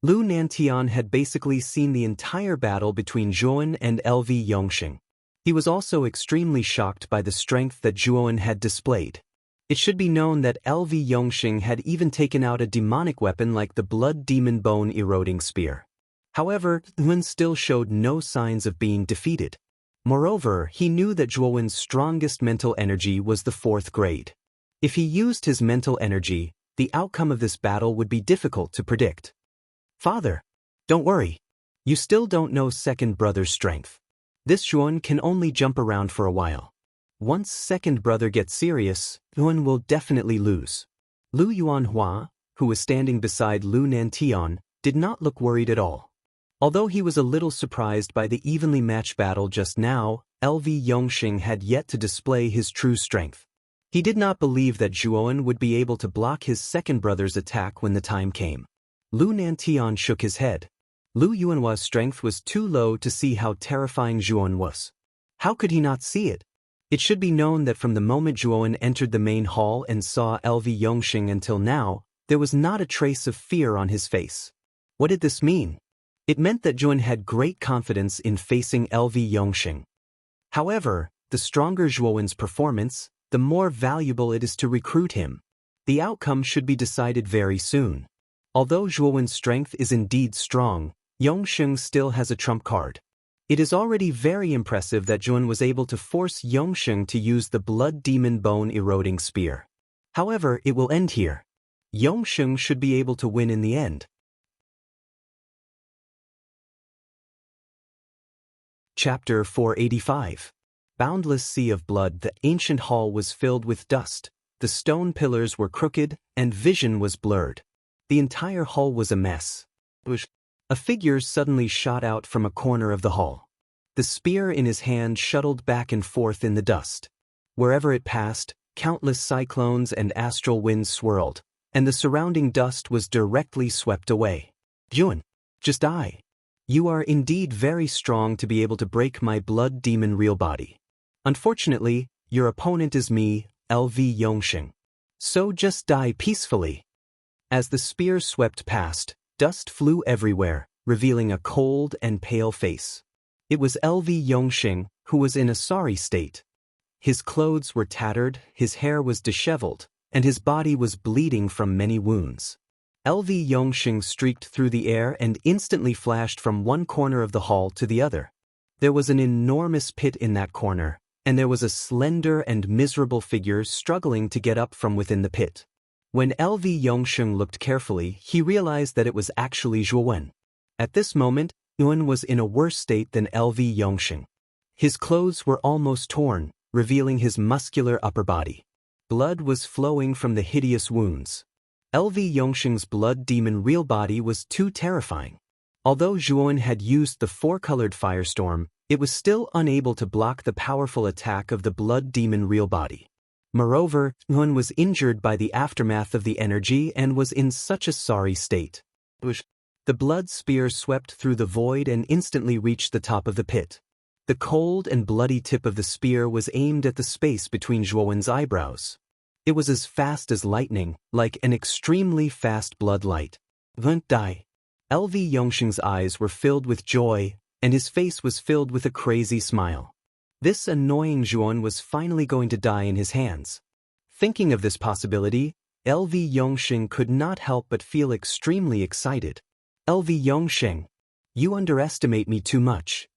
Speaker 1: Lu Nantian had basically seen the entire battle between Zhuowen and LV Yongsheng. He was also extremely shocked by the strength that Zhuowen had displayed. It should be known that LV Yongsheng had even taken out a demonic weapon like the blood demon bone eroding spear. However, Zhuowen still showed no signs of being defeated. Moreover, he knew that Zhuowen's strongest mental energy was the 4th grade. If he used his mental energy, the outcome of this battle would be difficult to predict. Father, don't worry. You still don't know second brother's strength. This Zhuowen can only jump around for a while. Once second brother gets serious, Zhuowen will definitely lose. Lu Yuanhua, who was standing beside Lu Nantian, did not look worried at all. Although he was a little surprised by the evenly matched battle just now, LV Yongxing had yet to display his true strength. He did not believe that Zhuowen would be able to block his second brother's attack when the time came. Lu Nantian shook his head. Lu Yuanhua's strength was too low to see how terrifying Zhuowen was. How could he not see it? It should be known that from the moment Zhuowen entered the main hall and saw LV Yongxing until now, there was not a trace of fear on his face. What did this mean? It meant that Zhuowen had great confidence in facing LV Yongxing. However, the stronger Zhuowen's performance, the more valuable it is to recruit him. The outcome should be decided very soon. Although Zhuowen's strength is indeed strong, Yongxing still has a trump card. It is already very impressive that Zhuowen was able to force Yongxing to use the Blood Demon Bone Eroding Spear. However, it will end here. Yongxing should be able to win in the end. Chapter 485. Boundless Sea of Blood. The ancient hall was filled with dust, the stone pillars were crooked, and vision was blurred. The entire hall was a mess. A figure suddenly shot out from a corner of the hall. The spear in his hand shuttled back and forth in the dust. Wherever it passed, countless cyclones and astral winds swirled, and the surrounding dust was directly swept away. Zhuowen, just die. You are indeed very strong to be able to break my blood demon real body. Unfortunately, your opponent is me, LV Yongxing. So just die peacefully. As the spear swept past, dust flew everywhere, revealing a cold and pale face. It was LV Yongxing, who was in a sorry state. His clothes were tattered, his hair was disheveled, and his body was bleeding from many wounds. LV Yongxing streaked through the air and instantly flashed from one corner of the hall to the other. There was an enormous pit in that corner, and there was a slender and miserable figure struggling to get up from within the pit. When LV Yongxing looked carefully, he realized that it was actually Zhuowen. At this moment, Zhuowen was in a worse state than LV Yongxing. His clothes were almost torn, revealing his muscular upper body. Blood was flowing from the hideous wounds. LV Yongxing's blood demon real body was too terrifying. Although Zhuowen had used the 4-colored firestorm, it was still unable to block the powerful attack of the blood demon real body. Moreover, Zhuowen was injured by the aftermath of the energy and was in such a sorry state. The blood spear swept through the void and instantly reached the top of the pit. The cold and bloody tip of the spear was aimed at the space between Zhuowen's eyebrows. It was as fast as lightning, like an extremely fast blood light. Won't die. LV Yongxing's eyes were filled with joy, and his face was filled with a crazy smile. This annoying Zhuowen was finally going to die in his hands. Thinking of this possibility, LV Yongxing could not help but feel extremely excited. LV Yongxing, you underestimate me too much.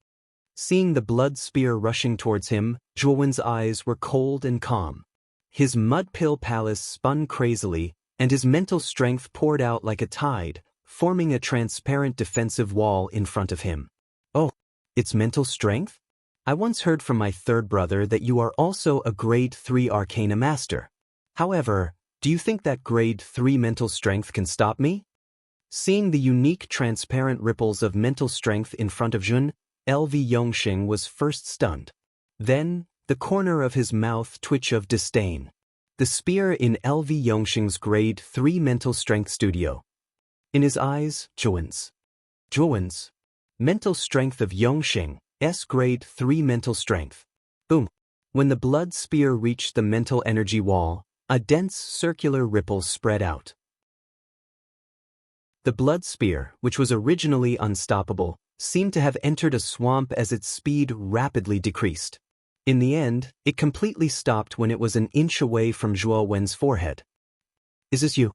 Speaker 1: Seeing the blood spear rushing towards him, Zhuowen's eyes were cold and calm. His mud pill palace spun crazily, and his mental strength poured out like a tide, forming a transparent defensive wall in front of him. Oh, it's mental strength? I once heard from my third brother that you are also a grade 3 Arcana Master. However, do you think that grade 3 mental strength can stop me? Seeing the unique transparent ripples of mental strength in front of Zhuowen, LV Yongxing was first stunned. Then, the corner of his mouth twitch of disdain. The spear in LV Yongxing's grade 3 mental strength studio. In his eyes, Zhuowen's mental strength of Yongxing, S grade 3 mental strength. Boom. When the blood spear reached the mental energy wall, a dense circular ripple spread out. The blood spear, which was originally unstoppable, seemed to have entered a swamp as its speed rapidly decreased. In the end, it completely stopped when it was an inch away from Zhuowen's forehead. Is this you?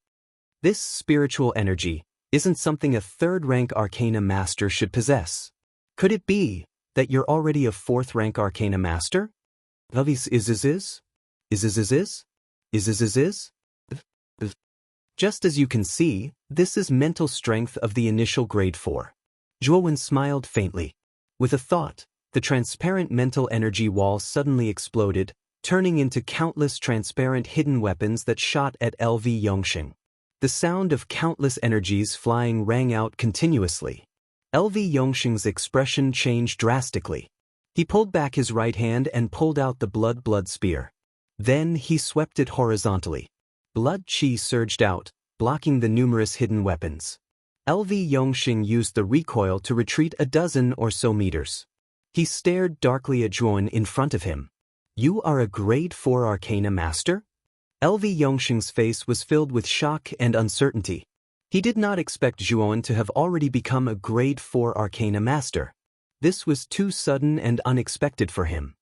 Speaker 1: This spiritual energy isn't something a third-rank Arcana Master should possess. Could it be That you're already a 4th rank Arcana Master? Is? Just as you can see, this is mental strength of the initial grade 4. Zhuowen smiled faintly. With a thought, the transparent mental energy wall suddenly exploded, turning into countless transparent hidden weapons that shot at LV Yongxing. The sound of countless energies flying rang out continuously. LV Yongxing's expression changed drastically. He pulled back his right hand and pulled out the blood spear. Then he swept it horizontally. Blood chi surged out, blocking the numerous hidden weapons. LV Yongxing used the recoil to retreat a dozen or so meters. He stared darkly at Zhuowen in front of him. You are a grade 4 Arcana Master? LV Yongxing's face was filled with shock and uncertainty. He did not expect Zhuowen to have already become a grade 4 Arcana Master. This was too sudden and unexpected for him.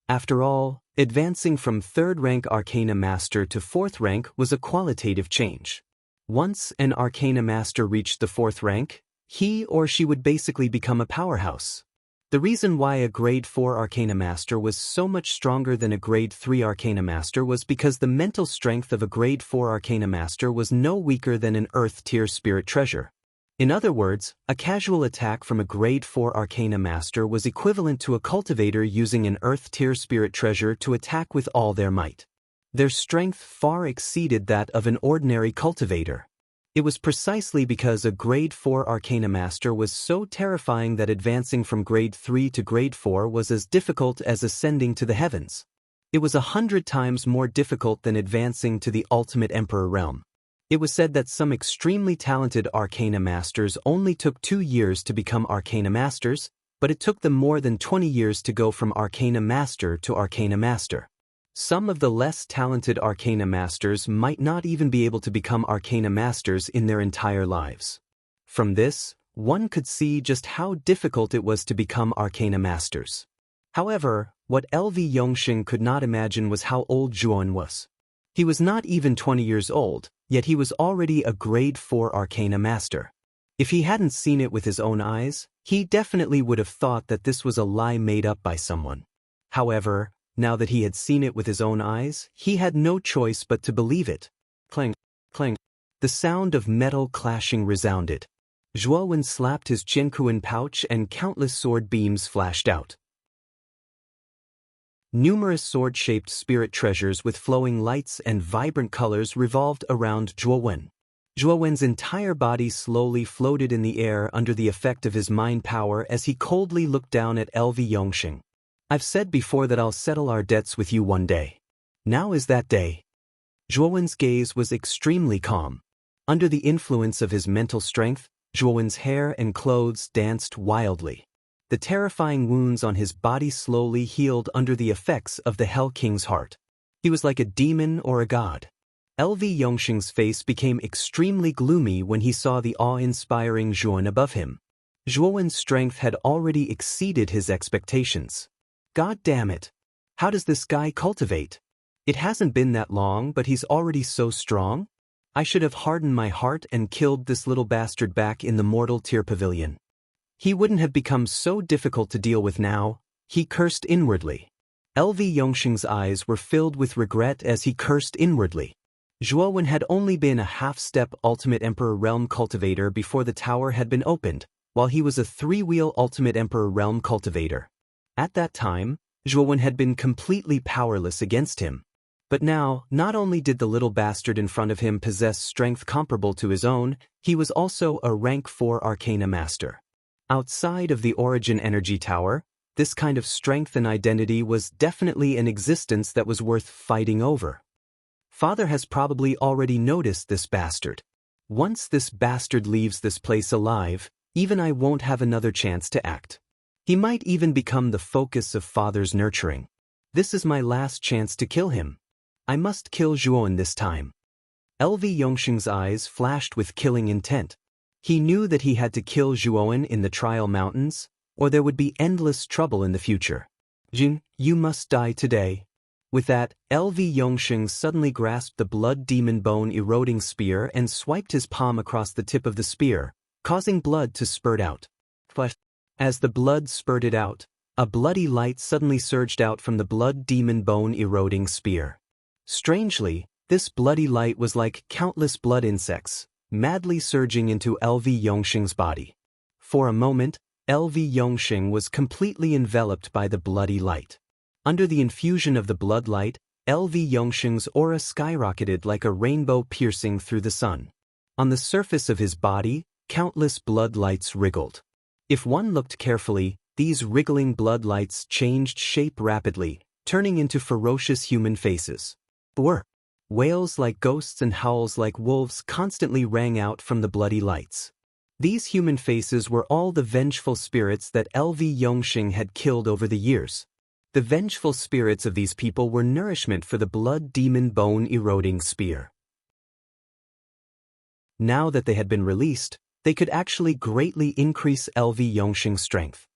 Speaker 1: After all, advancing from 3rd rank Arcana Master to 4th rank was a qualitative change. Once an Arcana Master reached the 4th rank, he or she would basically become a powerhouse. The reason why a grade 4 Arcana Master was so much stronger than a grade 3 Arcana Master was because the mental strength of a grade 4 Arcana Master was no weaker than an Earth-tier spirit treasure. In other words, a casual attack from a grade 4 Arcana Master was equivalent to a cultivator using an Earth-tier spirit treasure to attack with all their might. Their strength far exceeded that of an ordinary cultivator. It was precisely because a grade 4 Arcana Master was so terrifying that advancing from grade 3 to grade 4 was as difficult as ascending to the heavens. It was 100 times more difficult than advancing to the ultimate Emperor realm. It was said that some extremely talented Arcana Masters only took 2 years to become Arcana Masters, but it took them more than 20 years to go from Arcana Master to Arcana Master. Some of the less talented Arcana Masters might not even be able to become Arcana Masters in their entire lives. From this, one could see just how difficult it was to become Arcana Masters. However, what LV Yongxing could not imagine was how old Zhuowen was. He was not even 20 years old, yet he was already a grade 4 Arcana Master. If he hadn't seen it with his own eyes, he definitely would have thought that this was a lie made up by someone. However, now that he had seen it with his own eyes, he had no choice but to believe it. Clang, clang. The sound of metal clashing resounded. Zhuowen slapped his Jiankuan pouch and countless sword beams flashed out. Numerous sword-shaped spirit treasures with flowing lights and vibrant colors revolved around Zhuowen. Zhuowen's entire body slowly floated in the air under the effect of his mind power as he coldly looked down at LV Yongxing. I've said before that I'll settle our debts with you one day. Now is that day. Zhuowen's gaze was extremely calm. Under the influence of his mental strength, Zhuowen's hair and clothes danced wildly. The terrifying wounds on his body slowly healed under the effects of the Hell King's heart. He was like a demon or a god. LV Yongxing's face became extremely gloomy when he saw the awe-inspiring Zhuowen above him. Zhuowen's strength had already exceeded his expectations. God damn it! How does this guy cultivate? It hasn't been that long, but he's already so strong? I should have hardened my heart and killed this little bastard back in the mortal tier pavilion. He wouldn't have become so difficult to deal with now, he cursed inwardly. LV Yongxing's eyes were filled with regret as he cursed inwardly. Zhuowen had only been a half-step Ultimate Emperor Realm cultivator before the tower had been opened, while he was a 3-wheel Ultimate Emperor Realm cultivator. At that time, Zhuowen had been completely powerless against him. But now, not only did the little bastard in front of him possess strength comparable to his own, he was also a rank 4 Arcana Master. Outside of the Origin Energy Tower, this kind of strength and identity was definitely an existence that was worth fighting over. Father has probably already noticed this bastard. Once this bastard leaves this place alive, even I won't have another chance to act. He might even become the focus of Father's nurturing. This is my last chance to kill him. I must kill Zhuowen this time. LV Yongxing's eyes flashed with killing intent. He knew that he had to kill Zhuowen in the Trial Mountains, or there would be endless trouble in the future. Jin, you must die today. With that, LV Yongxing suddenly grasped the blood demon bone eroding spear and swiped his palm across the tip of the spear, causing blood to spurt out. As the blood spurted out, A bloody light suddenly surged out from the blood demon bone-eroding spear. Strangely, this bloody light was like countless blood insects, madly surging into LV Yongxing's body. For a moment, LV Yongxing was completely enveloped by the bloody light. Under the infusion of the blood light, LV Yongxing's aura skyrocketed like a rainbow piercing through the sun. On the surface of his body, countless blood lights wriggled. If one looked carefully, these wriggling blood lights changed shape rapidly, turning into ferocious human faces. Wails like ghosts and howls like wolves constantly rang out from the bloody lights. These human faces were all the vengeful spirits that LV Yongxing had killed over the years. The vengeful spirits of these people were nourishment for the blood demon bone-eroding spear. Now that they had been released, they could actually greatly increase LV Yongxing's strength.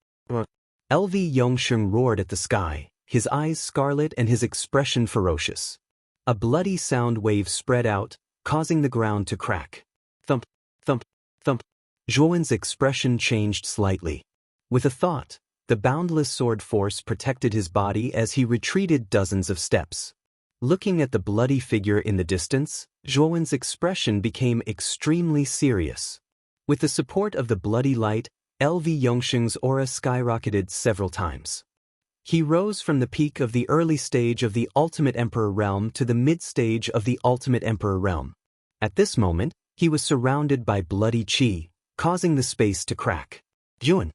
Speaker 1: LV Yongxing roared at the sky, his eyes scarlet and his expression ferocious. A bloody sound wave spread out, causing the ground to crack. Thump, thump, thump. Zhuowen's expression changed slightly. With a thought, the boundless sword force protected his body as he retreated dozens of steps. Looking at the bloody figure in the distance, Zhuowen's expression became extremely serious. With the support of the bloody light, LV Yongxing's aura skyrocketed several times. He rose from the peak of the early stage of the Ultimate Emperor realm to the mid-stage of the Ultimate Emperor realm. At this moment, he was surrounded by bloody qi, causing the space to crack. Yuan.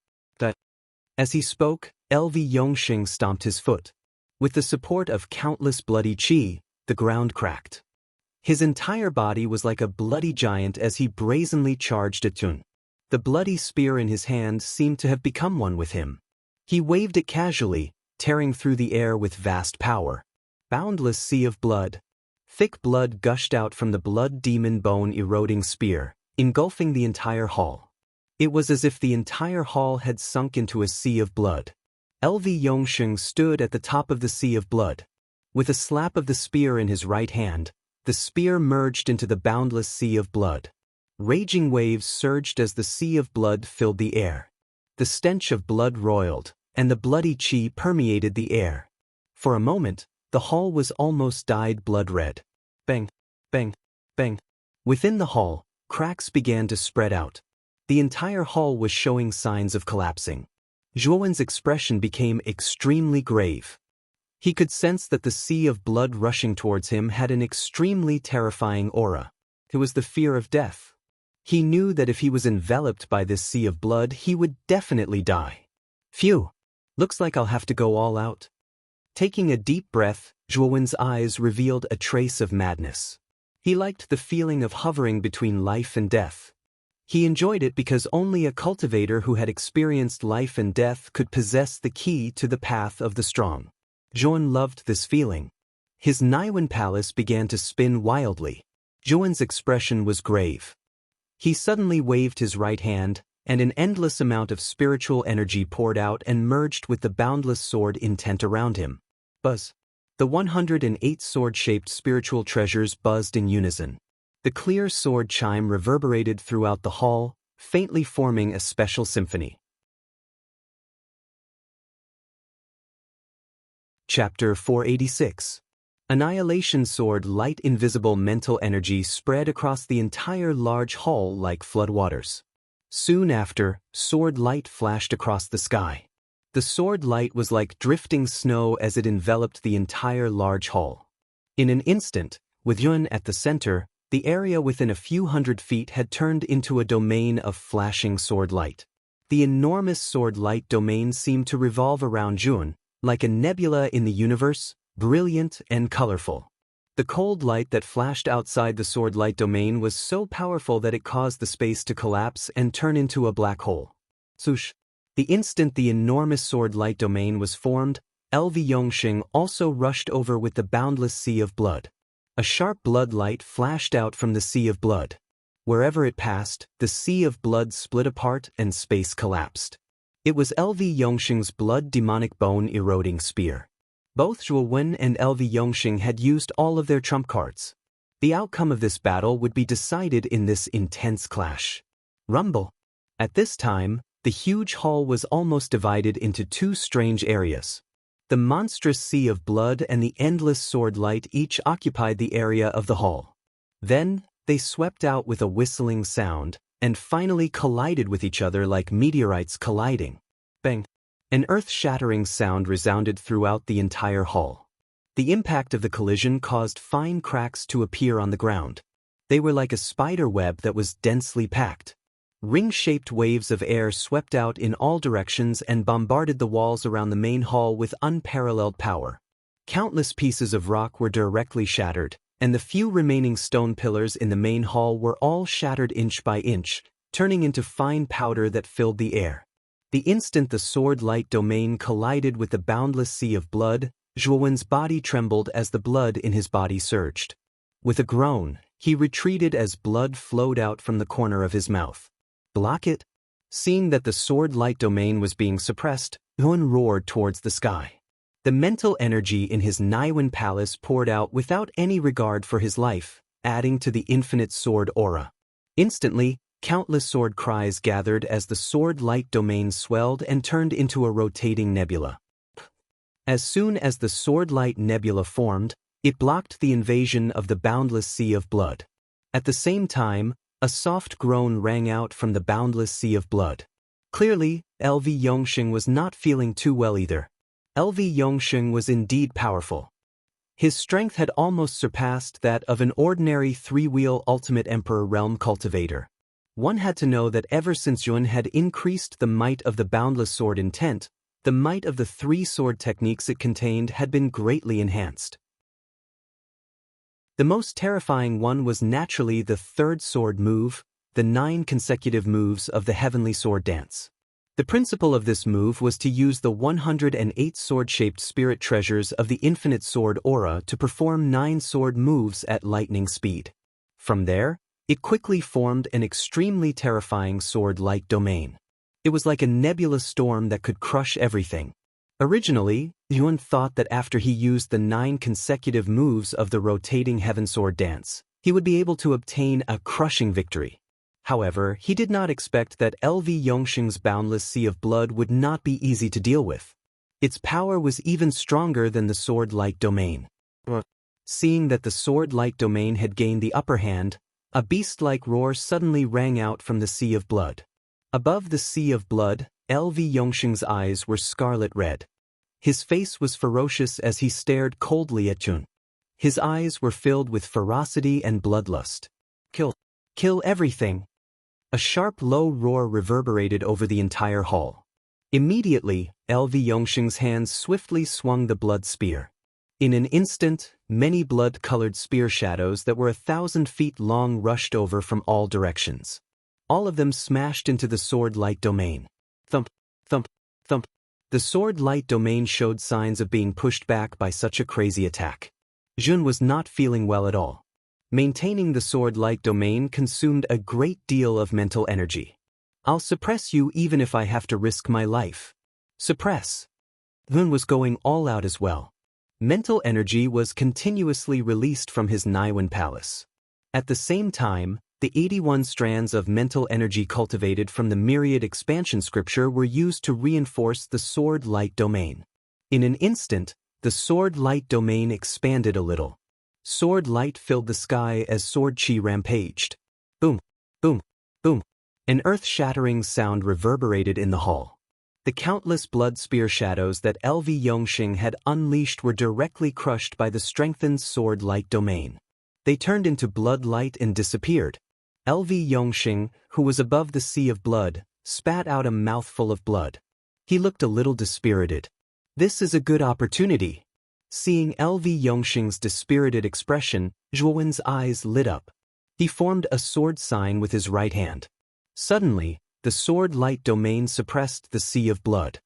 Speaker 1: As he spoke, LV Yongxing stomped his foot. With the support of countless bloody qi, the ground cracked. His entire body was like a bloody giant as he brazenly charged at Yun. The bloody spear in his hand seemed to have become one with him. He waved it casually, tearing through the air with vast power. Boundless sea of blood. Thick blood gushed out from the blood demon bone-eroding spear, engulfing the entire hall. It was as if the entire hall had sunk into a sea of blood. LV Yongxing stood at the top of the sea of blood. With a slap of the spear in his right hand, the spear merged into the boundless sea of blood. Raging waves surged as the sea of blood filled the air. The stench of blood roiled, and the bloody qi permeated the air. For a moment, the hall was almost dyed blood red. Bang, bang, bang. Within the hall, cracks began to spread out. The entire hall was showing signs of collapsing. Zhuowen's expression became extremely grave. He could sense that the sea of blood rushing towards him had an extremely terrifying aura. It was the fear of death. He knew that if he was enveloped by this sea of blood, he would definitely die. Phew! Looks like I'll have to go all out. Taking a deep breath, Zhuowen's eyes revealed a trace of madness. He liked the feeling of hovering between life and death. He enjoyed it because only a cultivator who had experienced life and death could possess the key to the path of the strong. Zhuowen loved this feeling. His Naiwen palace began to spin wildly. Zhuowen's expression was grave. He suddenly waved his right hand, and an endless amount of spiritual energy poured out and merged with the boundless sword intent around him. Buzz. The 108 sword-shaped spiritual treasures buzzed in unison. The clear sword chime reverberated throughout the hall, faintly forming a special symphony. Chapter 486. Annihilation Sword. Light invisible mental energy spread across the entire large hall like floodwaters. Soon after, sword light flashed across the sky. The sword light was like drifting snow as it enveloped the entire large hall. In an instant, with Yun at the center, the area within a few hundred feet had turned into a domain of flashing sword light. The enormous sword light domain seemed to revolve around Yun, like a nebula in the universe, brilliant and colorful. The cold light that flashed outside the sword light domain was so powerful that it caused the space to collapse and turn into a black hole. Swoosh! The instant the enormous sword light domain was formed, LV Yongxing also rushed over with the boundless sea of blood. A sharp blood light flashed out from the sea of blood. Wherever it passed, the sea of blood split apart and space collapsed. It was LV Yongxing's blood demonic bone-eroding spear. Both Zhuowen and LV Yongxing had used all of their trump cards. The outcome of this battle would be decided in this intense clash. Rumble. At this time, The huge hall was almost divided into two strange areas. The monstrous sea of blood and the endless sword light each occupied the area of the hall. Then, they swept out with a whistling sound, and finally collided with each other like meteorites colliding. Bang! An earth-shattering sound resounded throughout the entire hall. The impact of the collision caused fine cracks to appear on the ground. They were like a spider web that was densely packed. Ring-shaped waves of air swept out in all directions and bombarded the walls around the main hall with unparalleled power. Countless pieces of rock were directly shattered, and the few remaining stone pillars in the main hall were all shattered inch by inch, turning into fine powder that filled the air. The instant the sword light domain collided with the boundless sea of blood, Zhuowen's body trembled as the blood in his body surged. With a groan, he retreated as blood flowed out from the corner of his mouth. Block it? Seeing that the sword light domain was being suppressed, Zhuowen roared towards the sky. The mental energy in his Naiwen palace poured out without any regard for his life, adding to the infinite sword aura. Instantly, countless sword cries gathered as the sword light domain swelled and turned into a rotating nebula. As soon as the sword light nebula formed, it blocked the invasion of the boundless sea of blood. At the same time, a soft groan rang out from the boundless sea of blood. Clearly, LV Yongsheng was not feeling too well either. LV Yongsheng was indeed powerful. His strength had almost surpassed that of an ordinary three-wheel Ultimate Emperor realm cultivator. One had to know that ever since Zhuowen had increased the might of the boundless sword intent, the might of the three sword techniques it contained had been greatly enhanced. The most terrifying one was naturally the third sword move, the 9 consecutive moves of the Heavenly Sword Dance. The principle of this move was to use the 108 sword-shaped spirit treasures of the infinite sword aura to perform 9 sword moves at lightning speed. From there, it quickly formed an extremely terrifying sword-like domain. It was like a nebulous storm that could crush everything. Originally, Zhuowen thought that after he used the 9 consecutive moves of the rotating Heaven Sword Dance, he would be able to obtain a crushing victory. However, he did not expect that LV Yongsheng's boundless sea of blood would not be easy to deal with. Its power was even stronger than the sword-like domain. Seeing that the sword-like domain had gained the upper hand, a beast-like roar suddenly rang out from the sea of blood. Above the sea of blood, LV Yongsheng's eyes were scarlet red. His face was ferocious as he stared coldly at Zhuowen. His eyes were filled with ferocity and bloodlust. Kill everything! A sharp low roar reverberated over the entire hall. Immediately, LV Yongsheng's hands swiftly swung the blood spear. In an instant, many blood-colored spear shadows that were 1,000 feet long rushed over from all directions. All of them smashed into the sword-light domain. Thump, thump, thump. The sword-light domain showed signs of being pushed back by such a crazy attack. Zhuowen was not feeling well at all. Maintaining the sword-like domain consumed a great deal of mental energy. I'll suppress you even if I have to risk my life. Suppress. Zhuowen was going all out as well. Mental energy was continuously released from his Naiwen palace. At the same time, the 81 strands of mental energy cultivated from the myriad expansion scripture were used to reinforce the sword-light domain. In an instant, the sword-light domain expanded a little. Sword light filled the sky as sword chi rampaged. Boom, boom, boom. An earth-shattering sound reverberated in the hall. The countless blood spear shadows that LV Yongsheng had unleashed were directly crushed by the strengthened sword-light domain. They turned into blood light and disappeared. LV Yongsheng, who was above the sea of blood, spat out a mouthful of blood. He looked a little dispirited. This is a good opportunity. Seeing LV Yongsheng's dispirited expression, Zhuowen's eyes lit up. He formed a sword sign with his right hand. Suddenly, the sword-light domain suppressed the sea of blood.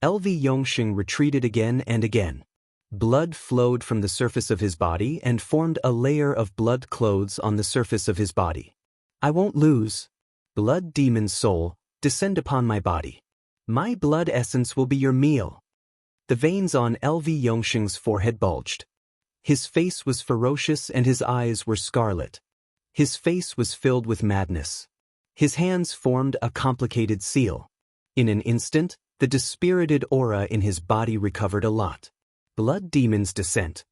Speaker 1: LV Yongsheng retreated again and again. Blood flowed from the surface of his body and formed a layer of blood clothes on the surface of his body. I won't lose. Blood demon soul, descend upon my body. My blood essence will be your meal. The veins on LV Yongsheng's forehead bulged. His face was ferocious and his eyes were scarlet. His face was filled with madness. His hands formed a complicated seal. In an instant, the dispirited aura in his body recovered a lot. Blood Demon's Descent.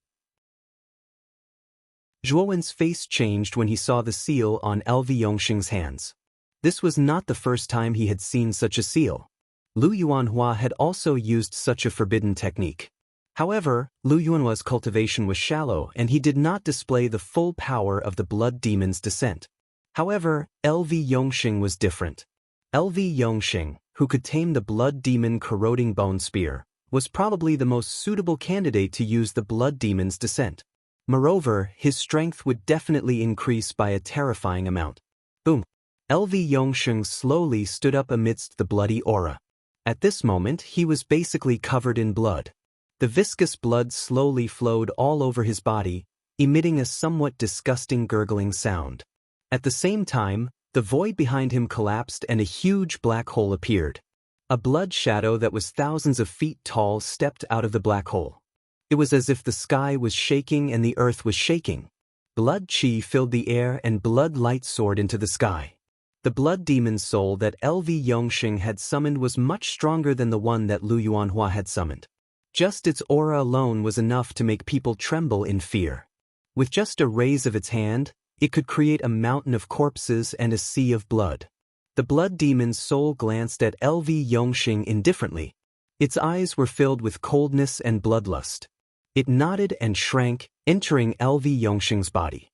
Speaker 1: Zhuowen's face changed when he saw the seal on LV Yongxing's hands. This was not the first time he had seen such a seal. Lu Yuanhua had also used such a forbidden technique. However, Lu Yuanhua's cultivation was shallow and he did not display the full power of the Blood Demon's Descent. However, LV Yongxing was different. LV Yongxing, who could tame the Blood Demon Corroding Bone Spear, was probably the most suitable candidate to use the Blood Demon's Descent. Moreover, his strength would definitely increase by a terrifying amount. Boom! LV Yongxing slowly stood up amidst the bloody aura. At this moment, he was basically covered in blood. The viscous blood slowly flowed all over his body, emitting a somewhat disgusting gurgling sound. At the same time, the void behind him collapsed and a huge black hole appeared. A blood shadow that was thousands of feet tall stepped out of the black hole. It was as if the sky was shaking and the earth was shaking. Blood chi filled the air and blood light soared into the sky. The blood demon's soul that LV Yongxing had summoned was much stronger than the one that Lu Yuanhua had summoned. Just its aura alone was enough to make people tremble in fear. With just a raise of its hand, it could create a mountain of corpses and a sea of blood. The blood demon's soul glanced at LV Yongxing indifferently. Its eyes were filled with coldness and bloodlust. It nodded and shrank, entering LV Yongxing's body.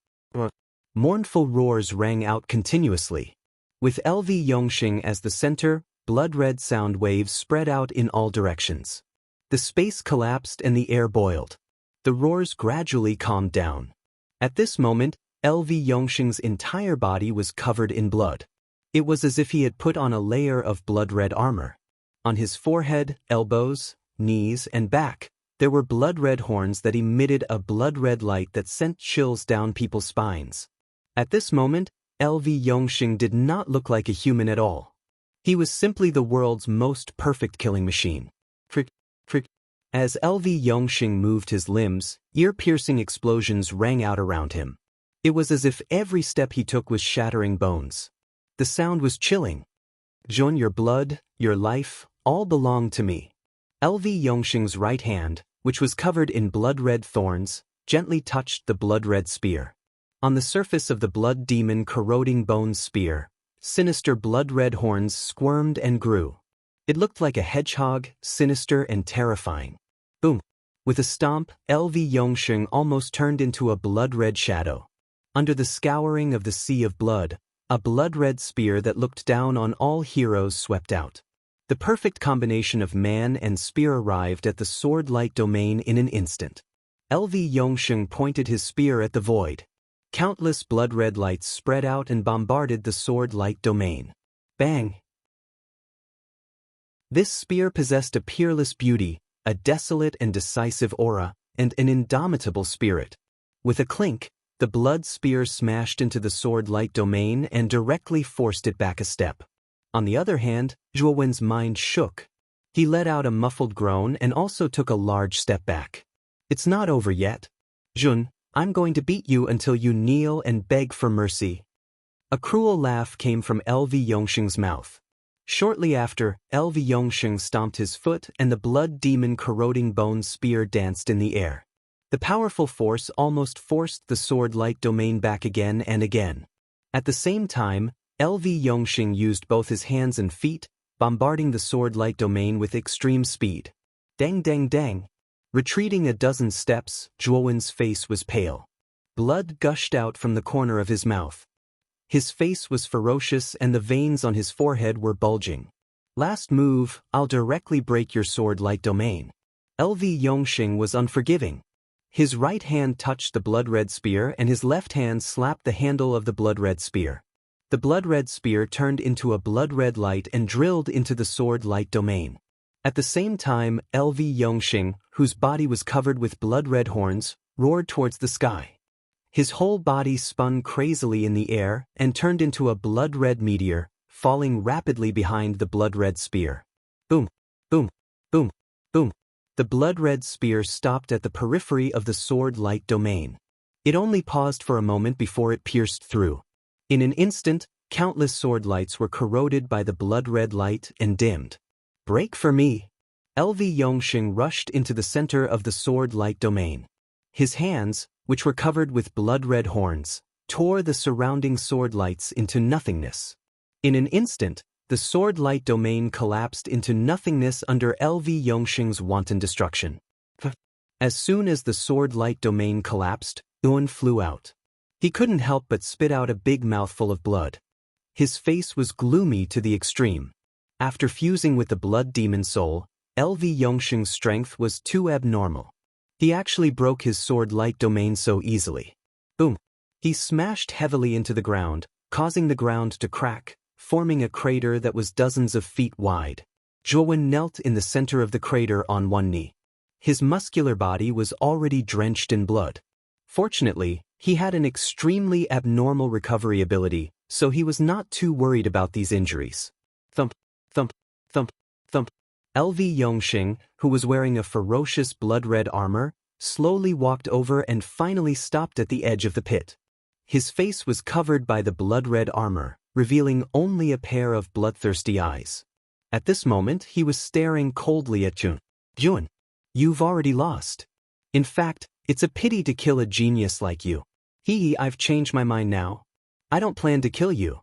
Speaker 1: Mournful roars rang out continuously. With LV Yongxing as the center, blood-red sound waves spread out in all directions. The space collapsed and the air boiled. The roars gradually calmed down. At this moment, LV Yongxing's entire body was covered in blood. It was as if he had put on a layer of blood-red armor. On his forehead, elbows, knees, and back, there were blood-red horns that emitted a blood-red light that sent chills down people's spines. At this moment, LV Yongxing did not look like a human at all. He was simply the world's most perfect killing machine. Frick, frick. As LV Yongxing moved his limbs, ear-piercing explosions rang out around him. It was as if every step he took was shattering bones. The sound was chilling. Jun, your blood, your life, all belong to me. LV Yongxing's right hand, which was covered in blood-red thorns, gently touched the blood-red spear. On the surface of the blood demon corroding bone spear, sinister blood-red horns squirmed and grew. It looked like a hedgehog, sinister and terrifying. Boom! With a stomp, LV Yongxing almost turned into a blood-red shadow. Under the scouring of the sea of blood, a blood-red spear that looked down on all heroes swept out. The perfect combination of man and spear arrived at the sword-light domain in an instant. LV Yongxing pointed his spear at the void. Countless blood-red lights spread out and bombarded the sword-light domain. Bang! This spear possessed a peerless beauty, a desolate and decisive aura, and an indomitable spirit. With a clink, the blood spear smashed into the sword-light domain and directly forced it back a step. On the other hand, Zhuowen's mind shook. He let out a muffled groan and also took a large step back. It's not over yet. Jun, I'm going to beat you until you kneel and beg for mercy. A cruel laugh came from LV Yongxing's mouth. Shortly after, LV Yongxing stomped his foot and the blood demon corroding bone spear danced in the air. The powerful force almost forced the sword-light domain back again and again. At the same time, LV Yongxing used both his hands and feet, bombarding the sword-light domain with extreme speed. Dang dang dang. Retreating a dozen steps, Zhuowen's face was pale. Blood gushed out from the corner of his mouth. His face was ferocious and the veins on his forehead were bulging. Last move, I'll directly break your sword-light domain. LV Yongxing was unforgiving. His right hand touched the blood-red spear and his left hand slapped the handle of the blood-red spear. The blood-red spear turned into a blood-red light and drilled into the sword-light domain. At the same time, LV Yongxing, whose body was covered with blood-red horns, roared towards the sky. His whole body spun crazily in the air and turned into a blood-red meteor, falling rapidly behind the blood-red spear. Boom, boom, boom, boom. The blood-red spear stopped at the periphery of the sword-light domain. It only paused for a moment before it pierced through. In an instant, Countless sword lights were corroded by the blood-red light and dimmed. Break for me! LV Yongxing rushed into the center of the sword light domain. His hands, which were covered with blood-red horns, tore the surrounding sword lights into nothingness. In an instant, the sword light domain collapsed into nothingness under LV Yongxing's wanton destruction. As soon as the sword light domain collapsed, Yuan flew out. He couldn't help but spit out a big mouthful of blood. His face was gloomy to the extreme. After fusing with the blood demon soul, LV Yongxing's strength was too abnormal. He actually broke his sword light domain so easily. Boom! He smashed heavily into the ground, causing the ground to crack, forming a crater that was dozens of feet wide. Zhuowen knelt in the center of the crater on one knee. His muscular body was already drenched in blood. Fortunately, he had an extremely abnormal recovery ability, so he was not too worried about these injuries. Thump, thump, thump, thump. LV Yongxing, who was wearing a ferocious blood-red armor, slowly walked over and finally stopped at the edge of the pit. His face was covered by the blood-red armor, revealing only a pair of bloodthirsty eyes. At this moment, he was staring coldly at Jun. Jun, you've already lost. In fact, it's a pity to kill a genius like you. I've changed my mind now. I don't plan to kill you.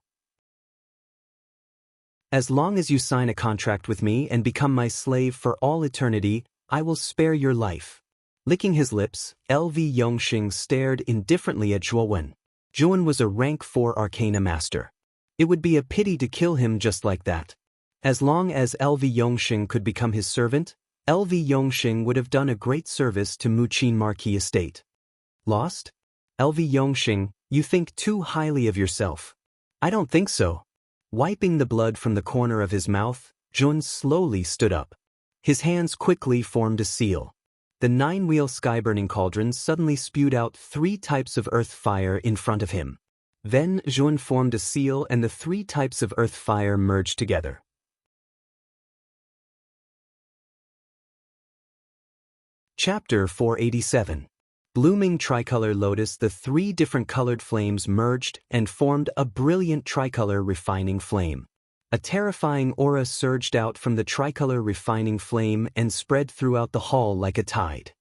Speaker 1: As long as you sign a contract with me and become my slave for all eternity, I will spare your life. Licking his lips, LV Yongxing stared indifferently at Zhuowen. Zhuowen was a rank 4 Arcana master. It would be a pity to kill him just like that. As long as LV Yongxing could become his servant, LV Yongxing would have done a great service to Muqin Marquis estate. Lost? LV Yongxing, you think too highly of yourself. I don't think so. Wiping the blood from the corner of his mouth, Zhuowen slowly stood up. His hands quickly formed a seal. The 9-wheel sky-burning cauldron suddenly spewed out 3 types of earth fire in front of him. Then Zhuowen formed a seal and the 3 types of earth fire merged together. Chapter 487. Blooming tricolor lotus. The 3 different colored flames merged and formed a brilliant tricolor refining flame. A terrifying aura surged out from the tricolor refining flame and spread throughout the hall like a tide.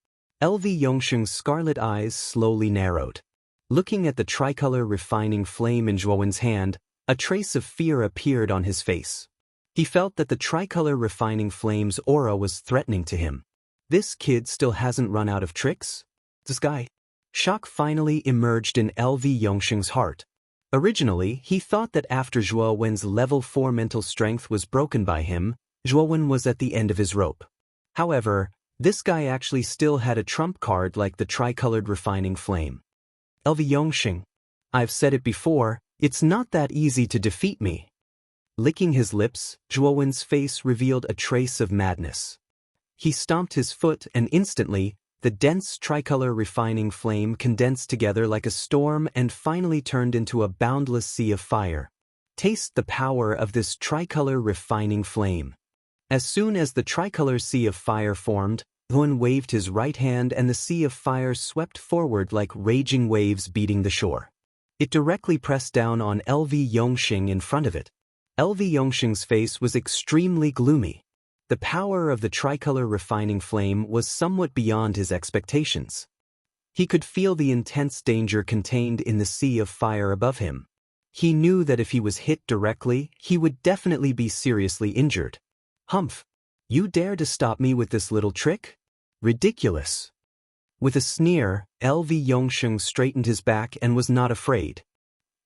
Speaker 1: LV Yongxing's scarlet eyes slowly narrowed. Looking at the tricolor refining flame in Zhuowen's hand, a trace of fear appeared on his face. He felt that the tricolor refining flame's aura was threatening to him. This kid still hasn't run out of tricks? This guy? Shock finally emerged in LV Yongxing's heart. Originally, he thought that after Zhuowen's level 4 mental strength was broken by him, Zhuowen was at the end of his rope. However, this guy actually still had a trump card like the tricolored refining flame. LV Yongxing, I've said it before, it's not that easy to defeat me. Licking his lips, Zhuowen's face revealed a trace of madness. He stomped his foot and instantly, the dense tricolor refining flame condensed together like a storm and finally turned into a boundless sea of fire. Taste the power of this tricolor refining flame. As soon as the tricolor sea of fire formed, Zhuowen waved his right hand and the sea of fire swept forward like raging waves beating the shore. It directly pressed down on LV Yongxing in front of it. LV Yongxing's face was extremely gloomy. The power of the tricolor refining flame was somewhat beyond his expectations. He could feel the intense danger contained in the sea of fire above him. He knew that if he was hit directly, he would definitely be seriously injured. Humph! You dare to stop me with this little trick? Ridiculous! With a sneer, LV Yongxing straightened his back and was not afraid.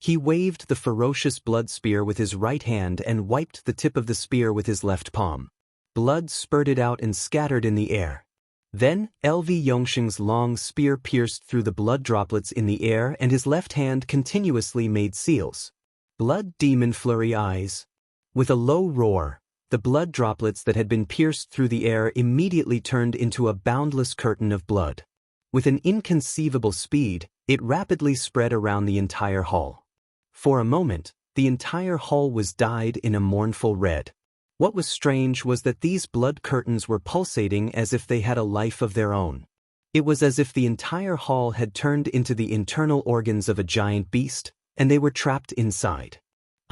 Speaker 1: He waved the ferocious blood spear with his right hand and wiped the tip of the spear with his left palm. Blood spurted out and scattered in the air. Then, LV Yongxing's long spear pierced through the blood droplets in the air and his left hand continuously made seals. Blood demon flurry eyes. With a low roar, the blood droplets that had been pierced through the air immediately turned into a boundless curtain of blood. With an inconceivable speed, it rapidly spread around the entire hall. For a moment, the entire hall was dyed in a mournful red. What was strange was that these blood curtains were pulsating as if they had a life of their own. It was as if the entire hall had turned into the internal organs of a giant beast, and they were trapped inside.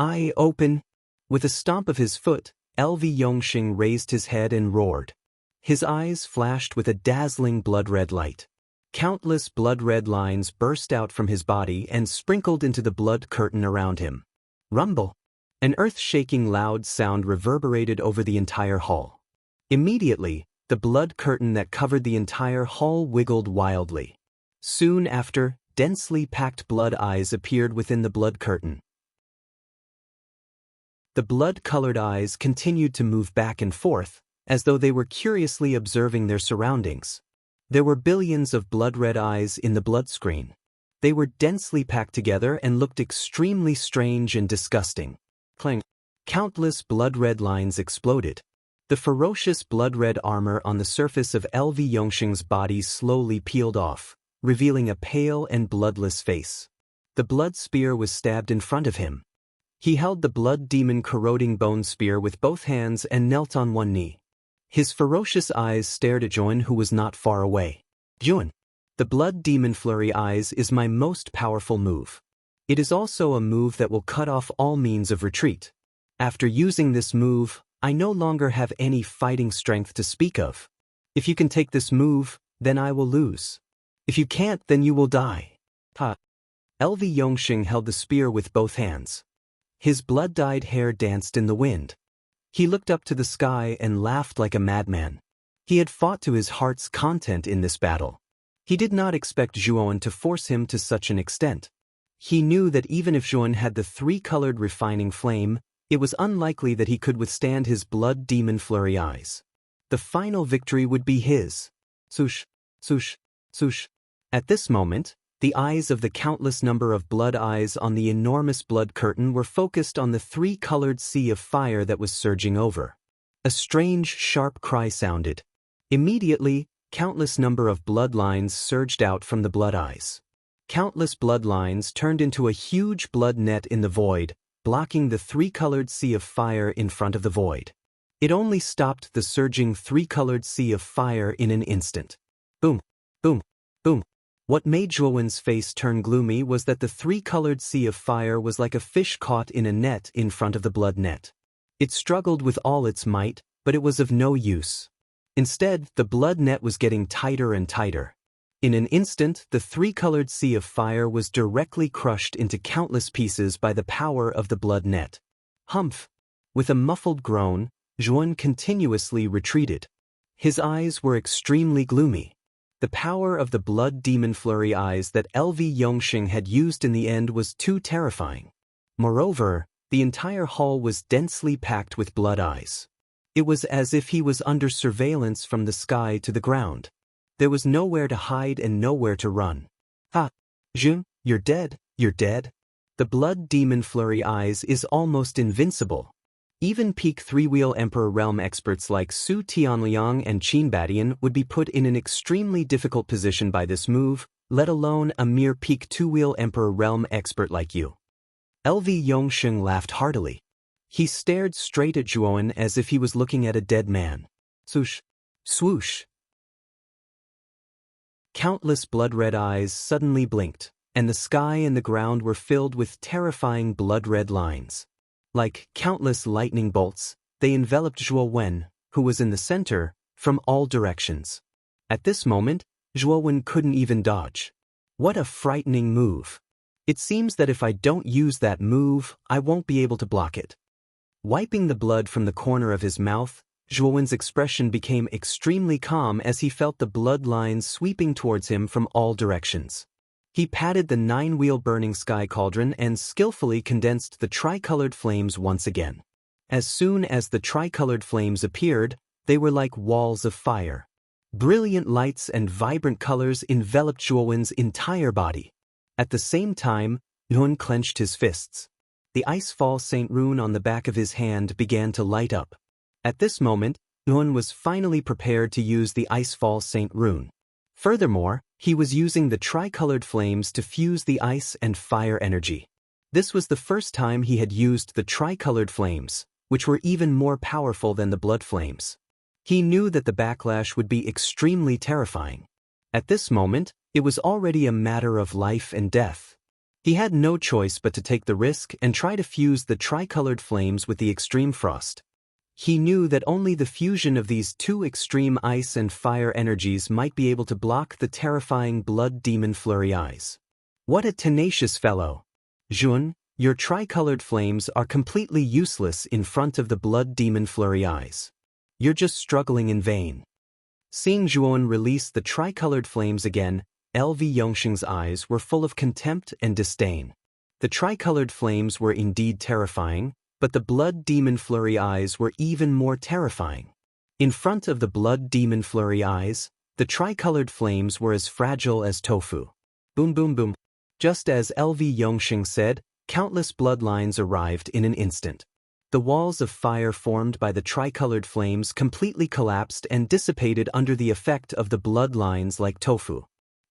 Speaker 1: eye open. With a stomp of his foot, LV Yongxing raised his head and roared. His eyes flashed with a dazzling blood-red light. Countless blood-red lines burst out from his body and sprinkled into the blood curtain around him. Rumble! An earth-shaking loud sound reverberated over the entire hall. Immediately, the blood curtain that covered the entire hall wiggled wildly. Soon after, densely packed blood eyes appeared within the blood curtain. The blood-colored eyes continued to move back and forth, as though they were curiously observing their surroundings. There were billions of blood-red eyes in the blood screen. They were densely packed together and looked extremely strange and disgusting. Clang! Countless blood-red lines exploded. The ferocious blood-red armor on the surface of LV Yongxing's body slowly peeled off, revealing a pale and bloodless face. The blood spear was stabbed in front of him. He held the blood demon corroding bone spear with both hands and knelt on one knee. His ferocious eyes stared at Juan, who was not far away. Juan, the blood demon flurry eyes is my most powerful move. It is also a move that will cut off all means of retreat. After using this move, I no longer have any fighting strength to speak of. If you can take this move, then I will lose. If you can't, then you will die. Ha! LV Yongxing held the spear with both hands. His blood-dyed hair danced in the wind. He looked up to the sky and laughed like a madman. He had fought to his heart's content in this battle. He did not expect Zhuan to force him to such an extent. He knew that even if Zhuan had the three-colored refining flame, it was unlikely that he could withstand his blood demon flurry eyes. The final victory would be his. Swoosh, swoosh, swoosh. At this moment, the eyes of the countless number of blood eyes on the enormous blood curtain were focused on the three-colored sea of fire that was surging over. A strange, sharp cry sounded. Immediately, countless number of blood lines surged out from the blood eyes. Countless blood lines turned into a huge blood net in the void, blocking the three-colored sea of fire in front of the void. It only stopped the surging three-colored sea of fire in an instant. Boom, boom, boom. What made Zhuowen's face turn gloomy was that the three-colored sea of fire was like a fish caught in a net in front of the blood net. It struggled with all its might, but it was of no use. Instead, the blood net was getting tighter and tighter. In an instant, the three-colored sea of fire was directly crushed into countless pieces by the power of the blood net. Humph! With a muffled groan, Zhuan continuously retreated. His eyes were extremely gloomy. The power of the blood demon flurry eyes that LV Yongxing had used in the end was too terrifying. Moreover, the entire hall was densely packed with blood eyes. It was as if he was under surveillance from the sky to the ground. There was nowhere to hide and nowhere to run. Ha! Jun, you're dead, you're dead. The blood demon flurry eyes is almost invincible. Even peak three-wheel Emperor Realm experts like Su Tianliang and Qin Badian would be put in an extremely difficult position by this move, let alone a mere peak two-wheel Emperor Realm expert like you. LV Yongxing laughed heartily. He stared straight at Zhuan as if he was looking at a dead man. Swoosh, swoosh. Countless blood-red eyes suddenly blinked, and the sky and the ground were filled with terrifying blood-red lines. Like countless lightning bolts, they enveloped Zhuowen, who was in the center, from all directions. At this moment, Zhuowen couldn't even dodge. What a frightening move. It seems that if I don't use that move, I won't be able to block it. Wiping the blood from the corner of his mouth, Zhuowen's expression became extremely calm as he felt the blood lines sweeping towards him from all directions. He patted the nine-wheel burning sky cauldron and skillfully condensed the tricolored flames once again. As soon as the tricolored flames appeared, they were like walls of fire. Brilliant lights and vibrant colors enveloped Zhuowen's entire body. At the same time, Yuan clenched his fists. The Icefall Saint rune on the back of his hand began to light up. At this moment, Yuan was finally prepared to use the Icefall Saint rune. Furthermore, he was using the tricolored flames to fuse the ice and fire energy. This was the first time he had used the tricolored flames, which were even more powerful than the blood flames. He knew that the backlash would be extremely terrifying. At this moment, it was already a matter of life and death. He had no choice but to take the risk and try to fuse the tricolored flames with the extreme frost. He knew that only the fusion of these two extreme ice and fire energies might be able to block the terrifying blood demon flurry eyes. What a tenacious fellow! Jun, your tricolored flames are completely useless in front of the blood demon flurry eyes. You're just struggling in vain. Seeing Zhuan release the tricolored flames again, LV Yongxing's eyes were full of contempt and disdain. The tricolored flames were indeed terrifying, but the blood demon flurry eyes were even more terrifying. In front of the blood demon flurry eyes, the tricolored flames were as fragile as tofu. Boom boom boom. Just as LV Yongxing said, countless bloodlines arrived in an instant. The walls of fire formed by the tricolored flames completely collapsed and dissipated under the effect of the bloodlines like tofu.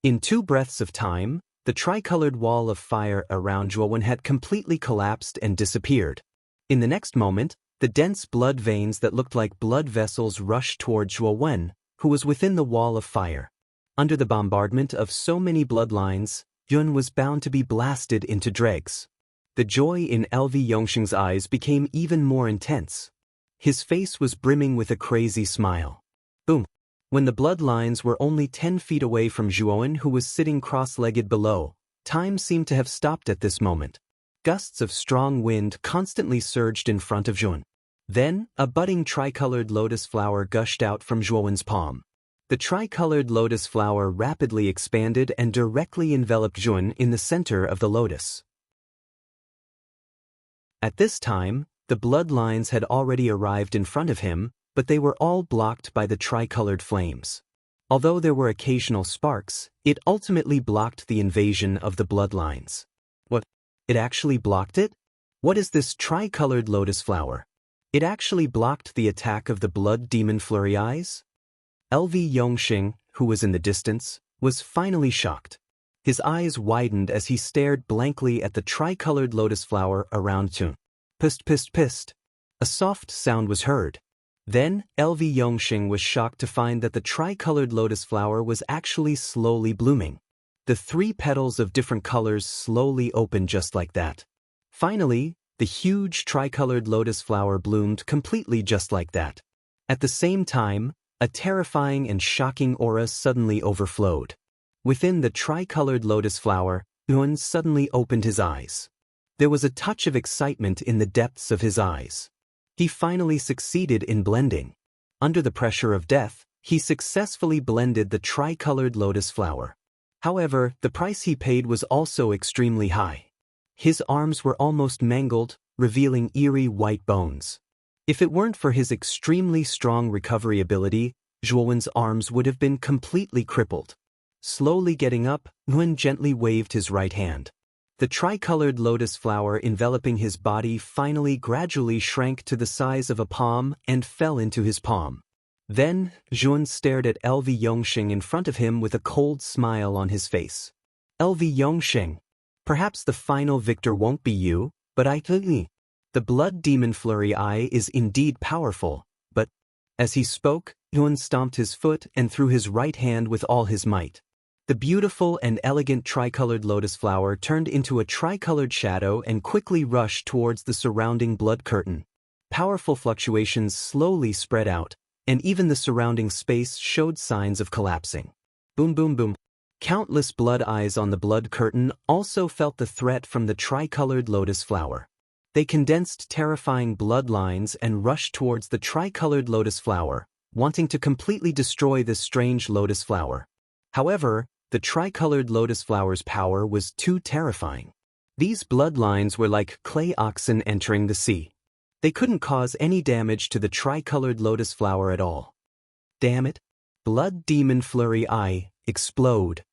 Speaker 1: In 2 breaths of time, the tricolored wall of fire around Zhuowen had completely collapsed and disappeared. In the next moment, the dense blood veins that looked like blood vessels rushed toward Zhuowen, who was within the wall of fire. Under the bombardment of so many bloodlines, Yun was bound to be blasted into dregs. The joy in LV Yongxing's eyes became even more intense. His face was brimming with a crazy smile. Boom! When the bloodlines were only 10 feet away from Zhuowen, who was sitting cross-legged below, time seemed to have stopped at this moment. Gusts of strong wind constantly surged in front of Zhuan. Then, a budding tricolored lotus flower gushed out from Zhuowen's palm. The tricolored lotus flower rapidly expanded and directly enveloped Zhuan in the center of the lotus. At this time, the bloodlines had already arrived in front of him, but they were all blocked by the tricolored flames. Although there were occasional sparks, it ultimately blocked the invasion of the bloodlines. What? It actually blocked it? What is this tricolored lotus flower? It actually blocked the attack of the blood demon flurry eyes? LV Yongxing, who was in the distance, was finally shocked. His eyes widened as he stared blankly at the tricolored lotus flower around Zhuan. Pist pist pist. A soft sound was heard. Then, LV Yongxing was shocked to find that the tricolored lotus flower was actually slowly blooming. The 3 petals of different colors slowly opened just like that. Finally, the huge tricolored lotus flower bloomed completely just like that. At the same time, a terrifying and shocking aura suddenly overflowed. Within the tricolored lotus flower, Yuan suddenly opened his eyes. There was a touch of excitement in the depths of his eyes. He finally succeeded in blending. Under the pressure of death, he successfully blended the tricolored lotus flower. However, the price he paid was also extremely high. His arms were almost mangled, revealing eerie white bones. If it weren't for his extremely strong recovery ability, Zhuowen's arms would have been completely crippled. Slowly getting up, Nguyen gently waved his right hand. The tricolored lotus flower enveloping his body finally gradually shrank to the size of a palm and fell into his palm. Then, Zhuan stared at LV Yongxing in front of him with a cold smile on his face. LV Yongxing, perhaps the final victor won't be you, but I think the blood demon flurry eye is indeed powerful, but... As he spoke, Yuan stomped his foot and threw his right hand with all his might. The beautiful and elegant tricolored lotus flower turned into a tricolored shadow and quickly rushed towards the surrounding blood curtain. Powerful fluctuations slowly spread out, and even the surrounding space showed signs of collapsing. Boom boom boom. Countless blood eyes on the blood curtain also felt the threat from the tricolored lotus flower. They condensed terrifying bloodlines and rushed towards the tricolored lotus flower, wanting to completely destroy this strange lotus flower. However, the tricolored lotus flower's power was too terrifying. These bloodlines were like clay oxen entering the sea. They couldn't cause any damage to the tricolored lotus flower at all. Damn it! Blood demon flurry eye, explode.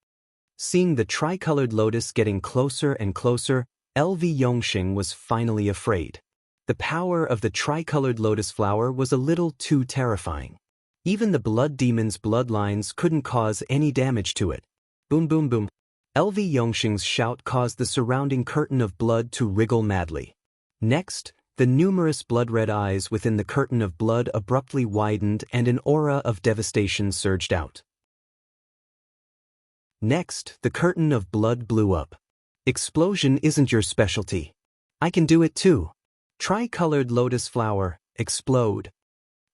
Speaker 1: Seeing the tricolored lotus getting closer and closer, LV Yongxing was finally afraid. The power of the tricolored lotus flower was a little too terrifying. Even the blood demon's bloodlines couldn't cause any damage to it. Boom boom boom. LV Yongxing's shout caused the surrounding curtain of blood to wriggle madly. Next, the numerous blood-red eyes within the curtain of blood abruptly widened and an aura of devastation surged out. Next, the curtain of blood blew up. Explosion isn't your specialty. I can do it too. Tri-colored lotus flower, explode.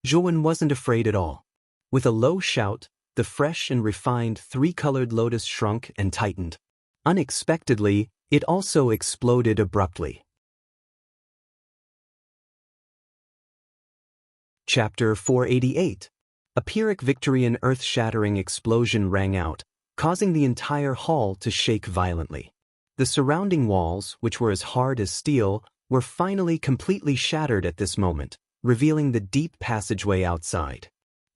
Speaker 1: Zhuowen wasn't afraid at all. With a low shout, the fresh and refined three-colored lotus shrunk and tightened. Unexpectedly, it also exploded abruptly. Chapter 488. A Pyrrhic Victorian earth-shattering explosion rang out, causing the entire hall to shake violently. The surrounding walls, which were as hard as steel, were finally completely shattered at this moment, revealing the deep passageway outside.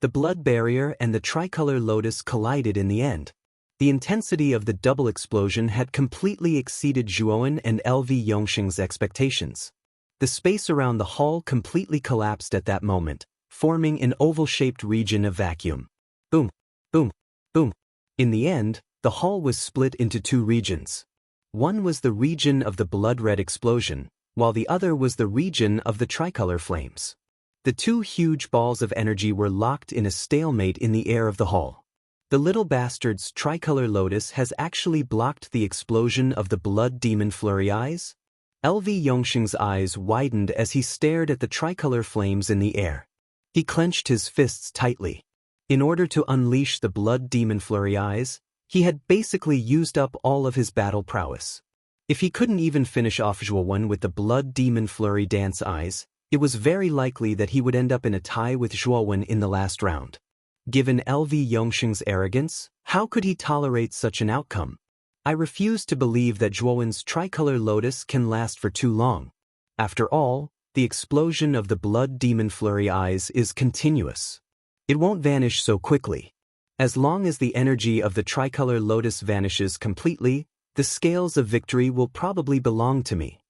Speaker 1: The blood barrier and the tricolor lotus collided in the end. The intensity of the double explosion had completely exceeded Zhuowen and LV Yongxing's expectations. The space around the hall completely collapsed at that moment, forming an oval-shaped region of vacuum. Boom, boom, boom. In the end, the hall was split into two regions. One was the region of the blood-red explosion, while the other was the region of the tricolor flames. The two huge balls of energy were locked in a stalemate in the air of the hall. The little bastard's tricolor lotus has actually blocked the explosion of the blood demon flurry eyes. LV Yongxing's eyes widened as he stared at the tricolor flames in the air. He clenched his fists tightly. In order to unleash the blood demon flurry eyes, he had basically used up all of his battle prowess. If he couldn't even finish off Zhuowen with the blood demon flurry dance eyes, it was very likely that he would end up in a tie with Zhuowen in the last round. Given LV Yongxing's arrogance, how could he tolerate such an outcome? I refuse to believe that Zhuowen's tricolor lotus can last for too long. After all, the explosion of the blood demon flurry eyes is continuous. It won't vanish so quickly. As long as the energy of the tricolor lotus vanishes completely, the scales of victory will probably belong to me.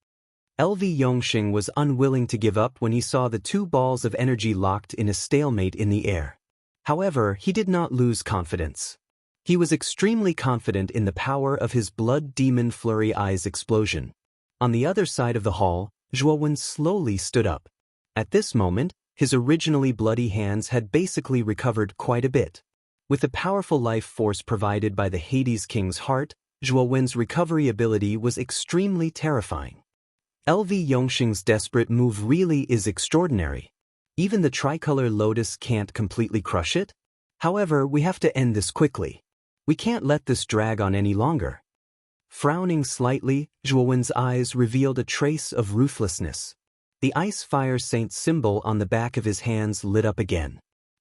Speaker 1: LV Yongxing was unwilling to give up when he saw the two balls of energy locked in a stalemate in the air. However, he did not lose confidence. He was extremely confident in the power of his blood demon flurry eyes explosion. On the other side of the hall, Zhuowen slowly stood up. At this moment, his originally bloody hands had basically recovered quite a bit. With the powerful life force provided by the Hades King's heart, Zhuowen's recovery ability was extremely terrifying. LV Yongxing's desperate move really is extraordinary. Even the tricolor lotus can't completely crush it? However, we have to end this quickly. We can't let this drag on any longer. Frowning slightly, Zhuowen's eyes revealed a trace of ruthlessness. The Ice Fire Saint symbol on the back of his hands lit up again.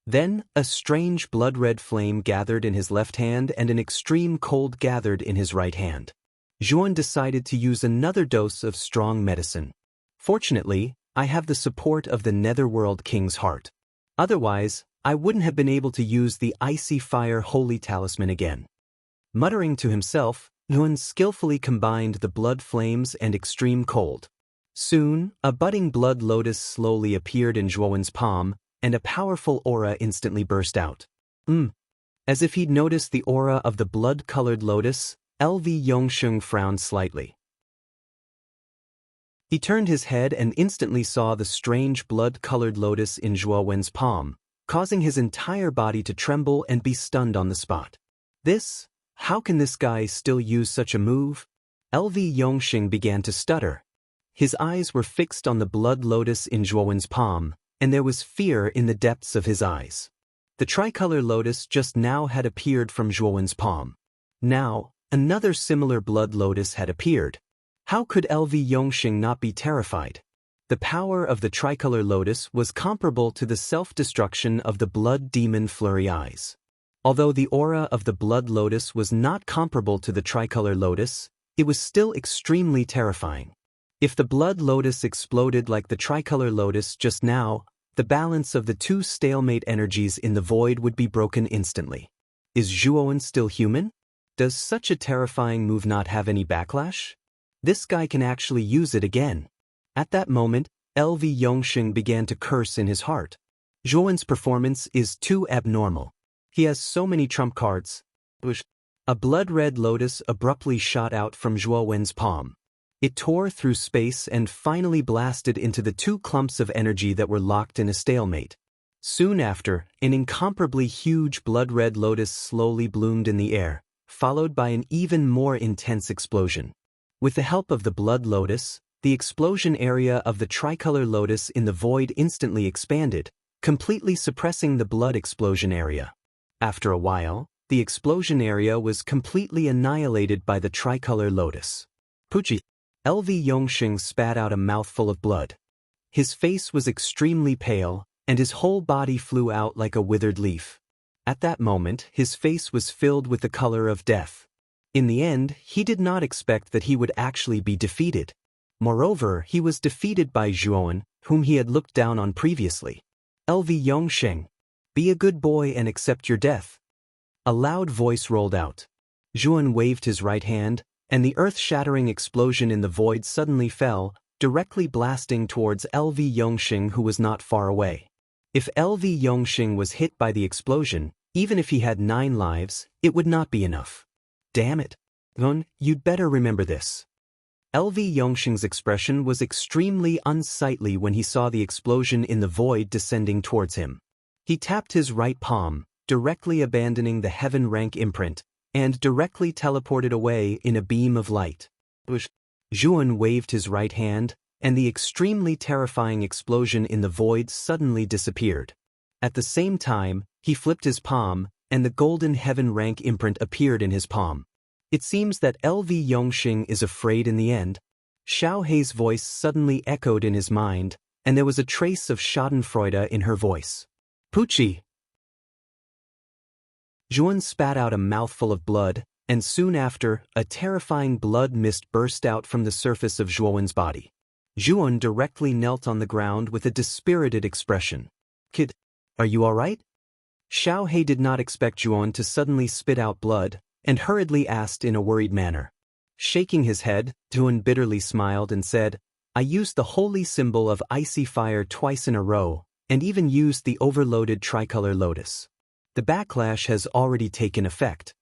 Speaker 1: Then, a strange blood-red flame gathered in his left hand and an extreme cold gathered in his right hand. Zhuowen decided to use another dose of strong medicine. Fortunately, I have the support of the Netherworld King's heart. Otherwise, I wouldn't have been able to use the Icy Fire Holy Talisman again. Muttering to himself, Zhuowen skillfully combined the blood flames and extreme cold. Soon, a budding blood lotus slowly appeared in Zhuowen's palm, and a powerful aura instantly burst out. As if he'd noticed the aura of the blood-colored lotus, LV Yongxing frowned slightly. He turned his head and instantly saw the strange blood-colored lotus in Zhuowen's palm, causing his entire body to tremble and be stunned on the spot. How can this guy still use such a move? LV Yongxing began to stutter. His eyes were fixed on the blood lotus in Zhuowen's palm, and there was fear in the depths of his eyes. The tricolor lotus just now had appeared from Zhuowen's palm. Now, another similar blood lotus had appeared. How could LV Yongxing not be terrified? The power of the tricolor lotus was comparable to the self-destruction of the blood demon flurry eyes. Although the aura of the blood lotus was not comparable to the tricolor lotus, it was still extremely terrifying. If the blood lotus exploded like the tricolor lotus just now, the balance of the two stalemate energies in the void would be broken instantly. Is Zhuowen still human? Does such a terrifying move not have any backlash? This guy can actually use it again. At that moment, LV Yongxing began to curse in his heart. Zhuowen's performance is too abnormal. He has so many trump cards. A blood-red lotus abruptly shot out from Zhuowen's palm. It tore through space and finally blasted into the two clumps of energy that were locked in a stalemate. Soon after, an incomparably huge blood-red lotus slowly bloomed in the air, followed by an even more intense explosion. With the help of the blood lotus, the explosion area of the tricolor lotus in the void instantly expanded, completely suppressing the blood explosion area. After a while, the explosion area was completely annihilated by the tricolor lotus. Pucci. LV Yongxing spat out a mouthful of blood. His face was extremely pale, and his whole body flew out like a withered leaf. At that moment, his face was filled with the color of death. In the end, he did not expect that he would actually be defeated. Moreover, he was defeated by Zhuan, whom he had looked down on previously. LV Yongxing, be a good boy and accept your death. A loud voice rolled out. Zhuan waved his right hand, and the earth-shattering explosion in the void suddenly fell, directly blasting towards LV Yongxing, who was not far away. If LV Yongxing was hit by the explosion, even if he had 9 lives, it would not be enough. Damn it. Gun, you'd better remember this. LV Yongxing's expression was extremely unsightly when he saw the explosion in the void descending towards him. He tapped his right palm, directly abandoning the heaven rank imprint, and directly teleported away in a beam of light. Zhuan waved his right hand, and the extremely terrifying explosion in the void suddenly disappeared. At the same time, he flipped his palm, and the golden heaven rank imprint appeared in his palm. It seems that LV Yongxing is afraid in the end. Xiao Hei's voice suddenly echoed in his mind, and there was a trace of schadenfreude in her voice. Pucci. Zhuan spat out a mouthful of blood, and soon after, a terrifying blood mist burst out from the surface of Zhuan's body. Zhuan directly knelt on the ground with a dispirited expression. Kid, are you all right? Xiao Hei did not expect Zhuan to suddenly spit out blood, and hurriedly asked in a worried manner. Shaking his head, Zhuan bitterly smiled and said, I used the holy symbol of icy fire twice in a row, and even used the overloaded tricolor lotus. The backlash has already taken effect.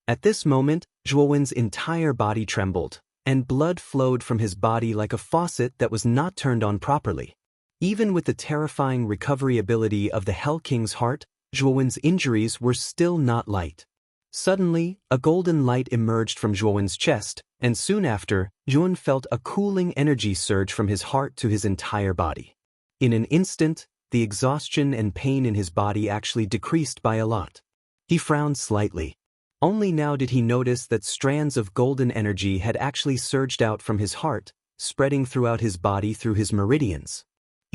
Speaker 1: At this moment, Zhuan's entire body trembled, and blood flowed from his body like a faucet that was not turned on properly. Even with the terrifying recovery ability of the Hell King's heart, Zhuan's injuries were still not light. Suddenly, a golden light emerged from Zhuan's chest, and soon after, Zhuan felt a cooling energy surge from his heart to his entire body. In an instant, the exhaustion and pain in his body actually decreased by a lot. He frowned slightly. Only now did he notice that strands of golden energy had actually surged out from his heart, spreading throughout his body through his meridians.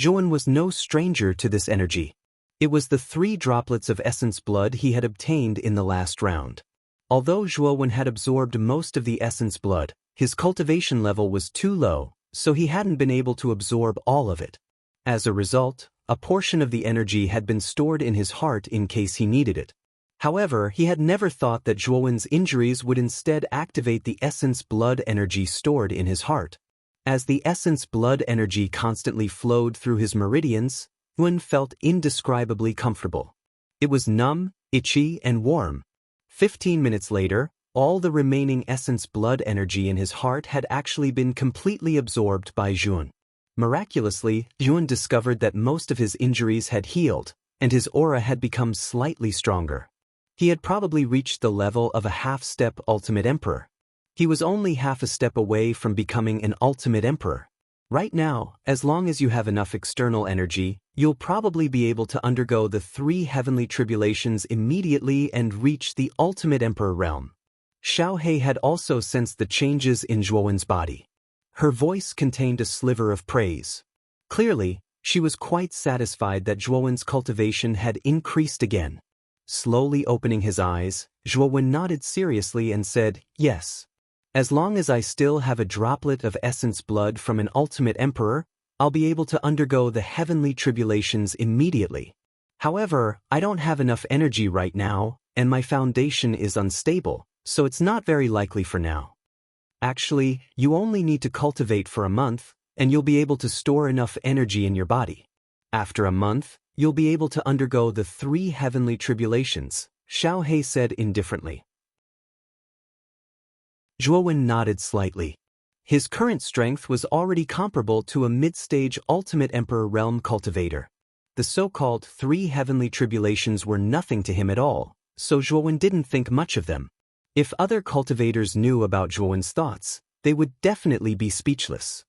Speaker 1: Zhuan was no stranger to this energy. It was the 3 droplets of essence blood he had obtained in the last round. Although Zhuan had absorbed most of the essence blood, his cultivation level was too low, so he hadn't been able to absorb all of it. As a result, a portion of the energy had been stored in his heart in case he needed it. However, he had never thought that Zhuan's injuries would instead activate the essence blood energy stored in his heart. As the essence blood energy constantly flowed through his meridians, Zhuan felt indescribably comfortable. It was numb, itchy, and warm. 15 minutes later, all the remaining essence blood energy in his heart had actually been completely absorbed by Zhuan. Miraculously, Zhuan discovered that most of his injuries had healed, and his aura had become slightly stronger. He had probably reached the level of a half-step ultimate emperor. He was only half a step away from becoming an ultimate emperor. Right now, as long as you have enough external energy, you'll probably be able to undergo the 3 heavenly tribulations immediately and reach the ultimate emperor realm. Xiao Hei had also sensed the changes in Zhuan's body. Her voice contained a sliver of praise. Clearly, she was quite satisfied that Zhuan's cultivation had increased again. Slowly opening his eyes, Zhuan nodded seriously and said, Yes. As long as I still have a droplet of essence blood from an ultimate emperor, I'll be able to undergo the heavenly tribulations immediately. However, I don't have enough energy right now, and my foundation is unstable, so it's not very likely for now. Actually, you only need to cultivate for a month, and you'll be able to store enough energy in your body. After a month, you'll be able to undergo the 3 heavenly tribulations, Xiao Hei said indifferently. Zhuan nodded slightly. His current strength was already comparable to a mid-stage ultimate emperor realm cultivator. The so-called 3 heavenly tribulations were nothing to him at all, so Zhuan didn't think much of them. If other cultivators knew about Zhuan's thoughts, they would definitely be speechless.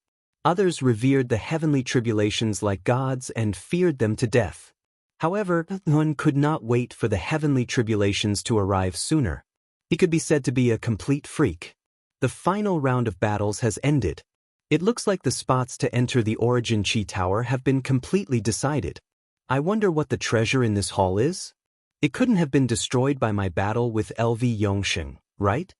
Speaker 1: Others revered the heavenly tribulations like gods and feared them to death. However, one could not wait for the heavenly tribulations to arrive sooner. He could be said to be a complete freak. The final round of battles has ended. It looks like the spots to enter the Origin Chi Tower have been completely decided. I wonder what the treasure in this hall is? It couldn't have been destroyed by my battle with LV Yongxing, right?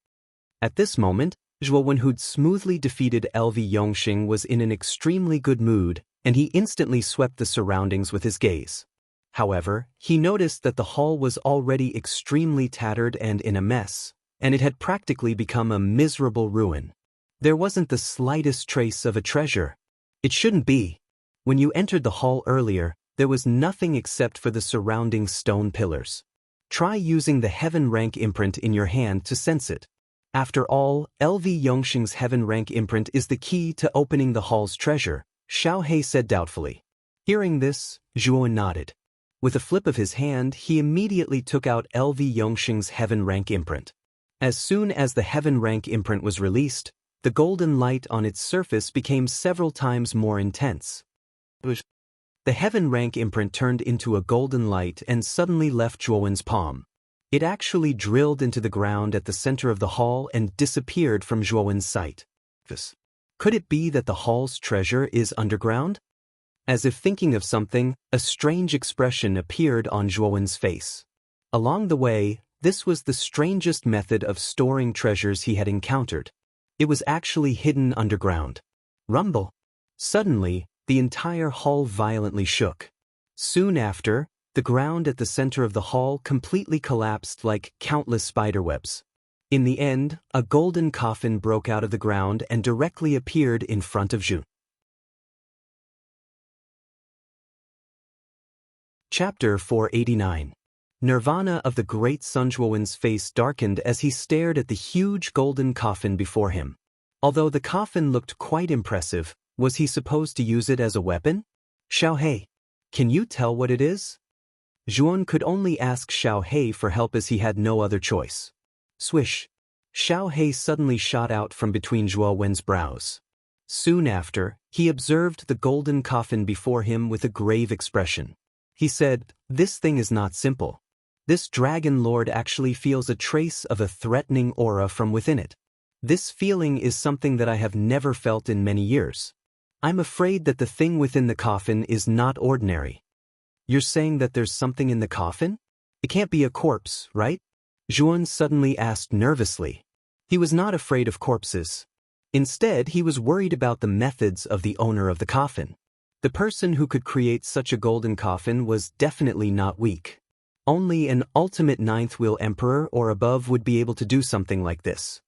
Speaker 1: At this moment, Zhuo Wen, who'd smoothly defeated LV Yongxing, was in an extremely good mood, and he instantly swept the surroundings with his gaze. However, he noticed that the hall was already extremely tattered and in a mess, and it had practically become a miserable ruin. There wasn't the slightest trace of a treasure. It shouldn't be. When you entered the hall earlier, there was nothing except for the surrounding stone pillars. Try using the Heaven Rank imprint in your hand to sense it. After all, LV Yongxing's Heaven Rank imprint is the key to opening the hall's treasure, Xiao He said doubtfully. Hearing this, Zhuo nodded. With a flip of his hand, he immediately took out LV Yongxing's Heaven Rank imprint. As soon as the Heaven Rank imprint was released, the golden light on its surface became several times more intense. The Heaven Rank imprint turned into a golden light and suddenly left Zhuo Wen's palm. It actually drilled into the ground at the center of the hall and disappeared from Zhuo Wen's sight. Could it be that the hall's treasure is underground? As if thinking of something, a strange expression appeared on Zhuo Wen's face. Along the way, this was the strangest method of storing treasures he had encountered. It was actually hidden underground. Rumble! Suddenly, the entire hall violently shook. Soon after, the ground at the center of the hall completely collapsed like countless spiderwebs. In the end, a golden coffin broke out of the ground and directly appeared in front of Zhu. Chapter 489. Nirvana of the great Sun. Zhuo Wen's face darkened as he stared at the huge golden coffin before him. Although the coffin looked quite impressive, was he supposed to use it as a weapon? Xiao He, can you tell what it is? Zhuan could only ask Xiao He for help as he had no other choice. Swish! Xiao He suddenly shot out from between Zhuo Wen's brows. Soon after, he observed the golden coffin before him with a grave expression. He said, "This thing is not simple. This dragon lord actually feels a trace of a threatening aura from within it. This feeling is something that I have never felt in many years. I'm afraid that the thing within the coffin is not ordinary." You're saying that there's something in the coffin? It can't be a corpse, right? Zhuan suddenly asked nervously. He was not afraid of corpses. Instead, he was worried about the methods of the owner of the coffin. The person who could create such a golden coffin was definitely not weak. Only an ultimate ninth wheel emperor or above would be able to do something like this.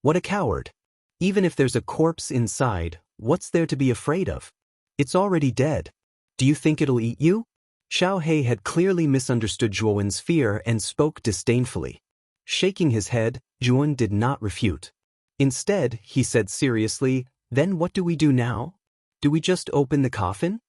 Speaker 1: What a coward. Even if there's a corpse inside, what's there to be afraid of? It's already dead. Do you think it'll eat you? Xiao He had clearly misunderstood Zhuo Wen's fear and spoke disdainfully. Shaking his head, Zhuo Wen did not refute. Instead, he said seriously, "Then what do we do now? Do we just open the coffin?"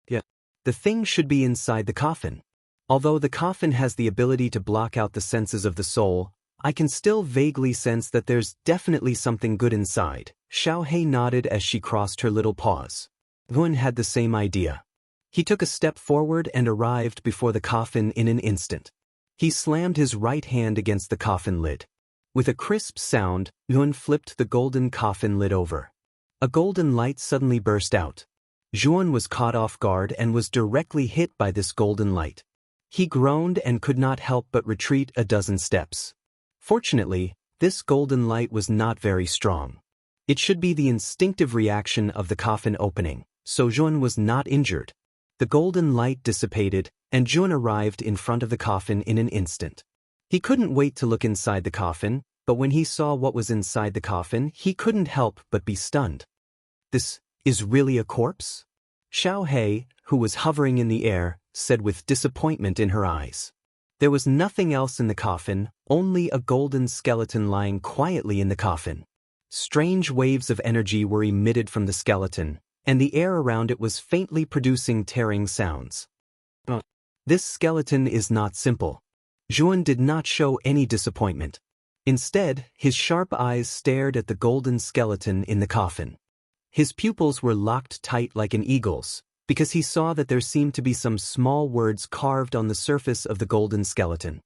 Speaker 1: Yeah. The thing should be inside the coffin. Although the coffin has the ability to block out the senses of the soul, I can still vaguely sense that there's definitely something good inside. Xiao He nodded as she crossed her little paws. Wen had the same idea. He took a step forward and arrived before the coffin in an instant. He slammed his right hand against the coffin lid. With a crisp sound, Yun flipped the golden coffin lid over. A golden light suddenly burst out. Zhuan was caught off guard and was directly hit by this golden light. He groaned and could not help but retreat a dozen steps. Fortunately, this golden light was not very strong. It should be the instinctive reaction of the coffin opening, so Zhuan was not injured. The golden light dissipated, and Zhuan arrived in front of the coffin in an instant. He couldn't wait to look inside the coffin, but when he saw what was inside the coffin, he couldn't help but be stunned. This is really a corpse? Xiao He, who was hovering in the air, said with disappointment in her eyes. There was nothing else in the coffin, only a golden skeleton lying quietly in the coffin. Strange waves of energy were emitted from the skeleton, and the air around it was faintly producing tearing sounds. This skeleton is not simple. Zhuan did not show any disappointment. Instead, his sharp eyes stared at the golden skeleton in the coffin. His pupils were locked tight like an eagle's, because he saw that there seemed to be some small words carved on the surface of the golden skeleton.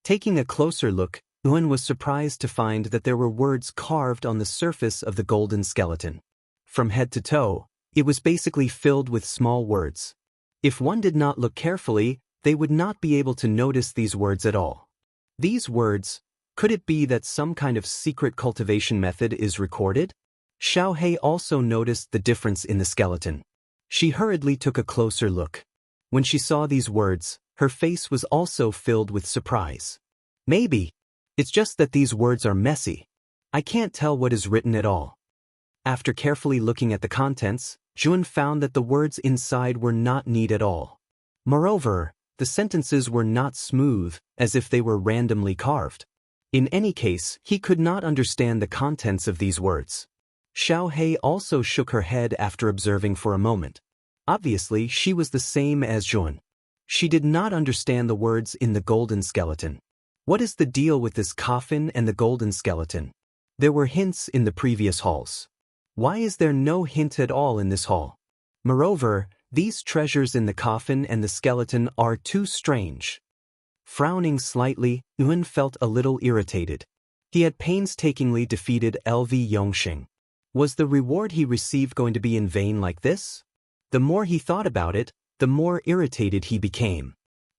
Speaker 1: Taking a closer look, Ewan was surprised to find that there were words carved on the surface of the golden skeleton. From head to toe, it was basically filled with small words. If one did not look carefully, they would not be able to notice these words at all. These words, could it be that some kind of secret cultivation method is recorded? Xiaohei also noticed the difference in the skeleton. She hurriedly took a closer look. When she saw these words, her face was also filled with surprise. Maybe. It's just that these words are messy. I can't tell what is written at all. After carefully looking at the contents, Jun found that the words inside were not neat at all. Moreover, the sentences were not smooth, as if they were randomly carved. In any case, he could not understand the contents of these words. Xiaohei also shook her head after observing for a moment. Obviously, she was the same as Jun. She did not understand the words in the golden skeleton. What is the deal with this coffin and the golden skeleton? There were hints in the previous halls. Why is there no hint at all in this hall? Moreover, these treasures in the coffin and the skeleton are too strange. Frowning slightly, Yuan felt a little irritated. He had painstakingly defeated LV Yongxing. Was the reward he received going to be in vain like this? The more he thought about it, the more irritated he became.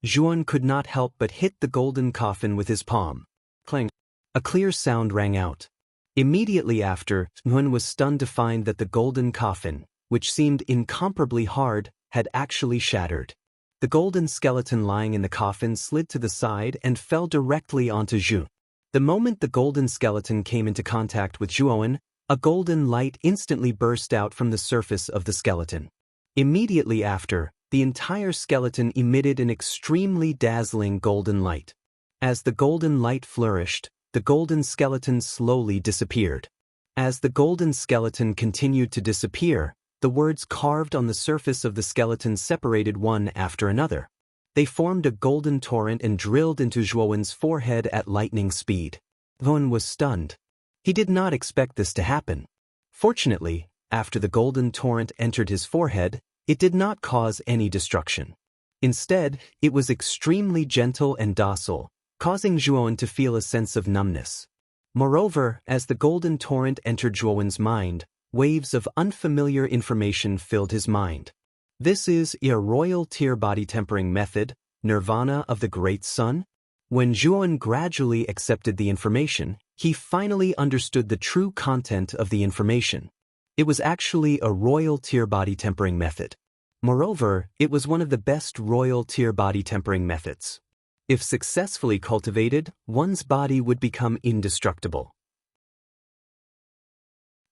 Speaker 1: Zhuan could not help but hit the golden coffin with his palm. Clang. A clear sound rang out. Immediately after, Zhuan was stunned to find that the golden coffin, which seemed incomparably hard, had actually shattered. The golden skeleton lying in the coffin slid to the side and fell directly onto Zhu. The moment the golden skeleton came into contact with Zhuan, a golden light instantly burst out from the surface of the skeleton. Immediately after, the entire skeleton emitted an extremely dazzling golden light. As the golden light flourished, the golden skeleton slowly disappeared. As the golden skeleton continued to disappear, the words carved on the surface of the skeleton separated one after another. They formed a golden torrent and drilled into Zhuowen's forehead at lightning speed. Zhuowen was stunned. He did not expect this to happen. Fortunately, after the golden torrent entered his forehead, it did not cause any destruction. Instead, it was extremely gentle and docile, causing Zhuowen to feel a sense of numbness. Moreover, as the golden torrent entered Zhuowen's mind, waves of unfamiliar information filled his mind. This is a royal tear body tempering method, nirvana of the great sun? When Zhuowen gradually accepted the information, he finally understood the true content of the information. It was actually a royal tear body tempering method. Moreover, it was one of the best royal tear body tempering methods. If successfully cultivated, one's body would become indestructible.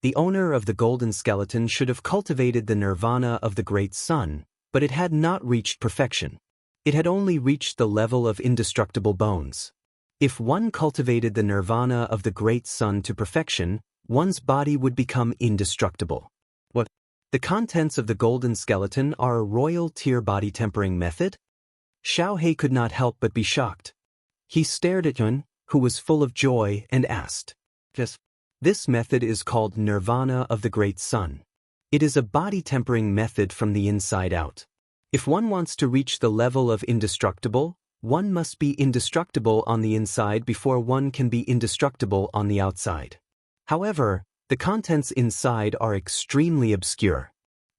Speaker 1: The owner of the golden skeleton should have cultivated the nirvana of the great sun, but it had not reached perfection. It had only reached the level of indestructible bones. If one cultivated the nirvana of the great sun to perfection, one's body would become indestructible. What? The contents of the golden skeleton are a royal tear body tempering method? Xiaohei could not help but be shocked. He stared at Yun, who was full of joy, and asked, "Yes, this method is called nirvana of the great sun. It is a body tempering method from the inside out. If one wants to reach the level of indestructible, one must be indestructible on the inside before one can be indestructible on the outside. However, the contents inside are extremely obscure.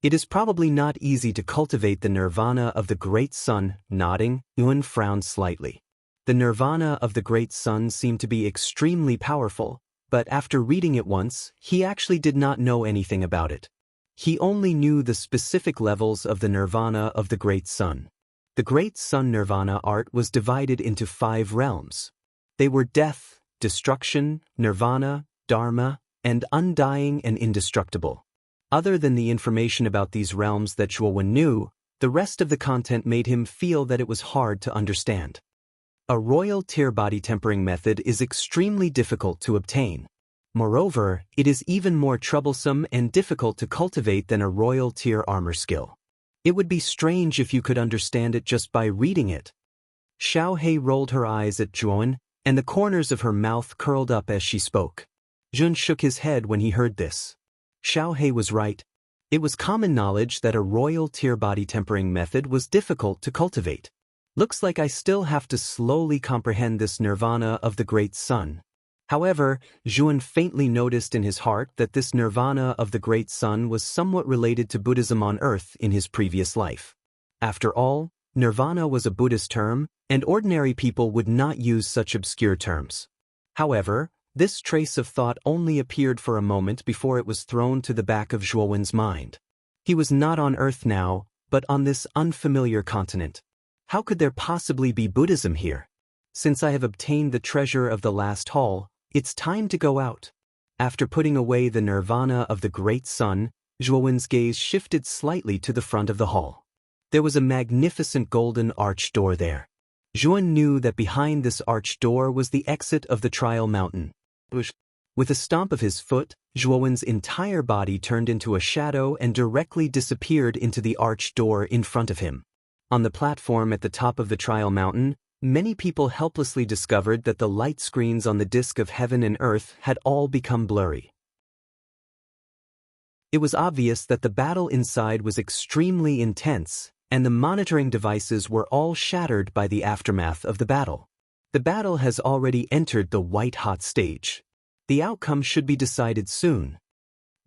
Speaker 1: It is probably not easy to cultivate the nirvana of the great sun." Nodding, Yuan frowned slightly. The nirvana of the great sun seemed to be extremely powerful, but after reading it once, he actually did not know anything about it. He only knew the specific levels of the nirvana of the great sun. The great sun nirvana art was divided into 5 realms. They were death, destruction, nirvana, dharma, and undying and indestructible. Other than the information about these realms that Zhuowen knew, the rest of the content made him feel that it was hard to understand. A royal tear body tempering method is extremely difficult to obtain. Moreover, it is even more troublesome and difficult to cultivate than a royal tear armor skill. It would be strange if you could understand it just by reading it. Xiaohei rolled her eyes at Zhuowen, and the corners of her mouth curled up as she spoke. Jun shook his head when he heard this. Xiao He was right. It was common knowledge that a royal tear body tempering method was difficult to cultivate. Looks like I still have to slowly comprehend this nirvana of the great sun. However, Zhuan faintly noticed in his heart that this nirvana of the great sun was somewhat related to Buddhism on earth in his previous life. After all, nirvana was a Buddhist term, and ordinary people would not use such obscure terms. However, this trace of thought only appeared for a moment before it was thrown to the back of Zhuowen's mind. He was not on earth now, but on this unfamiliar continent. How could there possibly be Buddhism here? Since I have obtained the treasure of the last hall, it's time to go out. After putting away the nirvana of the great sun, Zhuowen's gaze shifted slightly to the front of the hall. There was a magnificent golden arched door there. Zhuan knew that behind this arched door was the exit of the trial mountain. With a stomp of his foot, Zhuowen's entire body turned into a shadow and directly disappeared into the arched door in front of him. On the platform at the top of the trial mountain, many people helplessly discovered that the light screens on the disk of heaven and earth had all become blurry. It was obvious that the battle inside was extremely intense, and the monitoring devices were all shattered by the aftermath of the battle. The battle has already entered the white-hot stage. The outcome should be decided soon.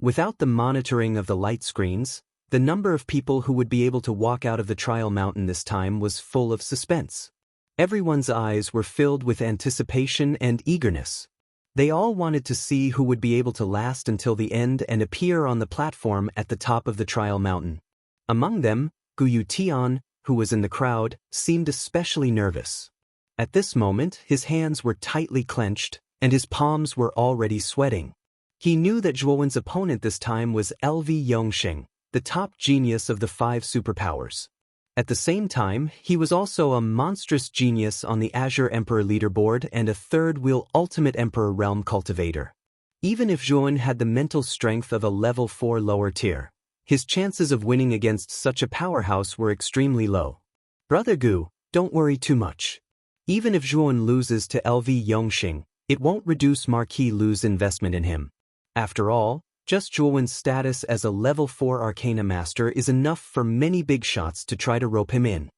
Speaker 1: Without the monitoring of the light screens, the number of people who would be able to walk out of the trial mountain this time was full of suspense. Everyone's eyes were filled with anticipation and eagerness. They all wanted to see who would be able to last until the end and appear on the platform at the top of the trial mountain. Among them, Guyu Tian, who was in the crowd, seemed especially nervous. At this moment, his hands were tightly clenched, and his palms were already sweating. He knew that Zhuowen's opponent this time was LV Yongxing, the top genius of the 5 superpowers. At the same time, he was also a monstrous genius on the Azure Emperor leaderboard and a third-wheel Ultimate Emperor realm cultivator. Even if Zhuowen had the mental strength of a level 4 lower tier, his chances of winning against such a powerhouse were extremely low. Brother Gu, don't worry too much. Even if Zhuowen loses to LV Yongxing, it won't reduce Marquis Lu's investment in him. After all, just Zhuowen's status as a level 4 Arcana Master is enough for many big shots to try to rope him in.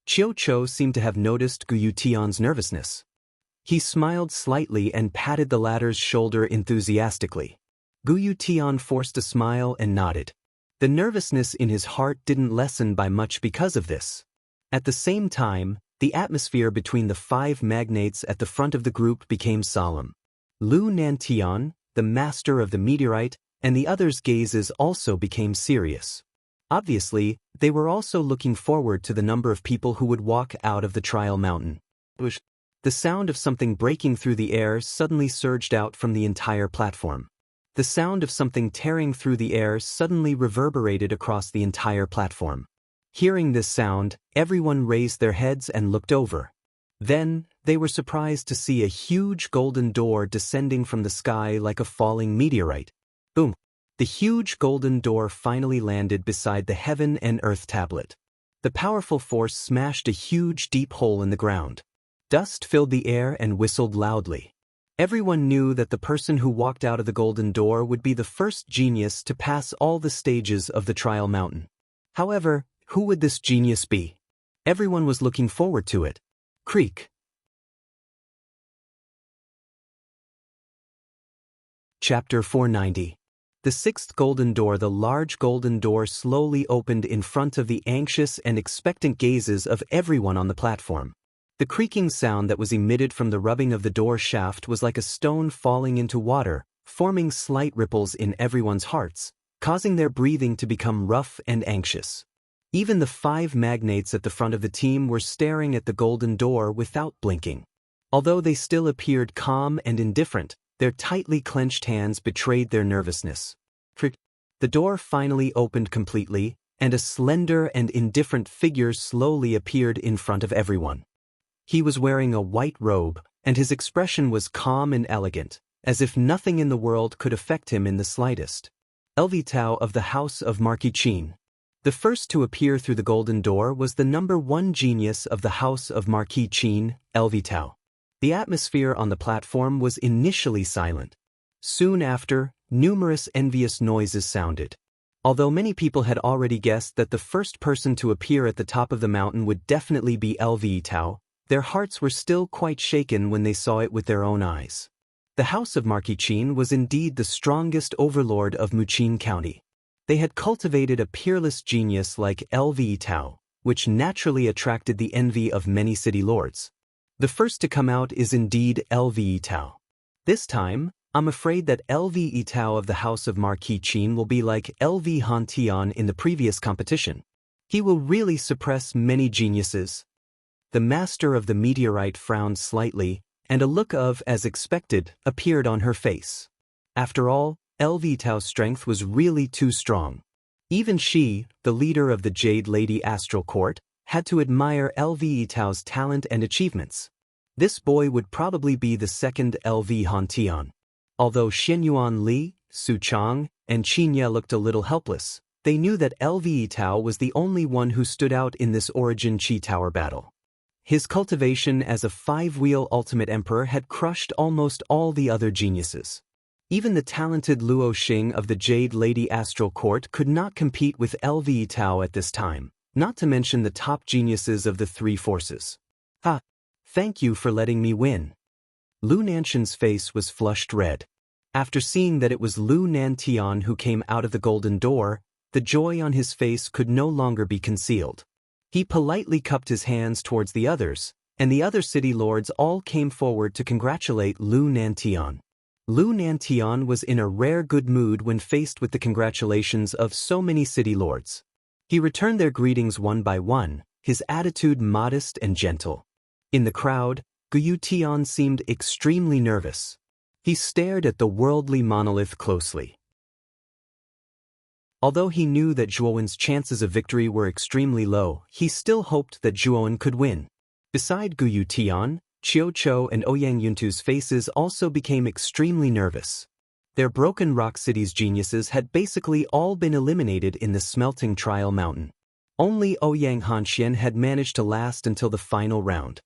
Speaker 1: Qiu Chou seemed to have noticed Guyu Tian's nervousness. He smiled slightly and patted the latter's shoulder enthusiastically. Guyu Tian forced a smile and nodded. The nervousness in his heart didn't lessen by much because of this. At the same time, the atmosphere between the 5 magnates at the front of the group became solemn. Lu Nantian, the master of the meteorite, and the others' gazes also became serious. Obviously, they were also looking forward to the number of people who would walk out of the trial mountain. The sound of something breaking through the air suddenly surged out from the entire platform. The sound of something tearing through the air suddenly reverberated across the entire platform. Hearing this sound, everyone raised their heads and looked over. Then, they were surprised to see a huge golden door descending from the sky like a falling meteorite. Boom! The huge golden door finally landed beside the heaven and earth tablet. The powerful force smashed a huge deep hole in the ground. Dust filled the air and whistled loudly. Everyone knew that the person who walked out of the golden door would be the first genius to pass all the stages of the trial mountain. However, who would this genius be? Everyone was looking forward to it. Creak. Chapter 490. The 6th golden door. The large golden door slowly opened in front of the anxious and expectant gazes of everyone on the platform. The creaking sound that was emitted from the rubbing of the door shaft was like a stone falling into water, forming slight ripples in everyone's hearts, causing their breathing to become rough and anxious. Even the 5 magnates at the front of the team were staring at the golden door without blinking. Although they still appeared calm and indifferent, their tightly clenched hands betrayed their nervousness. The door finally opened completely, and a slender and indifferent figure slowly appeared in front of everyone. He was wearing a white robe, and his expression was calm and elegant, as if nothing in the world could affect him in the slightest. Elvitao of the House of Marquis Qin. The first to appear through the golden door was the number 1 genius of the House of Marquis Qin, Elvitao. The atmosphere on the platform was initially silent. Soon after, numerous envious noises sounded. Although many people had already guessed that the first person to appear at the top of the mountain would definitely be LV Tao, their hearts were still quite shaken when they saw it with their own eyes. The house of Marquis Qin was indeed the strongest overlord of Muqin County. They had cultivated a peerless genius like LV Tao, which naturally attracted the envy of many city lords. The first to come out is indeed LV Tao. This time, I'm afraid that LV Tao of the House of Marquis Qin will be like LV Han Tian in the previous competition. He will really suppress many geniuses. The master of the meteorite frowned slightly, and a look of, as expected, appeared on her face. After all, LV Tao's strength was really too strong. Even she, the leader of the Jade Lady Astral Court, had to admire LV Tao's talent and achievements. This boy would probably be the second LV Han Tian. Although Xianyuan Li, Su Chang, and Qin Ye looked a little helpless, they knew that LV Tao was the only one who stood out in this Origin Qi Tower battle. His cultivation as a five-wheel ultimate emperor had crushed almost all the other geniuses. Even the talented Luo Xing of the Jade Lady Astral Court could not compete with LV Tao at this time, not to mention the top geniuses of the three forces. Thank you for letting me win. Lu Nanshan's face was flushed red. After seeing that it was Lu Nantian who came out of the golden door, the joy on his face could no longer be concealed. He politely cupped his hands towards the others, and the other city lords all came forward to congratulate Lu Nantian. Lu Nantian was in a rare good mood when faced with the congratulations of so many city lords. He returned their greetings one by one, his attitude modest and gentle. In the crowd, Guyu Tian seemed extremely nervous. He stared at the worldly monolith closely. Although he knew that Zhuowen's chances of victory were extremely low, he still hoped that Zhuowen could win. Beside Guyu Tian, Qiu Chou and Ouyang Yuntu's faces also became extremely nervous. Their Broken Rock City's geniuses had basically all been eliminated in the smelting trial mountain. Only Ouyang Hanxian had managed to last until the final round.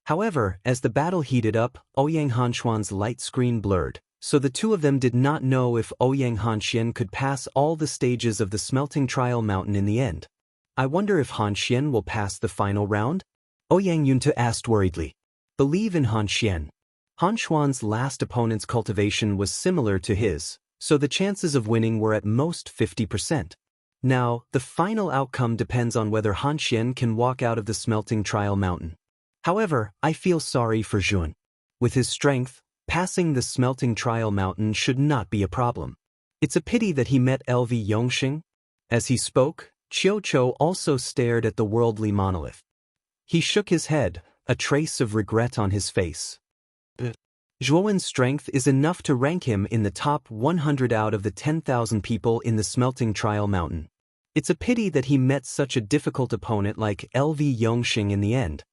Speaker 1: However, as the battle heated up, Ouyang Hanxuan's light screen blurred, so the two of them did not know if Ouyang Hanxian could pass all the stages of the smelting trial mountain in the end. I wonder if Hanxian will pass the final round? Ouyang Yuntu asked worriedly. Believe in Hanxian. Hanxuan's last opponent's cultivation was similar to his, so the chances of winning were at most 50%. Now, the final outcome depends on whether Hanxian can walk out of the smelting trial mountain. However, I feel sorry for Zhuan. With his strength, passing the smelting trial mountain should not be a problem. It's a pity that he met LV Yongxing. As he spoke, Qiu Chou also stared at the worldly monolith. He shook his head, a trace of regret on his face. Zhuowen's strength is enough to rank him in the top 100 out of the 10,000 people in the smelting trial mountain. It's a pity that he met such a difficult opponent like LV Yongxing in the end.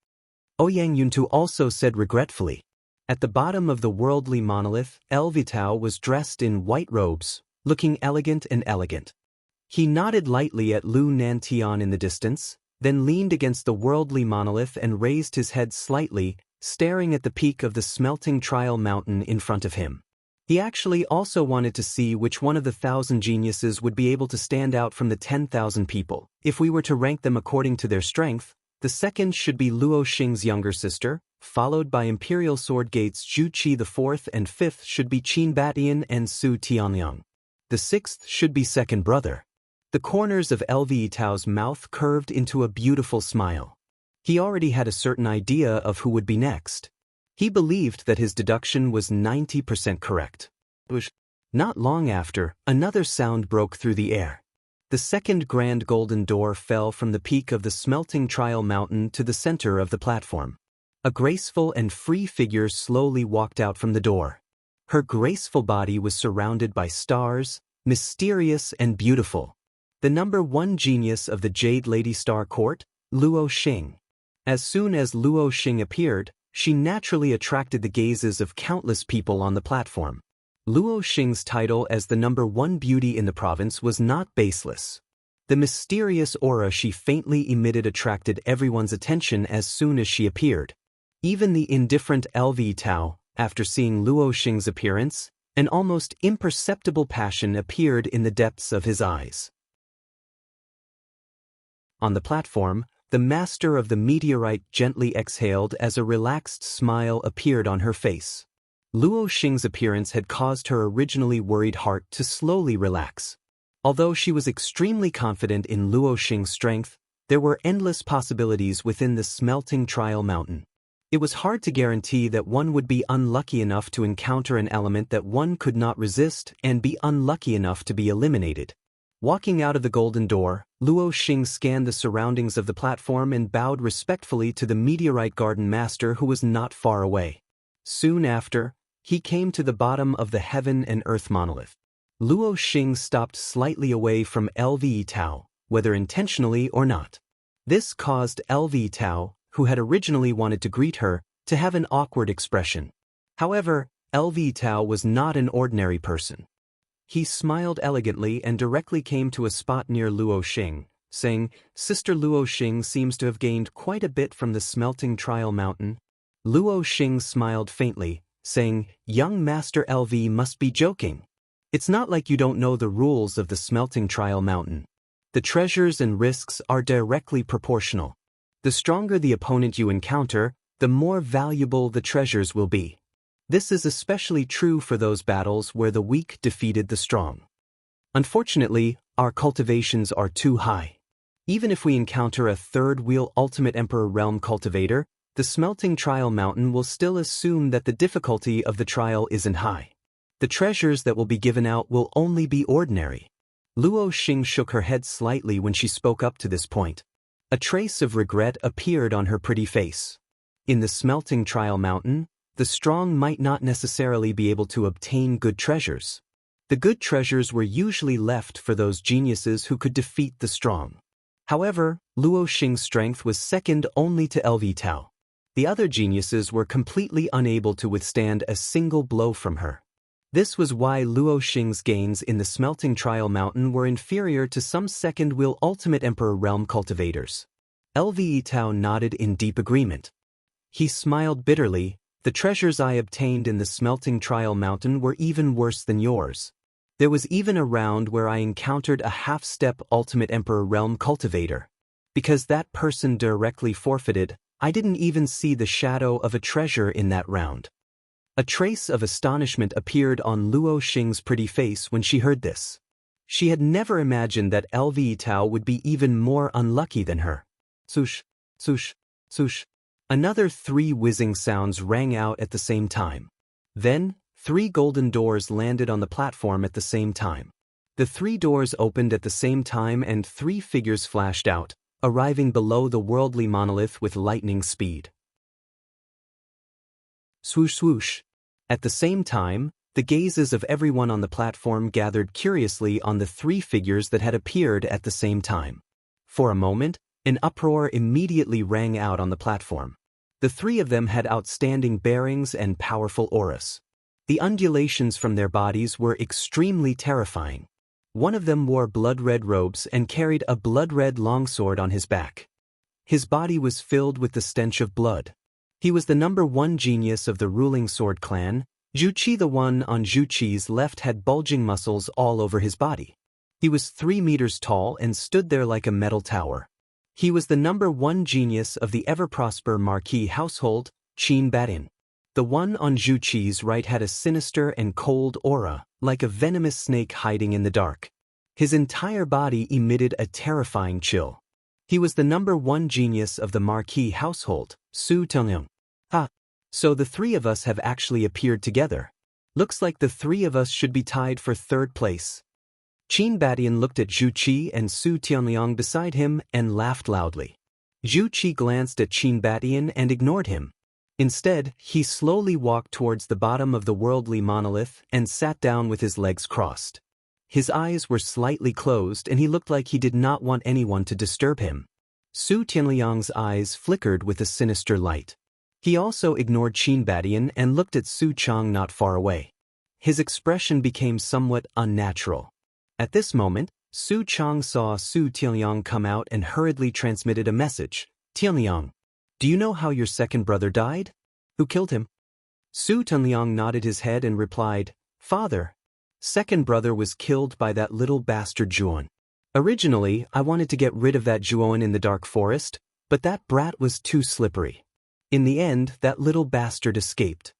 Speaker 1: Ouyang Yuntu also said regretfully. At the bottom of the worldly monolith, LV Tao was dressed in white robes, looking elegant and elegant. He nodded lightly at Lu Nantian in the distance, then leaned against the worldly monolith and raised his head slightly, staring at the peak of the smelting trial mountain in front of him. He actually also wanted to see which one of the 1,000 geniuses would be able to stand out from the 10,000 people. If we were to rank them according to their strength, the second should be Luo Xing's younger sister, followed by Imperial Sword Gate's Zhu Qi the fourth, and fifth should be Qin Batian and Su Tianliang. The sixth should be second brother. The corners of LV Tao's mouth curved into a beautiful smile. He already had a certain idea of who would be next. He believed that his deduction was 90% correct. Not long after, another sound broke through the air. The second grand golden door fell from the peak of the smelting trial mountain to the center of the platform. A graceful and free figure slowly walked out from the door. Her graceful body was surrounded by stars, mysterious and beautiful. The number one genius of the Jade Lady Star Court, Luo Xing. As soon as Luo Xing appeared, she naturally attracted the gazes of countless people on the platform. Luo Xing's title as the number one beauty in the province was not baseless. The mysterious aura she faintly emitted attracted everyone's attention as soon as she appeared. Even the indifferent LV Tao, after seeing Luo Xing's appearance, an almost imperceptible passion appeared in the depths of his eyes. On the platform, the master of the meteorite gently exhaled as a relaxed smile appeared on her face. Luo Xing's appearance had caused her originally worried heart to slowly relax. Although she was extremely confident in Luo Xing's strength, there were endless possibilities within the smelting trial mountain. It was hard to guarantee that one would be unlucky enough to encounter an element that one could not resist and be unlucky enough to be eliminated. Walking out of the golden door, Luo Xing scanned the surroundings of the platform and bowed respectfully to the meteorite garden master who was not far away. Soon after, he came to the bottom of the heaven and earth monolith. Luo Xing stopped slightly away from LV Tao, whether intentionally or not. This caused LV Tao, who had originally wanted to greet her, to have an awkward expression. However, LV Tao was not an ordinary person. He smiled elegantly and directly came to a spot near Luo Xing, saying, "Sister Luo Xing seems to have gained quite a bit from the smelting trial mountain." Luo Xing smiled faintly, saying, "Young Master LV must be joking. It's not like you don't know the rules of the smelting trial mountain. The treasures and risks are directly proportional. The stronger the opponent you encounter, the more valuable the treasures will be. This is especially true for those battles where the weak defeated the strong. Unfortunately, our cultivations are too high. Even if we encounter a third-wheel Ultimate Emperor Realm cultivator, the smelting trial mountain will still assume that the difficulty of the trial isn't high. The treasures that will be given out will only be ordinary." Luo Xing shook her head slightly when she spoke up to this point. A trace of regret appeared on her pretty face. In the smelting trial mountain, the strong might not necessarily be able to obtain good treasures. The good treasures were usually left for those geniuses who could defeat the strong. However, Luo Xing's strength was second only to LV Tao. The other geniuses were completely unable to withstand a single blow from her. This was why Luo Xing's gains in the smelting trial mountain were inferior to some second-wheel Ultimate Emperor Realm cultivators. LV Tao nodded in deep agreement. He smiled bitterly. "The treasures I obtained in the smelting trial mountain were even worse than yours. There was even a round where I encountered a half-step Ultimate Emperor Realm cultivator. Because that person directly forfeited, I didn't even see the shadow of a treasure in that round." A trace of astonishment appeared on Luo Xing's pretty face when she heard this. She had never imagined that LV Tao would be even more unlucky than her. Swoosh, swoosh, swoosh. Another 3 whizzing sounds rang out at the same time. Then, 3 golden doors landed on the platform at the same time. The 3 doors opened at the same time and 3 figures flashed out, arriving below the worldly monolith with lightning speed. Swoosh swoosh. At the same time, the gazes of everyone on the platform gathered curiously on the 3 figures that had appeared at the same time. For a moment, an uproar immediately rang out on the platform. The 3 of them had outstanding bearings and powerful auras. The undulations from their bodies were extremely terrifying. One of them wore blood-red robes and carried a blood-red longsword on his back. His body was filled with the stench of blood. He was the number 1 genius of the ruling sword clan. Zhu Qi, the one on Zhu Qi's left, had bulging muscles all over his body. He was 3 meters tall and stood there like a metal tower. He was the number 1 genius of the ever-prosper Marquis household, Qin Batin. The one on Zhu Qi's right had a sinister and cold aura, like a venomous snake hiding in the dark. His entire body emitted a terrifying chill. He was the number 1 genius of the Marquis household, Su Tengyang. So the 3 of us have actually appeared together. Looks like the 3 of us should be tied for 3rd place. Qin Badian looked at Zhu Qi and Su Tianliang beside him and laughed loudly. Zhu Qi glanced at Qin Badian and ignored him. Instead, he slowly walked towards the bottom of the worldly monolith and sat down with his legs crossed. His eyes were slightly closed and he looked like he did not want anyone to disturb him. Su Tianliang's eyes flickered with a sinister light. He also ignored Qin Badian and looked at Su Chang not far away. His expression became somewhat unnatural. At this moment, Su Chang saw Su Tianliang come out and hurriedly transmitted a message. "Tianliang, Do you know how your second brother died? Who killed him? Su Tunliang nodded his head and replied, Father, second brother was killed by that little bastard Juon. Originally, I wanted to get rid of that Juon in the dark forest, but that brat was too slippery. In the end, that little bastard escaped.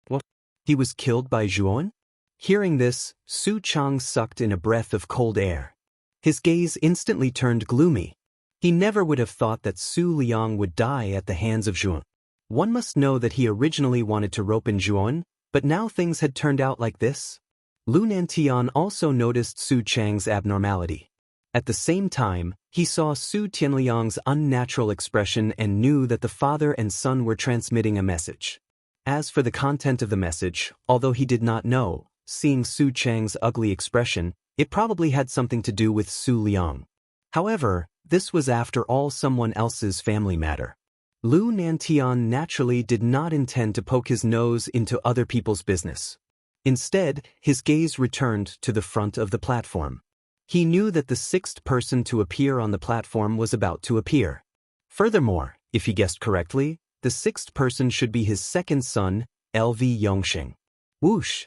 Speaker 1: What? He was killed by Juon? Hearing this, Su Chang sucked in a breath of cold air. His gaze instantly turned gloomy. He never would have thought that Su Liang would die at the hands of Juon. One must know that he originally wanted to rope in Juon, but now things had turned out like this. Lu Nantian also noticed Su Chang's abnormality. At the same time, he saw Su Tianliang's unnatural expression and knew that the father and son were transmitting a message. As for the content of the message, although he did not know, seeing Su Chang's ugly expression, it probably had something to do with Su Liang. However, this was after all someone else's family matter. Lu Nantian naturally did not intend to poke his nose into other people's business. Instead, his gaze returned to the front of the platform. He knew that the sixth person to appear on the platform was about to appear. Furthermore, if he guessed correctly, the sixth person should be his second son, LV Yongxing. Whoosh!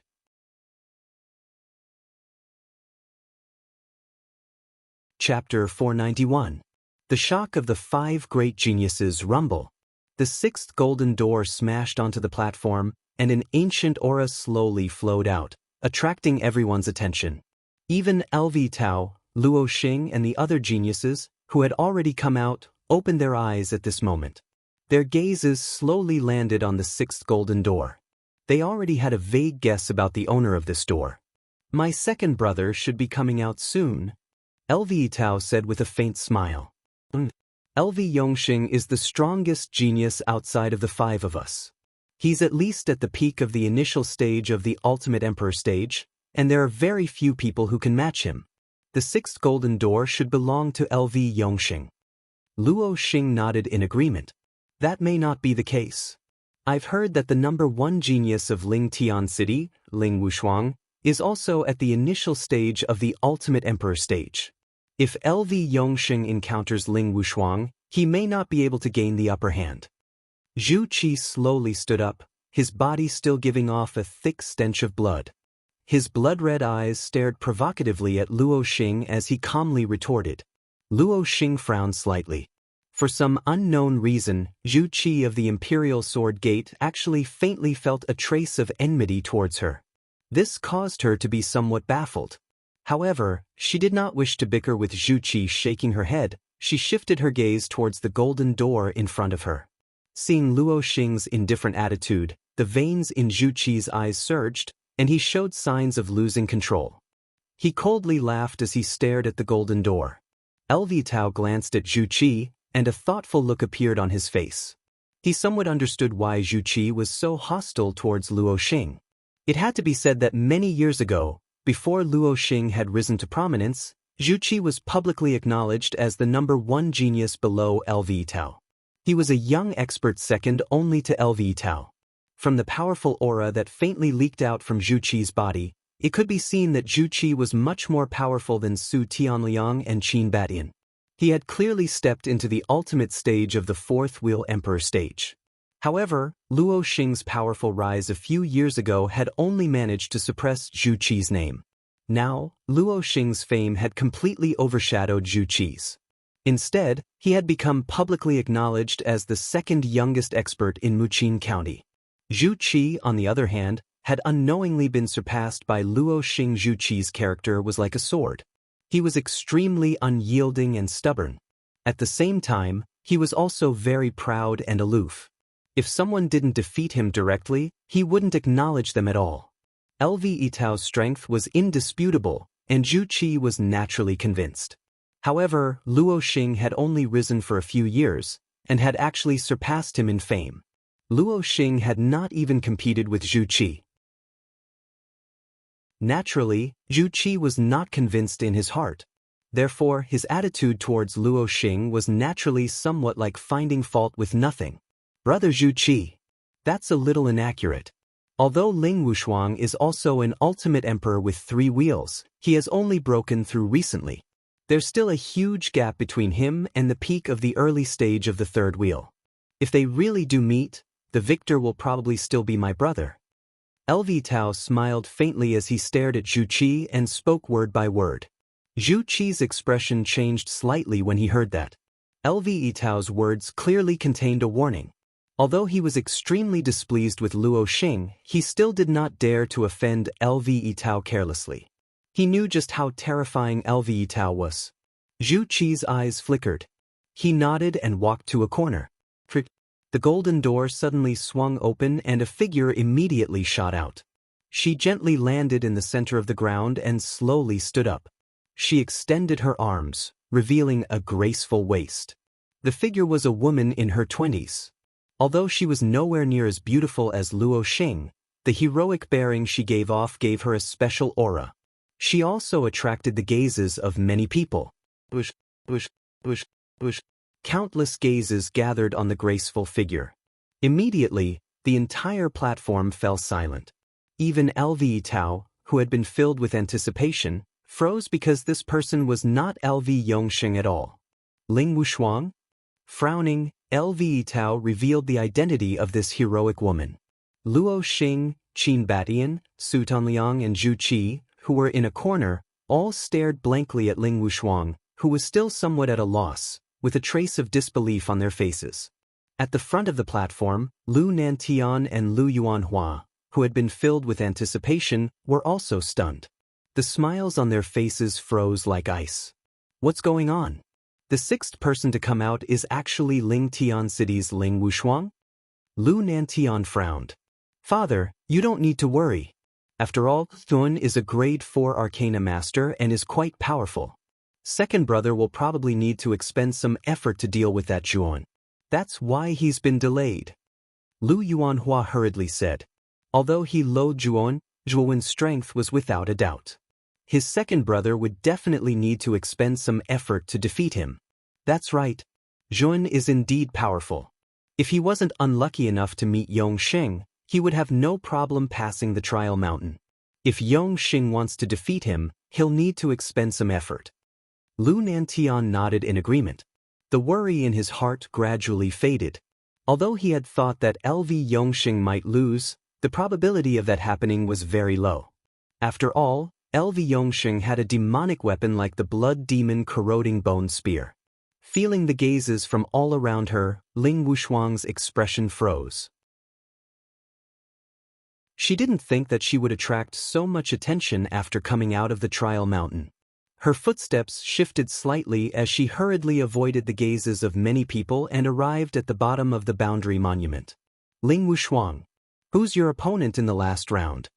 Speaker 1: Chapter 491. The shock of the five great geniuses rumble. The sixth golden door smashed onto the platform, and an ancient aura slowly flowed out, attracting everyone's attention. Even LV Tao, Luo Xing and the other geniuses, who had already come out, opened their eyes at this moment. Their gazes slowly landed on the sixth golden door. They already had a vague guess about the owner of this door. My second brother should be coming out soon, LV Tao said with a faint smile. LV Yongxing is the strongest genius outside of the five of us. He's at least at the peak of the initial stage of the Ultimate Emperor stage, and there are very few people who can match him. The sixth golden door should belong to LV Yongxing. Luo Xing nodded in agreement. That may not be the case. I've heard that the number one genius of Ling Tian City, Ling Wushuang, is also at the initial stage of the Ultimate Emperor stage. If LV Yongxing encounters Ling Wushuang, he may not be able to gain the upper hand. Zhu Qi slowly stood up, his body still giving off a thick stench of blood. His blood-red eyes stared provocatively at Luo Xing as he calmly retorted. Luo Xing frowned slightly. For some unknown reason, Zhu Qi of the Imperial Sword Gate actually faintly felt a trace of enmity towards her. This caused her to be somewhat baffled. However, she did not wish to bicker with Zhu Qi. Shaking her head, she shifted her gaze towards the golden door in front of her. Seeing Luo Xing's indifferent attitude, the veins in Zhu Qi's eyes surged, and he showed signs of losing control. He coldly laughed as he stared at the golden door. LV Tao glanced at Zhu Qi, and a thoughtful look appeared on his face. He somewhat understood why Zhu Qi was so hostile towards Luo Xing. It had to be said that many years ago, before Luo Xing had risen to prominence, Zhu Qi was publicly acknowledged as the number one genius below LV Tao. He was a young expert second only to LV Tao. From the powerful aura that faintly leaked out from Zhu Qi's body, it could be seen that Zhu Qi was much more powerful than Su Tianliang and Qin Batyin. He had clearly stepped into the ultimate stage of the fourth wheel emperor stage. However, Luo Xing's powerful rise a few years ago had only managed to suppress Zhu Qi's name. Now, Luo Xing's fame had completely overshadowed Zhu Qi's. Instead, he had become publicly acknowledged as the second youngest expert in Muqin County. Zhu Qi, on the other hand, had unknowingly been surpassed by Luo Xing. Zhu Qi's character was like a sword. He was extremely unyielding and stubborn. At the same time, he was also very proud and aloof. If someone didn't defeat him directly, he wouldn't acknowledge them at all. LV Itao's strength was indisputable, and Zhu Qi was naturally convinced. However, Luo Xing had only risen for a few years, and had actually surpassed him in fame. Luo Xing had not even competed with Zhu Qi. Naturally, Zhu Qi was not convinced in his heart. Therefore, his attitude towards Luo Xing was naturally somewhat like finding fault with nothing. Brother Zhu Qi. That's a little inaccurate. Although Ling Wushuang is also an ultimate emperor with 3 wheels, he has only broken through recently. There's still a huge gap between him and the peak of the early stage of the third wheel. If they really do meet, the victor will probably still be my brother. LV Tao smiled faintly as he stared at Zhu Qi and spoke word by word. Zhu Qi's expression changed slightly when he heard that. LV Tao's words clearly contained a warning. Although he was extremely displeased with Luo Xing, he still did not dare to offend LV Tao carelessly. He knew just how terrifying LV Tao was. Zhu Qi's eyes flickered. He nodded and walked to a corner. The golden door suddenly swung open and a figure immediately shot out. She gently landed in the center of the ground and slowly stood up. She extended her arms, revealing a graceful waist. The figure was a woman in her 20s. Although she was nowhere near as beautiful as Luo Xing, the heroic bearing she gave off gave her a special aura. She also attracted the gazes of many people. Countless gazes gathered on the graceful figure. Immediately, the entire platform fell silent. Even LV Tao, who had been filled with anticipation, froze because this person was not LV Yongxing at all. Ling Wushuang? Frowning, LV Tao revealed the identity of this heroic woman. Luo Xing, Qin Batian, Su Tanliang and Zhu Qi, who were in a corner, all stared blankly at Ling Wushuang, who was still somewhat at a loss, with a trace of disbelief on their faces. At the front of the platform, Lu Nantian and Lu Yuanhua, who had been filled with anticipation, were also stunned. The smiles on their faces froze like ice. What's going on? The sixth person to come out is actually Ling Tian City's Ling Wushuang? Lu Nantian frowned. Father, you don't need to worry. After all, Thun is a grade 4 Arcana Master and is quite powerful. Second brother will probably need to expend some effort to deal with that Zhuan. That's why he's been delayed. Lu Yuanhua hurriedly said. Although he loathed Zhuan's strength was without a doubt. His second brother would definitely need to expend some effort to defeat him. That's right. Zhuan is indeed powerful. If he wasn't unlucky enough to meet Yongxing, he would have no problem passing the trial mountain. If Yongxing wants to defeat him, he'll need to expend some effort. Lu Nantian nodded in agreement. The worry in his heart gradually faded. Although he had thought that LV Yongxing might lose, the probability of that happening was very low. After all, LV Yongxing had a demonic weapon like the blood demon corroding bone spear. Feeling the gazes from all around her, Ling Wushuang's expression froze. She didn't think that she would attract so much attention after coming out of the trial mountain. Her footsteps shifted slightly as she hurriedly avoided the gazes of many people and arrived at the bottom of the boundary monument. Ling Wushuang. Who's your opponent in the last round?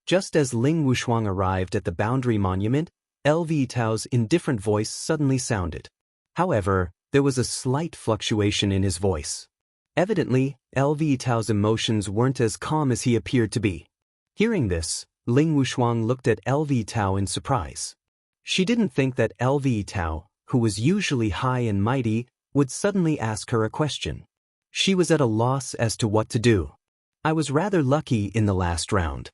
Speaker 1: Just as Ling Wushuang arrived at the boundary monument, LV Tao's indifferent voice suddenly sounded. However, there was a slight fluctuation in his voice. Evidently, LV Tao's emotions weren't as calm as he appeared to be. Hearing this, Ling Wushuang looked at LV Tao in surprise. She didn't think that LV Tao, who was usually high and mighty, would suddenly ask her a question. She was at a loss as to what to do. I was rather lucky in the last round.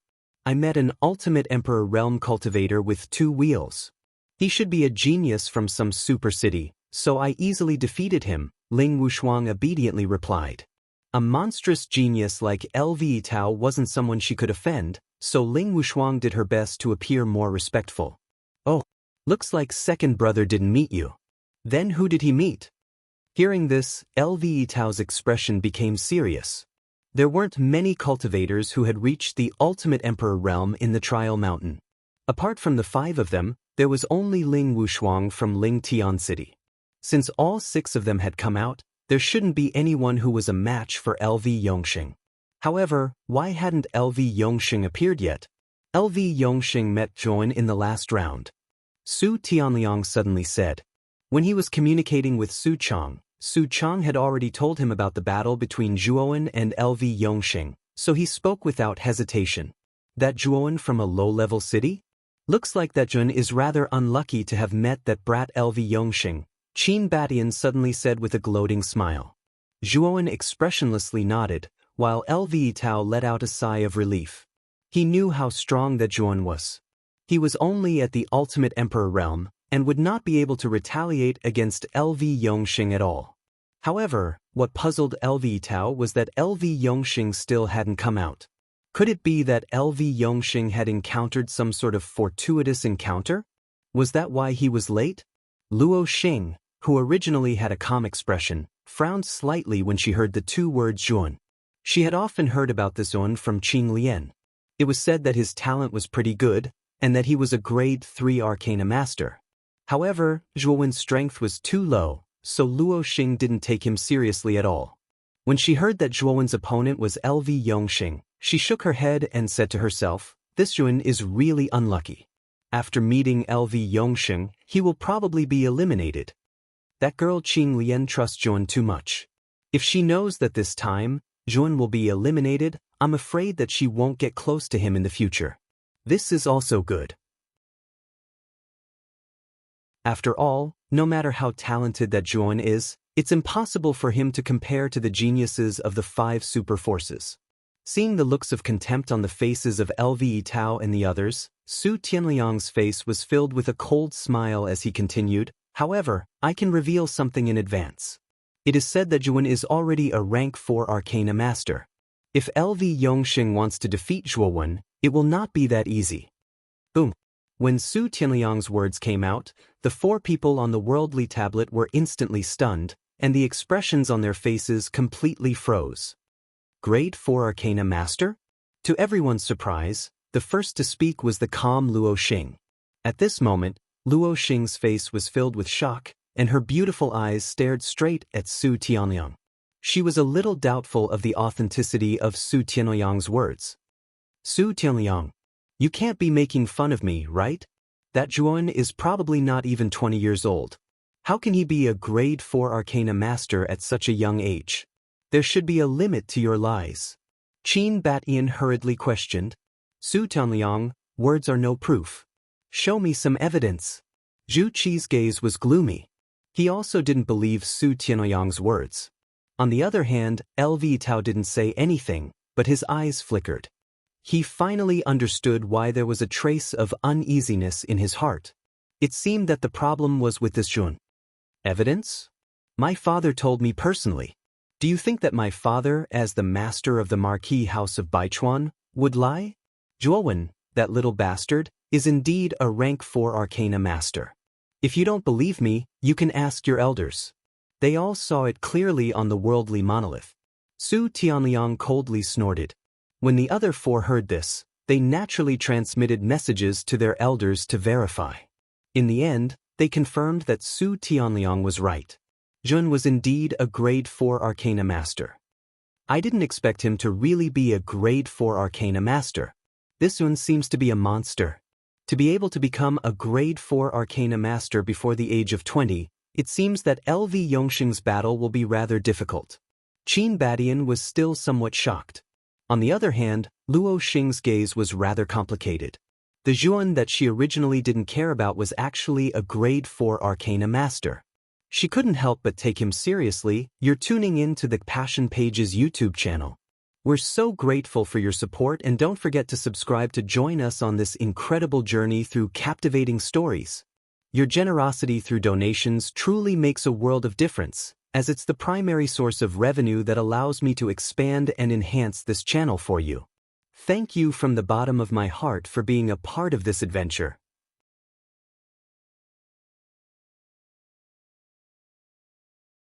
Speaker 1: I met an ultimate Emperor Realm cultivator with 2 wheels. He should be a genius from some super city, so I easily defeated him, Ling Wushuang obediently replied. A monstrous genius like LV Tao wasn't someone she could offend, so Ling Wushuang did her best to appear more respectful. Oh. Looks like second brother didn't meet you. Then who did he meet? Hearing this, LV Tao's expression became serious. There weren't many cultivators who had reached the ultimate Emperor realm in the Trial Mountain. Apart from the 5 of them, there was only Ling Wushuang from Ling Tian City. Since all 6 of them had come out, there shouldn't be anyone who was a match for LV Yongxing. However, why hadn't LV Yongxing appeared yet? LV Yongxing met Zhuan in the last round. Su Tianliang suddenly said. When he was communicating with Su Chang had already told him about the battle between Zhuan and LV Yongxing, so he spoke without hesitation. That Zhuan from a low-level city? Looks like that Zhuan is rather unlucky to have met that brat LV Yongxing, Qin Batian suddenly said with a gloating smile. Zhuan expressionlessly nodded, while LV Tao let out a sigh of relief. He knew how strong that Zhuan was. He was only at the ultimate Emperor realm, and would not be able to retaliate against LV Yongxing at all. However, what puzzled LV Tao was that LV Yongxing still hadn't come out. Could it be that LV Yongxing had encountered some sort of fortuitous encounter? Was that why he was late? Luo Xing, who originally had a calm expression, frowned slightly when she heard the two words Zhuan. She had often heard about this Zhuan from Qing Lian. It was said that his talent was pretty good, and that he was a grade 3 arcana master. However, Zhuan's strength was too low, so Luo Xing didn't take him seriously at all. When she heard that Zhuan's opponent was LV Yongxing, she shook her head and said to herself, this Zhuan is really unlucky. After meeting LV Yongxing, he will probably be eliminated. That girl Qing Lian trusts Zhuan too much. If she knows that this time, Zhuan will be eliminated, I'm afraid that she won't get close to him in the future. This is also good. After all, no matter how talented that Zhuan is, it's impossible for him to compare to the geniuses of the 5 super forces. Seeing the looks of contempt on the faces of LV Tao and the others, Su Tianliang's face was filled with a cold smile as he continued, however, I can reveal something in advance. It is said that Zhuan is already a rank 4 arcana master. If LV Yongxing wants to defeat Zhuan, it will not be that easy. Boom. When Su Tianliang's words came out, the 4 people on the worldly tablet were instantly stunned, and the expressions on their faces completely froze. Grade 4 Arcana Master? To everyone's surprise, the first to speak was the calm Luo Xing. At this moment, Luo Xing's face was filled with shock, and her beautiful eyes stared straight at Su Tianliang. She was a little doubtful of the authenticity of Su Tianliang's words. Su Tianliang, you can't be making fun of me, right? That Zhuan is probably not even 20 years old. How can he be a grade 4 arcana master at such a young age? There should be a limit to your lies. Qin Batian hurriedly questioned. Su Tianliang, words are no proof. Show me some evidence. Zhu Qi's gaze was gloomy. He also didn't believe Su Tianliang's words. On the other hand, LV Tao didn't say anything, but his eyes flickered. He finally understood why there was a trace of uneasiness in his heart. It seemed that the problem was with this Zhuan. Evidence? My father told me personally. Do you think that my father, as the master of the Marquis House of Baichuan, would lie? Zhuan, that little bastard, is indeed a rank 4 arcana master. If you don't believe me, you can ask your elders. They all saw it clearly on the worldly monolith. Su Tianliang coldly snorted. When the other 4 heard this, they naturally transmitted messages to their elders to verify. In the end, they confirmed that Su Tianliang was right. Zhuan was indeed a grade 4 arcana master. I didn't expect him to really be a grade 4 arcana master. This Zhuan seems to be a monster. To be able to become a grade 4 arcana master before the age of 20, it seems that LV Yongxing's battle will be rather difficult. Qin Batian was still somewhat shocked. On the other hand, Luo Xing's gaze was rather complicated. The Zhuan that she originally didn't care about was actually a grade 4 arcana master. She couldn't help but take him seriously. You're tuning in to the Passion Pages YouTube channel. We're so grateful for your support, and don't forget to subscribe to join us on this incredible journey through captivating stories. Your generosity through donations truly makes a world of difference, as it's the primary source of revenue that allows me to expand and enhance this channel for you. Thank you from the bottom of my heart for being a part of this adventure.